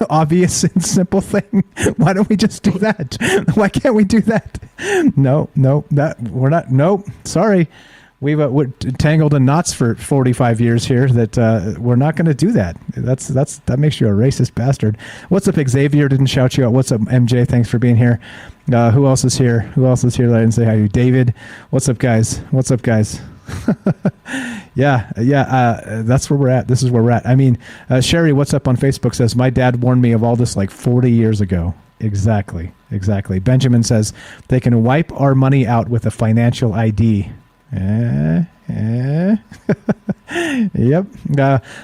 obvious and simple thing? Why don't we just do that? Why can't we do that? No, we're not. Nope. Sorry. We're tangled in knots for 45 years here that we're not going to do that. That makes you a racist bastard. What's up, Xavier? Didn't shout you out. What's up, MJ? Thanks for being here. Who else is here? That I didn't say hi to? David. What's up, guys? Yeah. That's where we're at. This is where we're at. I mean, Sherry, what's up on Facebook says, my dad warned me of all this like 40 years ago. Exactly. Benjamin says they can wipe our money out with a financial ID. Yep.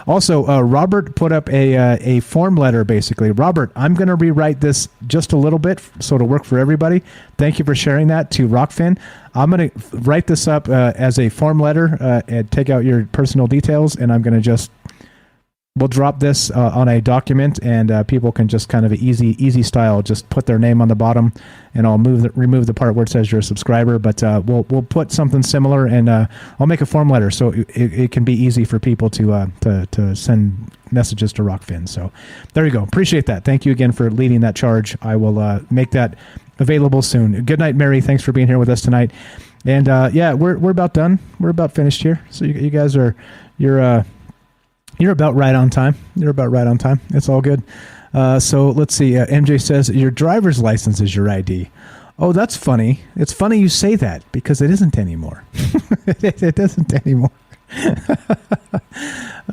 Also, Robert put up a form letter, basically. Robert, I'm going to rewrite this just a little bit so it'll work for everybody. Thank you for sharing that to Rockfin. I'm going to write this up as a form letter and take out your personal details, and I'm going to just We'll drop this on a document, and people can just kind of easy style just put their name on the bottom, and I'll remove the part where it says you're a subscriber. But we'll put something similar, and I'll make a form letter so it can be easy for people to send messages to Rockfin. So there you go. Appreciate that. Thank you again for leading that charge. I will make that available soon. Good night, Mary. Thanks for being here with us tonight. And yeah, we're about done. We're about finished here. So you guys you're about right on time. You're about right on time. It's all good. So let's see. MJ says your driver's license is your ID. Oh, that's funny. It's funny you say that because it isn't anymore. It isn't anymore.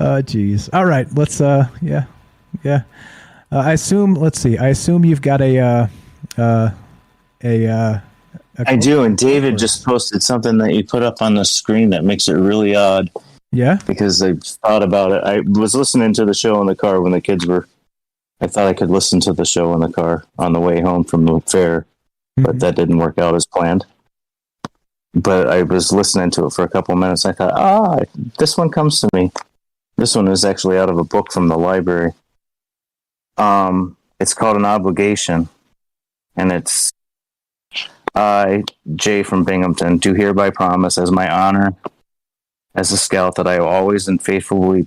Oh, geez. All right. Let's. Yeah. I assume. Let's see. I assume you've got a I do, and David just posted something that you put up on the screen that makes it really odd. Yeah? Because I thought about it. I was listening to the show in the car when the kids were... I thought I could listen to the show in the car on the way home from the fair, but that didn't work out as planned. But I was listening to it for a couple of minutes. I thought, this one comes to me. This one is actually out of a book from the library. It's called An Obligation, and it's... I, Jay from Binghamton, do hereby promise as my honor as a scout that I will always and faithfully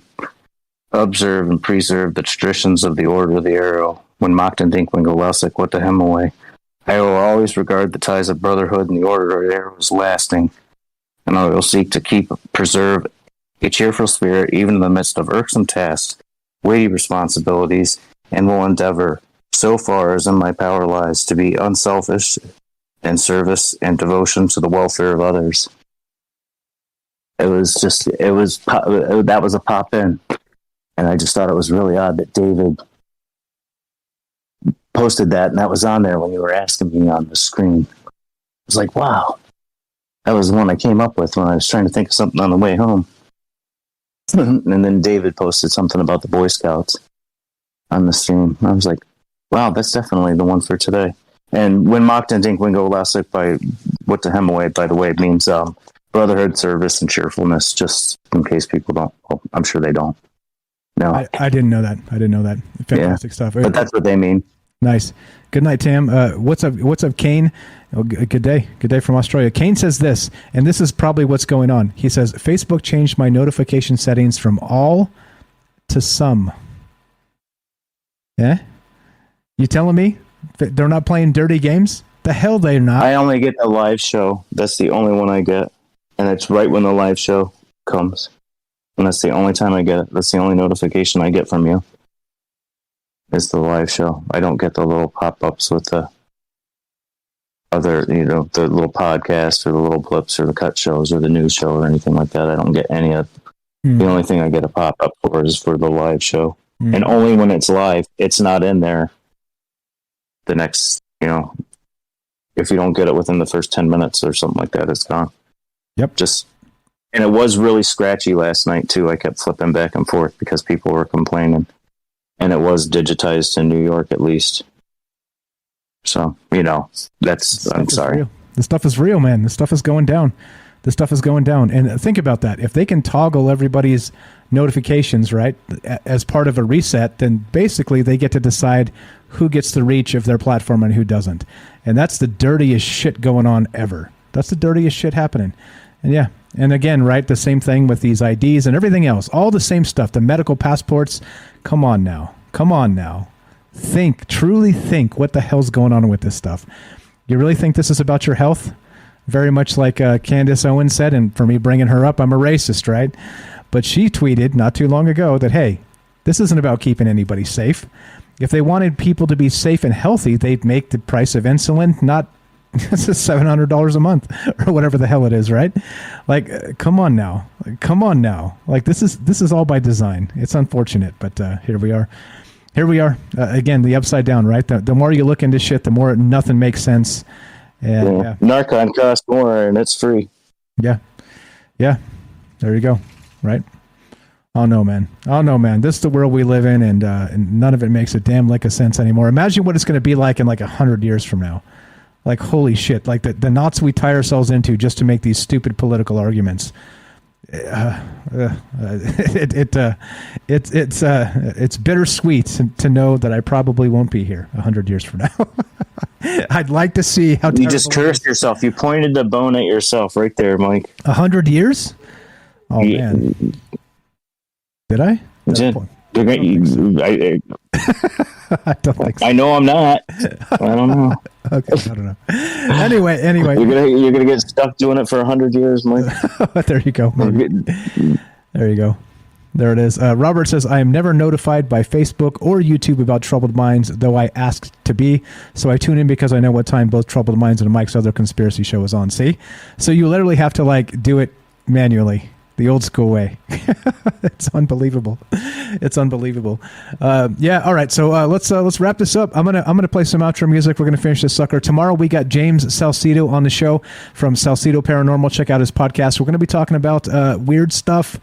observe and preserve the traditions of the Order of the Arrow. When Mockton Dinkwinkel Lessig went to Hemingway, I will always regard the ties of brotherhood and the Order of the Arrow as lasting, and I will seek to preserve a cheerful spirit even in the midst of irksome tasks, weighty responsibilities, and will endeavor, so far as in my power lies, to be unselfish in service and devotion to the welfare of others. That was a pop in. And I just thought it was really odd that David posted that, and that was on there when you were asking me on the screen. I was like, wow. That was the one I came up with when I was trying to think of something on the way home. And then David posted something about the Boy Scouts on the stream. I was like, wow, that's definitely the one for today. And when Mockton Dinkwinkel Lessig by what to Hemingway, by the way, means brotherhood, service, and cheerfulness, just in case people don't. Well, I'm sure they don't. No. I didn't know that. Fantastic stuff. But that's what they mean. Nice. Good night, Tam. What's up, Kane? Oh, good day. Good day from Australia. Kane says this, and this is probably what's going on. He says, Facebook changed my notification settings from all to some. Yeah? You telling me they're not playing dirty games? The hell they're not. I only get the live show. That's the only one I get. And it's right when the live show comes. And that's the only time I get it. That's the only notification I get from you. Is the live show. I don't get the little pop-ups with the other, the little podcast or the little blips or the cut shows or the news show or anything like that. I don't get any of The only thing I get a pop-up for is for the live show. And only when it's live. It's not in there the next, if you don't get it within the first 10 minutes or something like that, it's gone. Yep. And it was really scratchy last night, too. I kept flipping back and forth because people were complaining. And it was digitized in New York, at least. So, I'm sorry. Real. This stuff is real, man. This stuff is going down. And think about that. If they can toggle everybody's notifications, right, as part of a reset, then basically they get to decide who gets the reach of their platform and who doesn't. And that's the dirtiest shit going on ever. That's the dirtiest shit happening. And yeah. And again, right, the same thing with these IDs and everything else. All the same stuff. The medical passports. Come on now. Truly think what the hell's going on with this stuff. You really think this is about your health? Very much like Candace Owens said, and for me bringing her up, I'm a racist, right? But she tweeted not too long ago that, hey, this isn't about keeping anybody safe. If they wanted people to be safe and healthy, they'd make the price of insulin not $700 a month or whatever the hell it is, right? Like, come on now. Like, this is all by design. It's unfortunate, but here we are. Again, the upside down, right? The more you look into shit, the more nothing makes sense. And, yeah. Narcon costs more, and it's free. Yeah. There you go. Right? Oh no, man. This is the world we live in, and none of it makes a damn lick of sense anymore. Imagine what it's going to be like in like 100 years from now. Like, holy shit! Like the knots we tie ourselves into just to make these stupid political arguments. It's bittersweet to know that I probably won't be here 100 years from now. I'd like to see how you just cursed yourself. You pointed the bone at yourself right there, Mike. 100 years? Oh man, did I? I don't think so. I know I'm not. I don't know. Okay, I don't know. Anyway, you're gonna get stuck doing it for 100 years, Mike. There you go. There you go. There it is. Robert says, I am never notified by Facebook or YouTube about Troubled Minds, though I asked to be. So I tune in because I know what time both Troubled Minds and Mike's other conspiracy show is on. See? So you literally have to do it manually. The old school way. It's unbelievable. It's unbelievable. Yeah. All right. So let's wrap this up. I'm gonna play some outro music. We're gonna finish this sucker. Tomorrow we got James Salcedo on the show from Salcedo Paranormal. Check out his podcast. We're gonna be talking about weird stuff,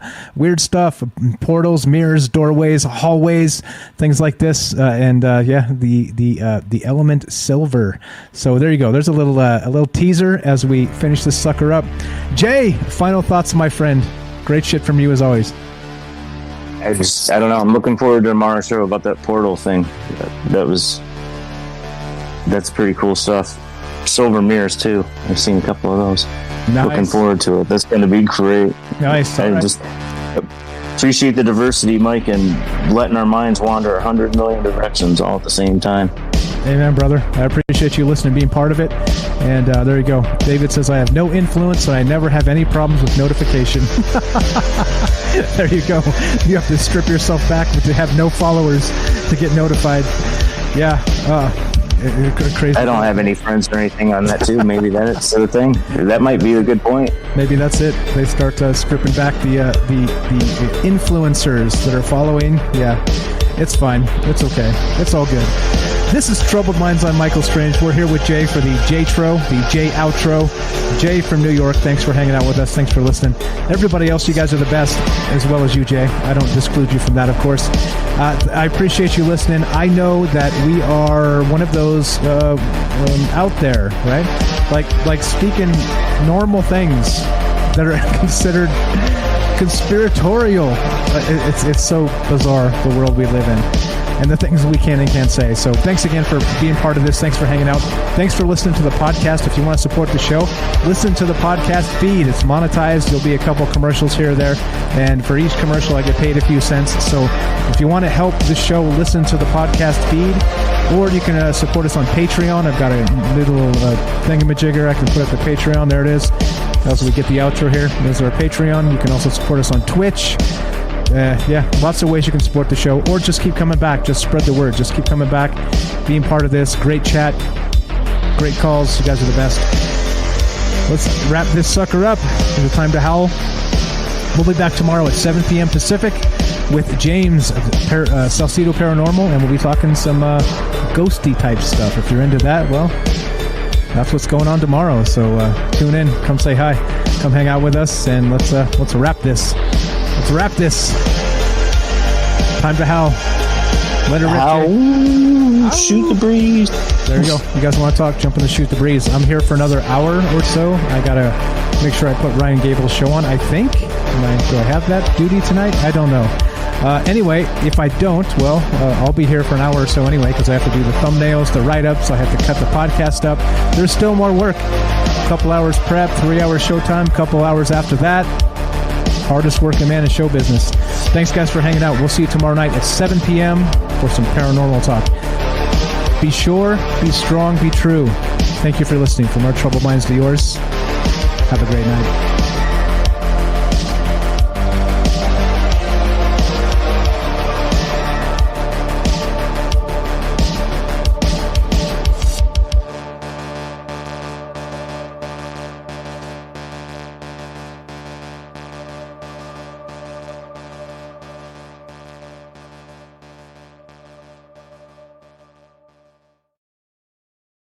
portals, mirrors, doorways, hallways, things like this, and the element silver. So there you go. There's a little teaser as we finish this sucker up. Jay, final thoughts, my friend. Great shit from you as always. I don't know. I'm looking forward to tomorrow's show about that portal thing. That's pretty cool stuff. Silver mirrors too. I've seen a couple of those. Nice. Looking forward to it. That's going to be great. Nice. I just appreciate the diversity, Mike, and letting our minds wander 100 million directions all at the same time. Amen, brother. I appreciate you listening, being part of it. And there you go. David says, I have no influence and I never have any problems with notification. There you go. You have to strip yourself back to have no followers to get notified. Yeah. Crazy. I don't have any friends or anything on that too. Maybe that's the thing. That might be a good point. Maybe that's it. They start stripping back the influencers that are following. Yeah. It's fine. It's okay. It's all good. This is Troubled Minds. I'm Michael Strange. We're here with Jay for the J-tro, the J outro. Jay from New York, thanks for hanging out with us. Thanks for listening. Everybody else, you guys are the best, as well as you, Jay. I don't disclude you from that, of course. I appreciate you listening. I know that we are one of those out there, right? Like speaking normal things that are considered conspiratorial. It's so bizarre, the world we live in, and the things we can and can't say. So thanks again for being part of this. Thanks for hanging out. Thanks for listening to the podcast. If you want to support the show, listen to the podcast feed. It's monetized. There'll be a couple commercials here or there, and for each commercial I get paid a few cents. So if you want to help the show, listen to the podcast feed, or you can support us on Patreon. I've got a little thingamajigger I can put at the Patreon. There it is. As we get the outro here, there's our Patreon. You can also support us on Twitch. Yeah, lots of ways you can support the show, or just keep coming back. Just spread the word. Just keep coming back, being part of this. Great chat, great calls. You guys are the best. Let's wrap this sucker up. It's time to howl. We'll be back tomorrow at 7 p.m. Pacific with James of Salcedo Paranormal, and we'll be talking some ghosty type stuff. If you're into that, well, that's what's going on tomorrow. So tune in, come say hi, come hang out with us, and let's wrap this. Let's wrap this. Time to howl. Let it rip. Shoot the breeze. There you go. You guys want to talk? Jump in the Shoot the Breeze. I'm here for another hour or so. I gotta make sure I put Ryan Gable's show on. I think. Do I have that duty tonight? I don't know. Anyway, if I don't, well, I'll be here for an hour or so anyway, because I have to do the thumbnails, the write-ups, I have to cut the podcast up. There's still more work. A couple hours prep, 3 hours showtime, couple hours after that. Hardest working man in show business. Thanks, guys, for hanging out. We'll see you tomorrow night at 7 p.m. for some paranormal talk. Be sure, be strong, be true. Thank you for listening. From our troubled minds to yours, have a great night.